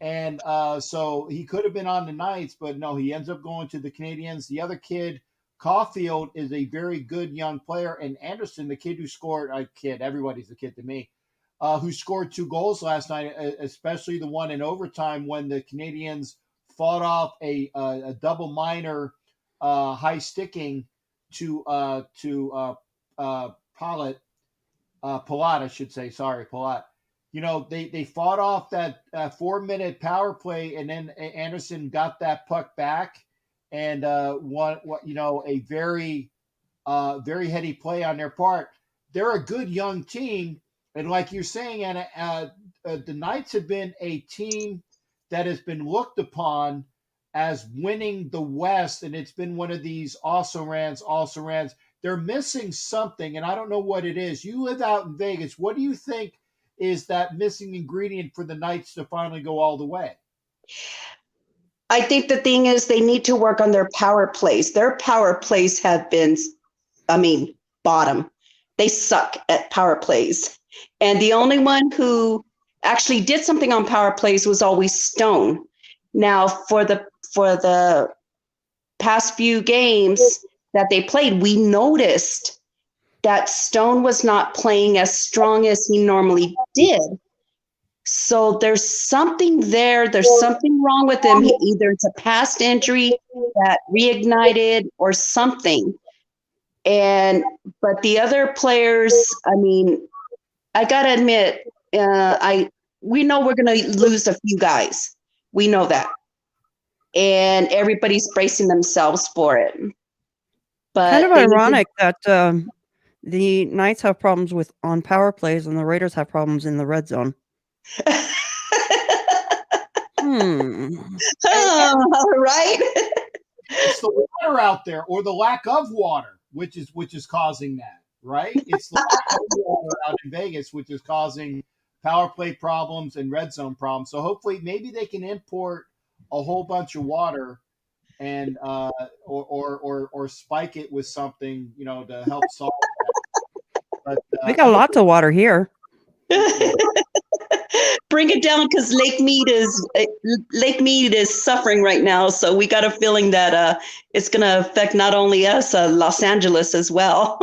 And so he could have been on the Knights, but no, he ends up going to the Canadiens. The other kid, Caulfield, is a very good young player. And Anderson, the kid who scored, everybody's a kid to me, who scored 2 goals last night, especially the one in overtime when the Canadiens fought off a double minor high sticking to Palat, I should say. Sorry, Palat. They fought off that 4-minute power play, and then Anderson got that puck back and a very heady play on their part. They're a good young team, and like you're saying, Anna, the Knights have been a team that has been looked upon as winning the West, and it's been one of these also rans. They're missing something, and I don't know what it is. You live out in Vegas. What do you think is that missing ingredient for the Knights to finally go all the way? I think the thing is they need to work on their power plays. Their power plays have been, bottom. They suck at power plays. And the only one who actually did something on power plays was always Stone. Now, for the past few games that they played, we noticed that Stone was not playing as strong as he normally did. So there's something there. There's something wrong with him. Either it's a past injury that reignited or something. But the other players, I got to admit, we know we're going to lose a few guys. We know that. And everybody's bracing themselves for it. But kind of ironic that the Knights have problems on power plays and the Raiders have problems in the red zone. Right? It's the water out there, or the lack of water, which is causing that, right? It's the lack of water out in Vegas, which is causing power play problems and red zone problems. So hopefully, maybe they can import a whole bunch of water and or spike it with something, to help solve that. But we got lots of water here. Bring it down, because Lake Mead is suffering right now. So we got a feeling that it's going to affect not only us, Los Angeles as well.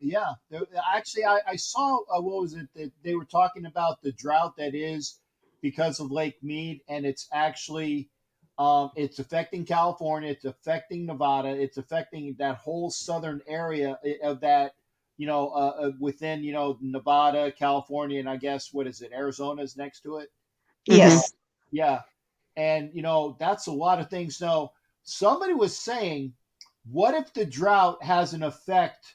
Yeah, actually, I saw what was it that they were talking about, the drought that is because of Lake Mead, and it's actually it's affecting California, it's affecting Nevada, it's affecting that whole southern area of that. Within, Nevada, California, and I guess, what is it, Arizona's next to it? Yes. Yeah. And, that's a lot of things. Now, somebody was saying, what if the drought has an effect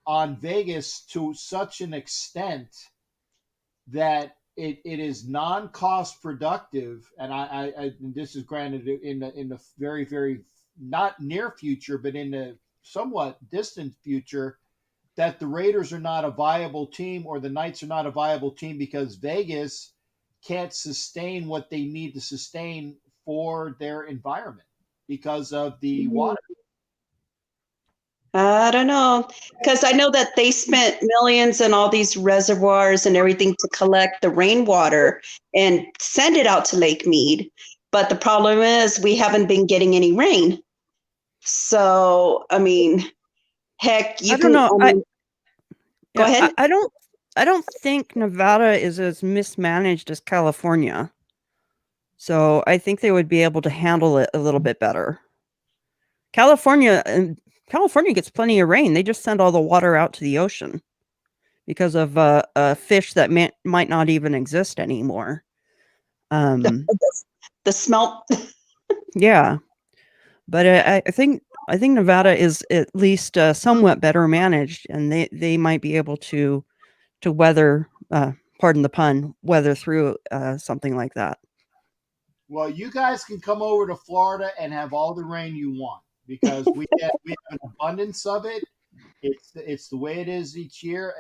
on Vegas to such an extent that it is non-cost productive? And I this is granted in the very, very not near future, but in the somewhat distant future, that the Raiders are not a viable team or the Knights are not a viable team because Vegas can't sustain what they need to sustain for their environment because of the water. I don't know, because I know that they spent millions in all these reservoirs and everything to collect the rainwater and send it out to Lake Mead. But the problem is we haven't been getting any rain. So, I mean, heck, you I don't can. know. I mean, go ahead. I don't think Nevada is as mismanaged as California. So I think they would be able to handle it a little bit better. California gets plenty of rain. They just send all the water out to the ocean because of fish that might not even exist anymore. The smelt. Yeah, but I think Nevada is at least somewhat better managed, and they might be able to weather, pardon the pun, weather through something like that. Well, you guys can come over to Florida and have all the rain you want because we have an abundance of it. It's the way it is each year.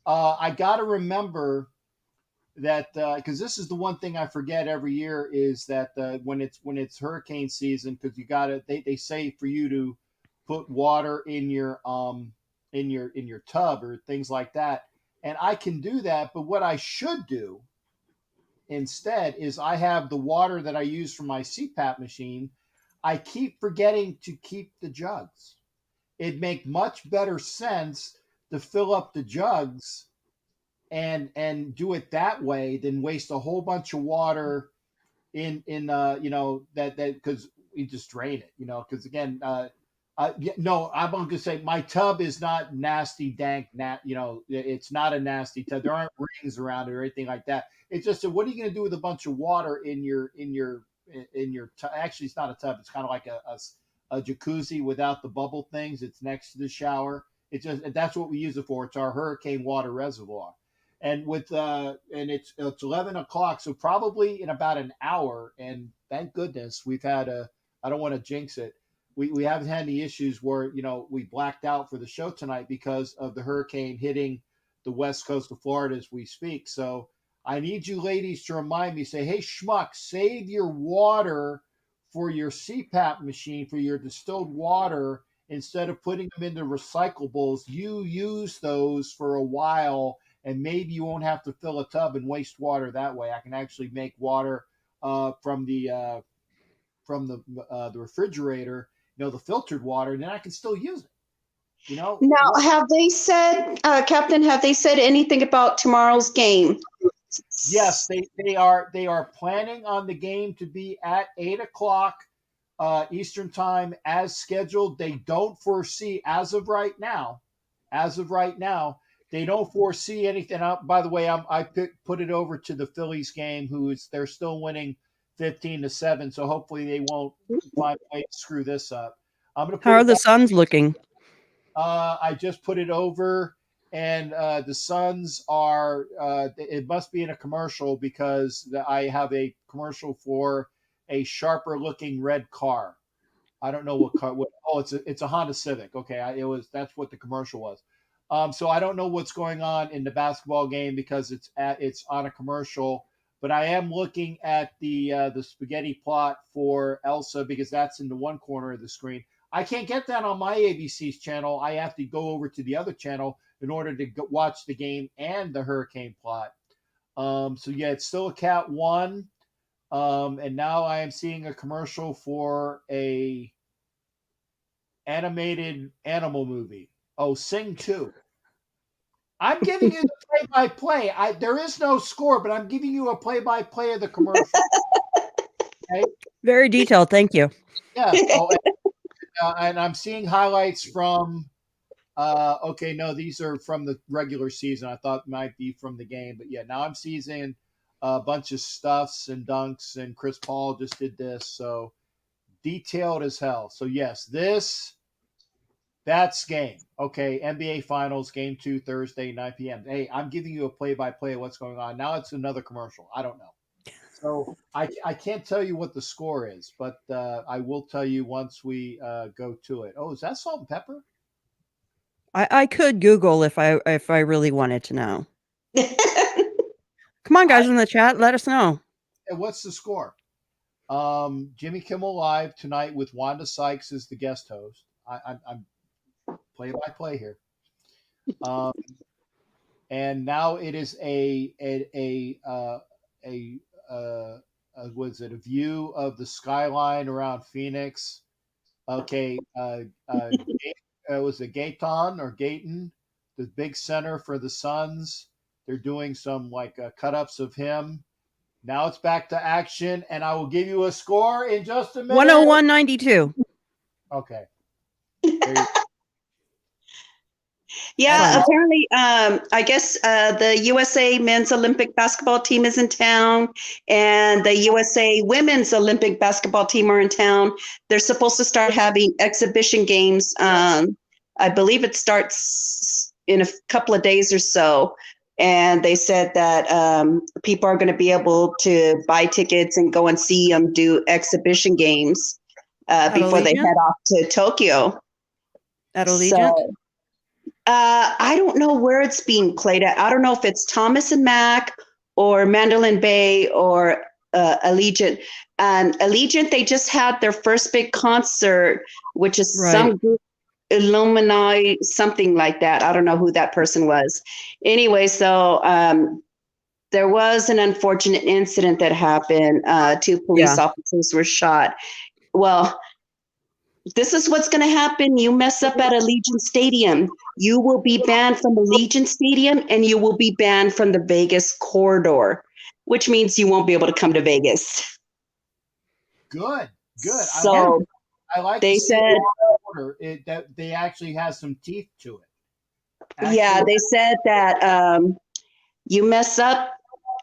I got to remember that because this is the one thing I forget every year is that when it's hurricane season, because they say for you to put water in your tub or things like that, and I can do that. But what I should do instead is I have the water that I use for my CPAP machine. I keep forgetting to keep the jugs. It'd make much better sense to fill up the jugs and do it that way than waste a whole bunch of water in that because we just drain it, because again, no, I'm going to say my tub is not nasty, dank, it's not a nasty tub. There aren't rings around it or anything like that. It's just what are you going to do with a bunch of water in your tub? Actually, it's not a tub. It's kind of like a jacuzzi without the bubble things. It's next to the shower. That's what we use it for. It's our hurricane water reservoir. And it's 11 o'clock, so probably in about an hour. And thank goodness we've had I don't want to jinx it. We haven't had any issues where we blacked out for the show tonight because of the hurricane hitting the west coast of Florida as we speak. So I need you ladies to remind me, say, hey, schmuck, save your water for your CPAP machine, for your distilled water, instead of putting them into recyclables. You use those for a while, and maybe you won't have to fill a tub and waste water that way. I can actually make water from the refrigerator, the filtered water, and then I can still use it. Now, have they said, Captain? Have they said anything about tomorrow's game? Yes, they are planning on the game to be at 8 o'clock Eastern time as scheduled. They don't foresee as of right now. They don't foresee anything. By the way, I put it over to the Phillies game, they're still winning 15-7. So hopefully they won't find a way to screw this up. How are the Suns looking? I just put it over, and the Suns are. It must be in a commercial because I have a commercial for a sharper looking red car. I don't know what car. It's a Honda Civic. Okay, that's what the commercial was. So I don't know what's going on in the basketball game because it's on a commercial. But I am looking at the spaghetti plot for Elsa because that's in the one corner of the screen. I can't get that on my ABC's channel. I have to go over to the other channel in order to watch the game and the hurricane plot. So yeah, it's still a Cat 1. And now I am seeing a commercial for a animated animal movie. Oh, Sing 2. I'm giving you the play-by-play. There is no score, but I'm giving you a play-by-play of the commercial. Okay? Very detailed. Thank you. Yeah. And I'm seeing highlights from. No, these are from the regular season. I thought it might be from the game, but yeah, now I'm seeing a bunch of stuffs and dunks, and Chris Paul just did this, so detailed as hell. So yes, that's game. Okay, NBA Finals, Game 2, Thursday, 9 p.m. Hey, I'm giving you a play-by-play of what's going on. Now it's another commercial. I don't know. So I can't tell you what the score is, but I will tell you once we go to it. Oh, is that salt and pepper? I could Google if I really wanted to know. Come on, guys, in the chat, let us know. And what's the score? Jimmy Kimmel Live tonight with Wanda Sykes as the guest host. I'm play by play here. And now it is was it a view of the skyline around Phoenix? Okay, was it Gayton, the big center for the Suns? They're doing some cut-ups of him. Now it's back to action, and I will give you a score in just a minute. 101-92. Okay. Yeah, apparently, I guess the USA men's Olympic basketball team is in town, and the USA women's Olympic basketball team are in town. They're supposed to start having exhibition games. I believe it starts in a couple of days or so. And they said that people are going to be able to buy tickets and go and see them do exhibition games before they head off to Tokyo. At Allegiant? So, I don't know where it's being played at. I don't know if it's Thomas and Mack or Mandolin Bay or Allegiant. Allegiant, they just had their first big concert, which is some group, Illuminati, something like that. I don't know who that person was. Anyway, so there was an unfortunate incident that happened. 2 police officers were shot. Well, this is what's going to happen. You mess up at Allegiant Stadium, you will be banned from Allegiant Stadium, and you will be banned from the Vegas corridor, which means you won't be able to come to Vegas. Good. So I like they said that they actually has some teeth to it. Yeah, they said that you mess up,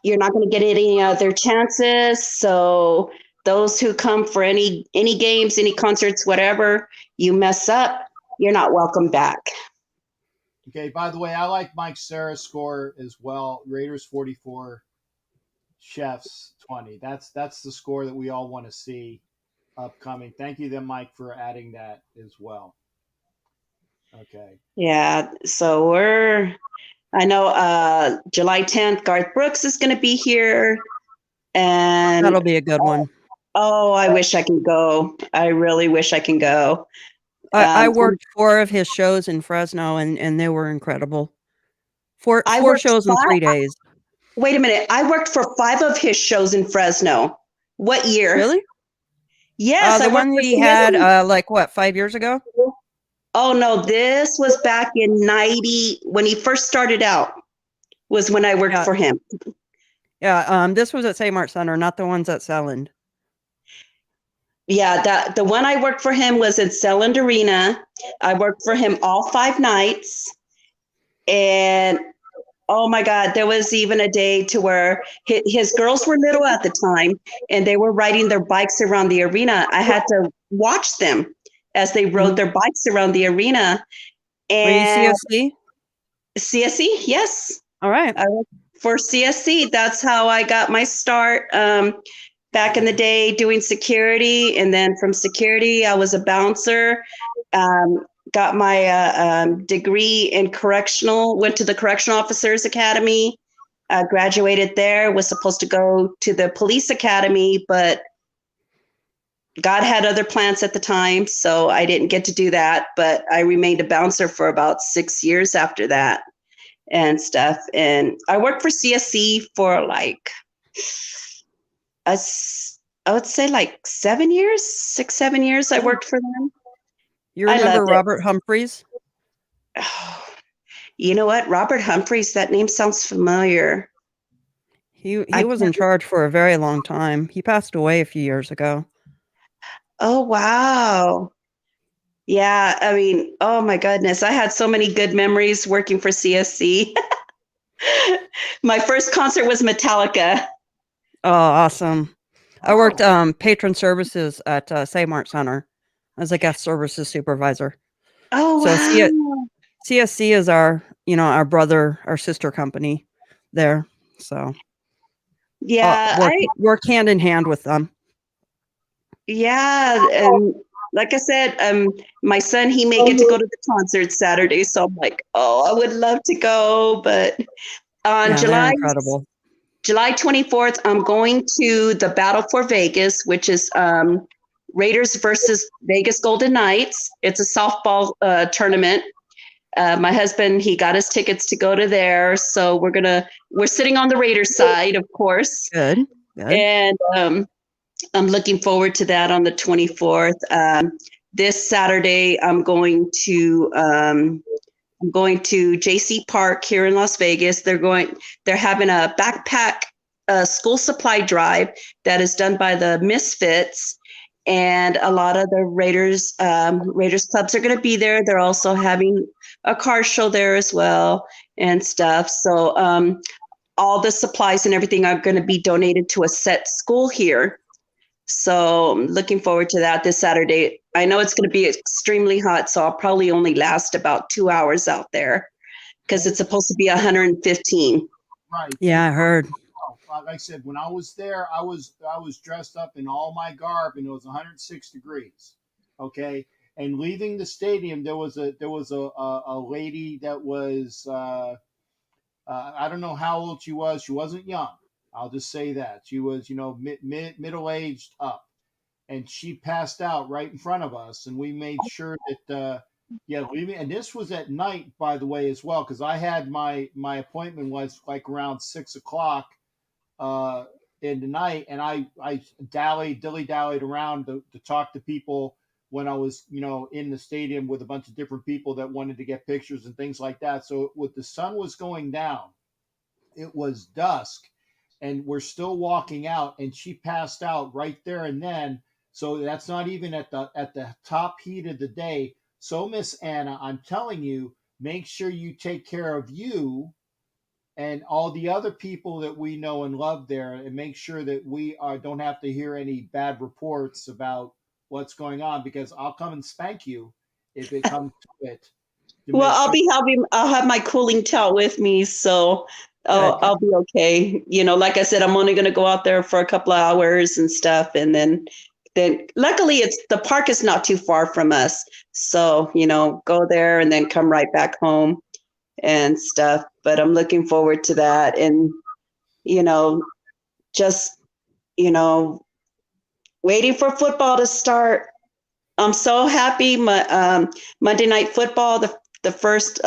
you're not going to get any other chances. So those who come for any games, any concerts, whatever, you mess up, you're not welcome back. Okay, by the way, I like Mike Sarah's score as well. Raiders 44, Chefs 20. That's the score that we all want to see upcoming. Thank you then, Mike, for adding that as well. Okay. Yeah, so I know July 10th, Garth Brooks is going to be here. And that'll be a good one. Oh, I wish I can go. I really wish I can go. I worked 4 of his shows in Fresno, and they were incredible. Four shows in 3 days. Wait a minute. I worked for 5 of his shows in Fresno. What year? Really? Yes. The one we had, 5 years ago? Oh, no. This was back in 90, when he first started out, was when I worked for him. Yeah, this was at St. Center, not the ones at Selland. Yeah, the one I worked for him was in Selland Arena. I worked for him all 5 nights. And oh my God, there was even a day to where his girls were little at the time, and they were riding their bikes around the arena. I had to watch them as they rode their bikes around the arena. And were you CSC? CSC, yes. All right. I worked for CSC. That's how I got my start. Back in the day doing security, and then from security, I was a bouncer, got my degree in correctional, went to the Correctional Officers Academy, graduated there, was supposed to go to the police academy, but God had other plans at the time, so I didn't get to do that, but I remained a bouncer for about 6 years after that and stuff. And I worked for CSC for I would say 7 years, 6-7 years. I worked for them. You remember Robert Humphreys? Oh, you know what? Robert Humphreys, that name sounds familiar. He was in charge for a very long time. He passed away a few years ago. Oh, wow. Yeah, I mean, oh my goodness. I had so many good memories working for CSC. My first concert was Metallica. Oh, awesome. I worked patron services at St. Center as a guest services supervisor. Oh, so wow. CSC is our sister company there. So yeah, work hand in hand with them. Yeah, and like I said, my son, he may get to go to the concert Saturday. So I'm like, oh, I would love to go. But on Yeah, they're incredible. July 24th, I'm going to the Battle for Vegas, which is Raiders versus Vegas Golden Knights. It's a softball tournament. My husband, he got his tickets to go to there. So we're sitting on the Raiders side, of course. Good. And I'm looking forward to that on the 24th. This Saturday, I'm going to JC Park here in Las Vegas. They're having a backpack school supply drive that is done by the Misfits, and a lot of the Raiders clubs are going to be there. They're also having a car show there as well and stuff. So all the supplies and everything are going to be donated to a set school here. So I'm looking forward to that this Saturday. I know it's going to be extremely hot, so I'll probably only last about 2 hours out there because it's supposed to be 115. Right. Yeah, I heard. Like I said, when I was there, I was dressed up in all my garb, and it was 106 degrees. Okay, and leaving the stadium, there was a lady that was I don't know how old she was. She wasn't young. I'll just say that she was, middle aged up, and she passed out right in front of us, and we made sure that and this was at night, by the way, as well, because I had my appointment was like around 6 o'clock in the night, and I dilly-dallied around to talk to people when I was, in the stadium with a bunch of different people that wanted to get pictures and things like that. So with the sun was going down, it was dusk, and we're still walking out, and she passed out right there and then. So that's not even at the top heat of the day. So Miss Anna, I'm telling you, make sure you take care of you and all the other people that we know and love there, and make sure that we don't have to hear any bad reports about what's going on, because I'll come and spank you if it comes to it. Well, I'll have my cooling towel with me, so I'll be okay. Like I said, I'm only going to go out there for a couple of hours and stuff, and then luckily the park is not too far from us, so go there and then come right back home and stuff. But I'm looking forward to that, and just waiting for football to start. I'm so happy. My Monday Night Football, the first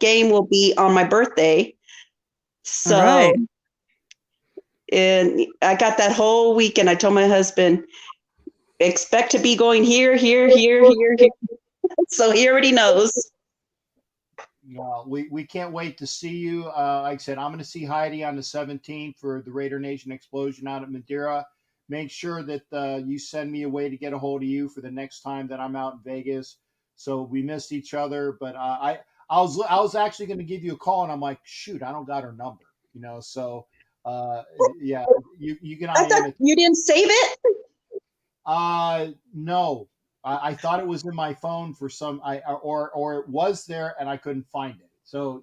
game will be on my birthday. So, right. And I got that whole weekend. I told my husband, expect to be going here. So he already knows. Well, we can't wait to see you. Like I said, I'm going to see Heidi on the 17th for the Raider Nation Explosion out at Madeira. Make sure that you send me a way to get a hold of you for the next time that I'm out in Vegas. So we missed each other, but I was actually going to give you a call, and I'm like, shoot, I don't got her number, So yeah, you can. I thought you didn't save it. No, I thought it was in my phone for some, or it was there and I couldn't find it. So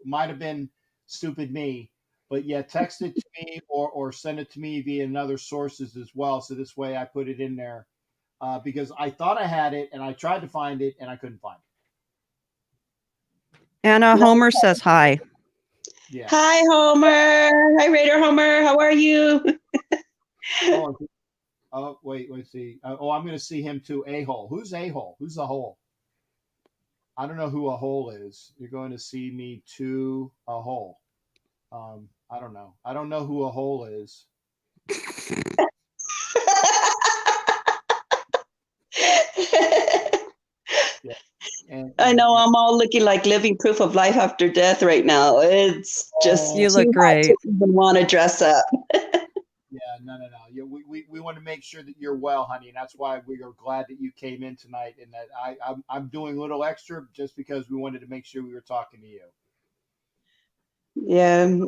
might have been stupid me. But yeah, text it to me or send it to me via other sources as well. So this way I put it in there because I thought I had it and I tried to find it and I couldn't find it. Anna, Homer says hi. Yeah. Hi, Homer. Hi, Raider Homer. How are you? Oh, wait, see. I'm going to see him too. A-hole. Who's A-hole? Who's a hole? I don't know who a hole is. You're going to see me to a hole. I don't know. I don't know who a hole is. Yeah. I know I'm all looking like living proof of life after death right now. It's just you look great. To even want to dress up. Yeah, no. Yeah, we want to make sure that you're well, honey, and that's why we are glad that you came in tonight, and that I'm doing a little extra just because we wanted to make sure we were talking to you. Yeah,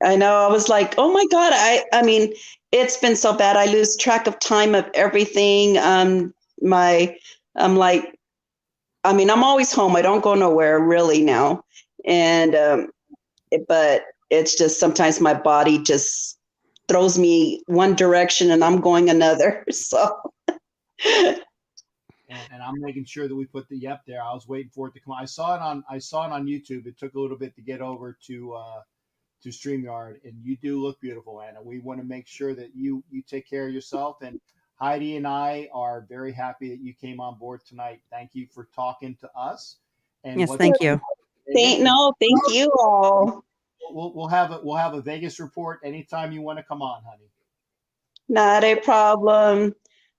I know. I was like, oh my God. I mean, it's been so bad. I lose track of time of everything. I'm always home. I don't go nowhere really now. And, but it's just sometimes my body just throws me one direction and I'm going another. So. I'm making sure that we put the yep there. I was waiting for it to come. I saw it on YouTube. It took a little bit to get over to StreamYard, and you do look beautiful, Anna. We want to make sure that you take care of yourself. And Heidi and I are very happy that you came on board tonight. Thank you for talking to us. And Yes, thank you. Thank you all. We'll have a Vegas report anytime you want to come on, honey. Not a problem.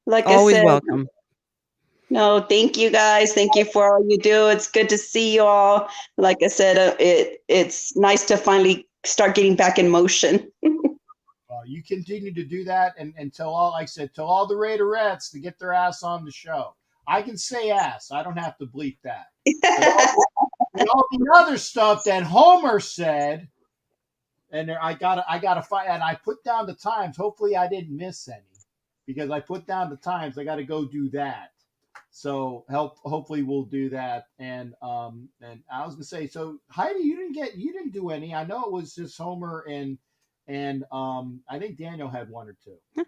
Like Always I said, welcome. no, thank you guys. Thank you for all you do. It's good to see you all. Like I said, it's nice to finally start getting back in motion. You continue to do that and tell all, like I said, tell all the Raiderettes to get their ass on the show. I can say ass. I don't have to bleep that. And all the other stuff that Homer said, and I gotta find, and I put down the times. Hopefully I didn't miss any because I put down the times. I got to go do that. So hopefully we'll do that. And I was gonna say, so Heidi, you didn't do any. I know it was just Homer and I think Daniel had one or two.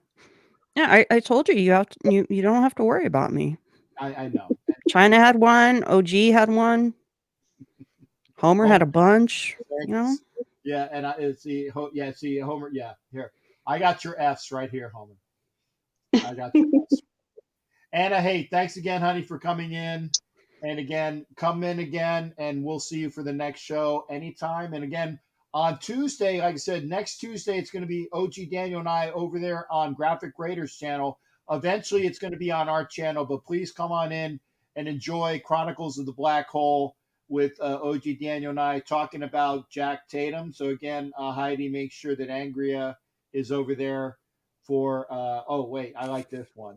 Yeah, I told you you don't have to worry about me. I know. China had one. OG had one. Homer had a bunch. You know. Yeah, and see Homer. Yeah, here I got your F's right here, Homer. I got your F's. Anna, hey, thanks again, honey, for coming in. And again, come in again, and we'll see you for the next show anytime. And again, on Tuesday, like I said, next Tuesday, it's going to be OG Daniel and I over there on Graphic Raiders channel. Eventually, it's going to be on our channel, but please come on in and enjoy Chronicles of the Black Hole with OG Daniel and I talking about Jack Tatum. So again, Heidi, make sure that Angria is over there for, oh, wait, I like this one.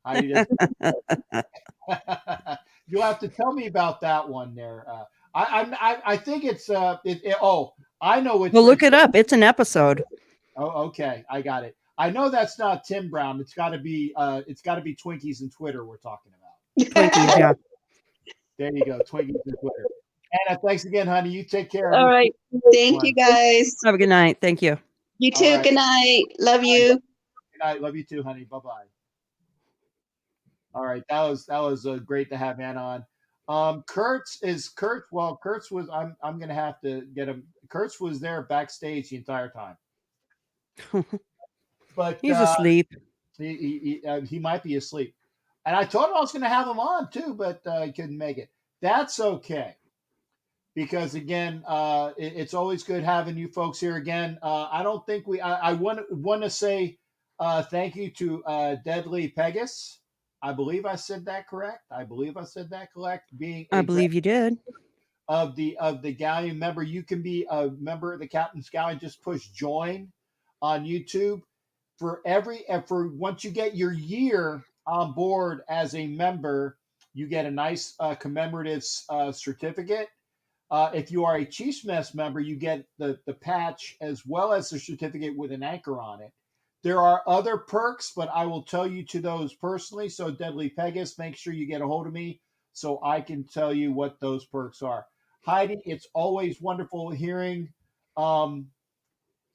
Heidi You'll have to tell me about that one there. I think it's I know it's. Well, look it up. It's an episode. Oh, okay, I got it. I know that's not Tim Brown. It's got to be Twinkies and Twitter we're talking about. Twinkies, yeah. There you go, Twinkies and Twitter. Anna, thanks again, honey. You take care. All right, thank you guys. Have a good night. Thank you. You too. Right. Good night. Love you. Good night. Love you too, honey. Bye bye. All right, that was great to have Anna on. Kurtz was. I'm gonna have to get him. Kurtz was there backstage the entire time. But he's asleep. He might be asleep. And I told him I was going to have him on too, but he couldn't make it. That's okay. Because again, it's always good having you folks here again. I don't think I want to say thank you to Deadly Pegasus. I believe I said that correct. I believe you did. Of the Galleon member, you can be a member of the Captain's Galleon. Just push join on YouTube. For once you get your year on board as a member, you get a nice commemorative certificate. If you are a Chiefs Mess member, you get the patch as well as the certificate with an anchor on it. There are other perks, but I will tell you to those personally. So Deadly Pegasus, make sure you get a hold of me so I can tell you what those perks are. Heidi, it's always wonderful hearing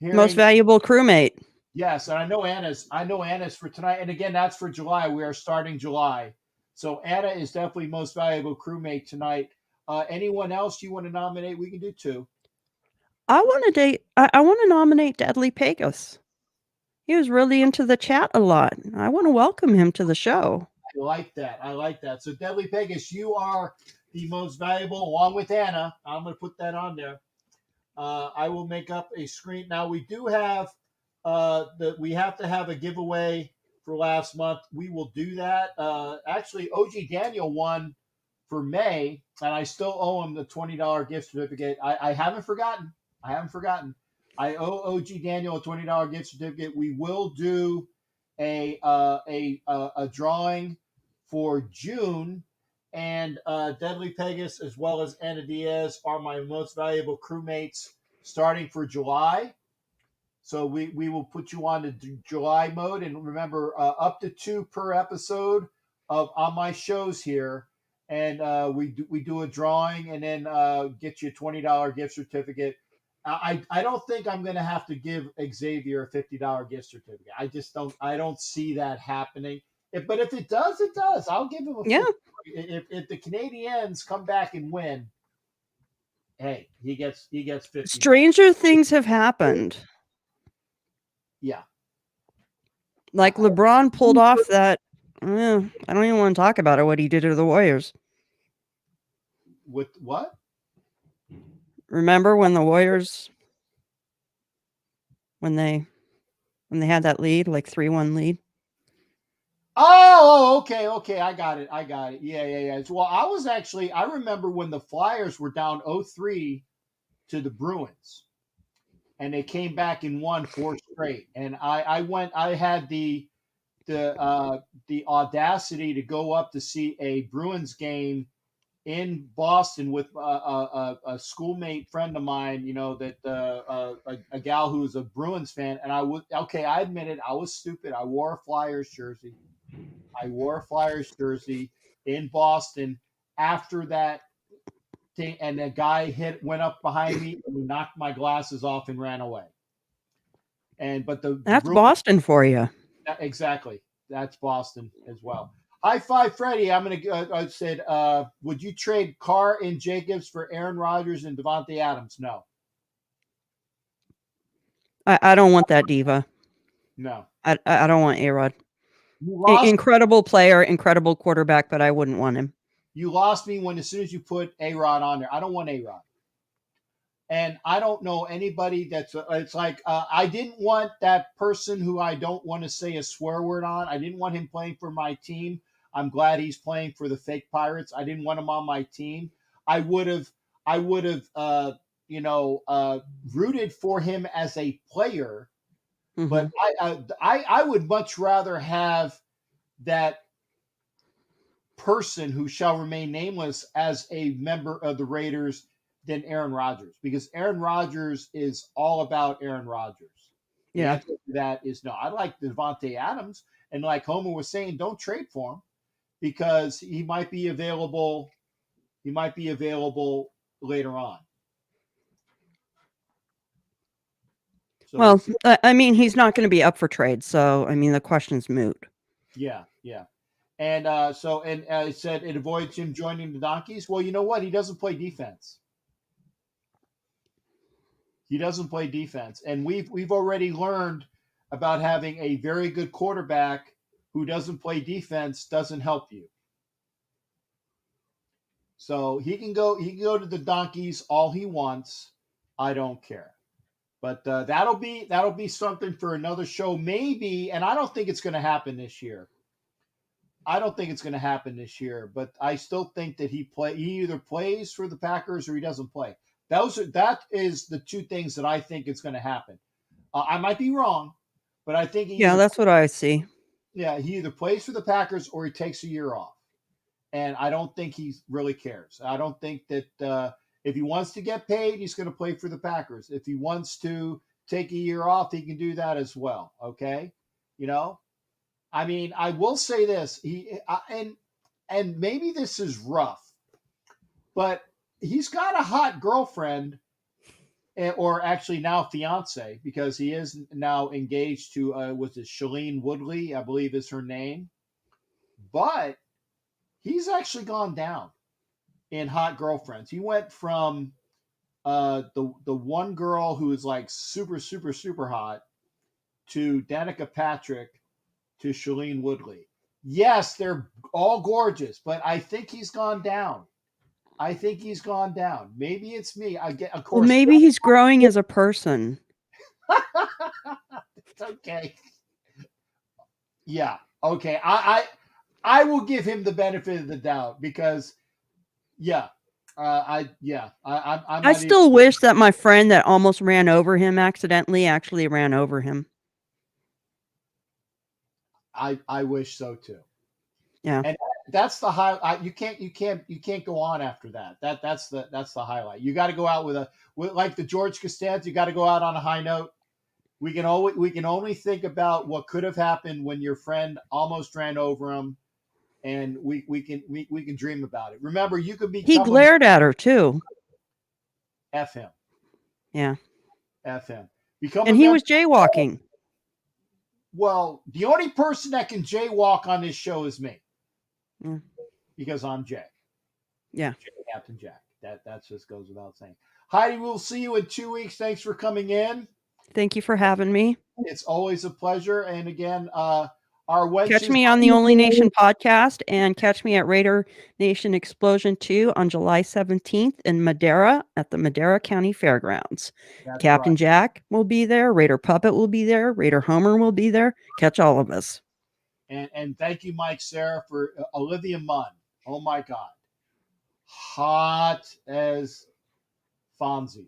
Most valuable crewmate. Yes, and I know Anna's for tonight. And again, that's for July. We are starting July. So Anna is definitely most valuable crewmate tonight. Anyone else you want to nominate? We can do two. I want to nominate Deadly Pegasus. He was really into the chat a lot. I want to welcome him to the show. I like that. So Deadly Pegasus, you are the most valuable, along with Anna. I'm going to put that on there. I will make up a screen. Now we do have we have to have a giveaway for last month. We will do that. Actually, OG Daniel won for May, and I still owe him the $20 gift certificate. I haven't forgotten. I owe OG Daniel a $20 gift certificate. We will do a drawing for June, and Deadly Pegasus as well as Anna Diaz are my most valuable crewmates starting for July. So we will put you on the July mode, and remember, up to 2 per episode on my shows here, and we do a drawing, and then get you a $20 gift certificate. I don't think I'm going to have to give Xavier a $50 gift certificate. I don't see that happening. But if it does, it does. I'll give him a Yeah. If the Canadiens come back and win, hey, he gets 50. Stranger things have happened. Yeah. Like LeBron pulled off that. I don't even want to talk about it. What he did to the Warriors. With what? Remember when the Warriors, when they had that lead, like 3-1 lead? Oh, okay. I got it. Yeah. Well, I remember when the Flyers were down 0-3 to the Bruins, and they came back and won 4 straight. And I had the audacity to go up to see a Bruins game in Boston with a schoolmate friend of mine, that a gal who was a Bruins fan. And I admit it, I was stupid. I wore a Flyers jersey in Boston after that thing, and the guy went up behind me and knocked my glasses off and ran away. But that's Boston for you. Exactly, that's Boston as well. High five, Freddie. I'm gonna. I said, would you trade Carr and Jacobs for Aaron Rodgers and Devontae Adams? No. I don't want that diva. No. I don't want A-Rod. Incredible player, incredible quarterback, but I wouldn't want him. You lost me as soon as you put A-Rod on there. I don't want A-Rod. And I don't know anybody it's like, I didn't want that person who I don't want to say a swear word on. I didn't want him playing for my team. I'm glad he's playing for the fake Pirates. I didn't want him on my team. I would have, rooted for him as a player. Mm-hmm. But I would much rather have that person who shall remain nameless as a member of the Raiders than Aaron Rodgers, because Aaron Rodgers is all about Aaron Rodgers. Yeah. The answer to that is no. I like Devontae Adams, and like Homer was saying, don't trade for him because he might be available. He might be available later on. So, well, I mean, he's not going to be up for trade, so I mean, the question's moot. Yeah. And it said it avoids him joining the Donkeys. Well, you know what? He doesn't play defense. And we've already learned about having a very good quarterback who doesn't play defense doesn't help you. So he can go to the Donkeys all he wants. I don't care. But that'll be something for another show, maybe. And I don't think it's going to happen this year. But I still think that he either plays for the Packers or he doesn't play. That is the two things that I think is going to happen. I might be wrong, but I think that's what I see. Yeah, he either plays for the Packers or he takes a year off, and I don't think he really cares. I don't think that if he wants to get paid, he's going to play for the Packers. If he wants to take a year off, he can do that as well. Okay, I mean, I will say this, and maybe this is rough, but he's got a hot girlfriend, or actually now fiance, because he is now engaged to was it Shailene Woodley, I believe is her name. But he's actually gone down in hot girlfriends. He went from the one girl who is like super, super, super hot to Danica Patrick to Shailene Woodley. Yes, they're all gorgeous, but I think he's gone down. Maybe it's me. Of course. Well, maybe he's growing as a person. It's okay. Yeah. Okay. I will give him the benefit of the doubt because, I still wish that my friend that almost ran over him accidentally actually ran over him. I wish so too. Yeah. And that's the high. You can't go on after that. That's the highlight. You got to go out with like the George Costanza. You got to go out on a high note. We can only think about what could have happened when your friend almost ran over him, and we can dream about it. Remember, you could be. He glared at her too. F him. Yeah. F him. And he was jaywalking. Well, the only person that can jaywalk on this show is me. Mm. Because I'm Jay. Yeah. Captain Jack. That just goes without saying. Heidi, we'll see you in 2 weeks. Thanks for coming in. Thank you for having me. It's always a pleasure. And again, our wenches. Catch me on the Only Nation podcast and catch me at Raider Nation Explosion 2 on July 17th in Madera at the Madera County Fairgrounds. That's Captain right. Jack will be there. Raider Puppet will be there. Raider Homer will be there. Catch all of us. And thank you, Mike Sarah, for Olivia Munn. Oh, my God. Hot as Fonzie.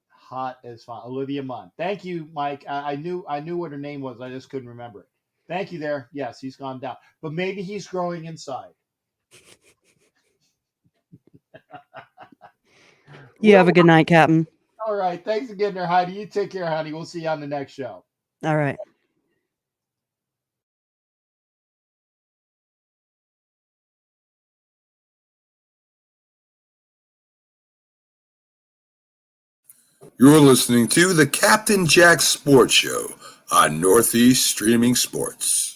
Hot as Fonzie. Olivia Munn. Thank you, Mike. I knew what her name was. I just couldn't remember it. Thank you there. Yes, he's gone down. But maybe he's growing inside. You have a good night, Captain. All right. Thanks again there, Heidi. You take care, honey. We'll see you on the next show. All right. You're listening to the Captain Jack Sports Show on Northeast Streaming Sports.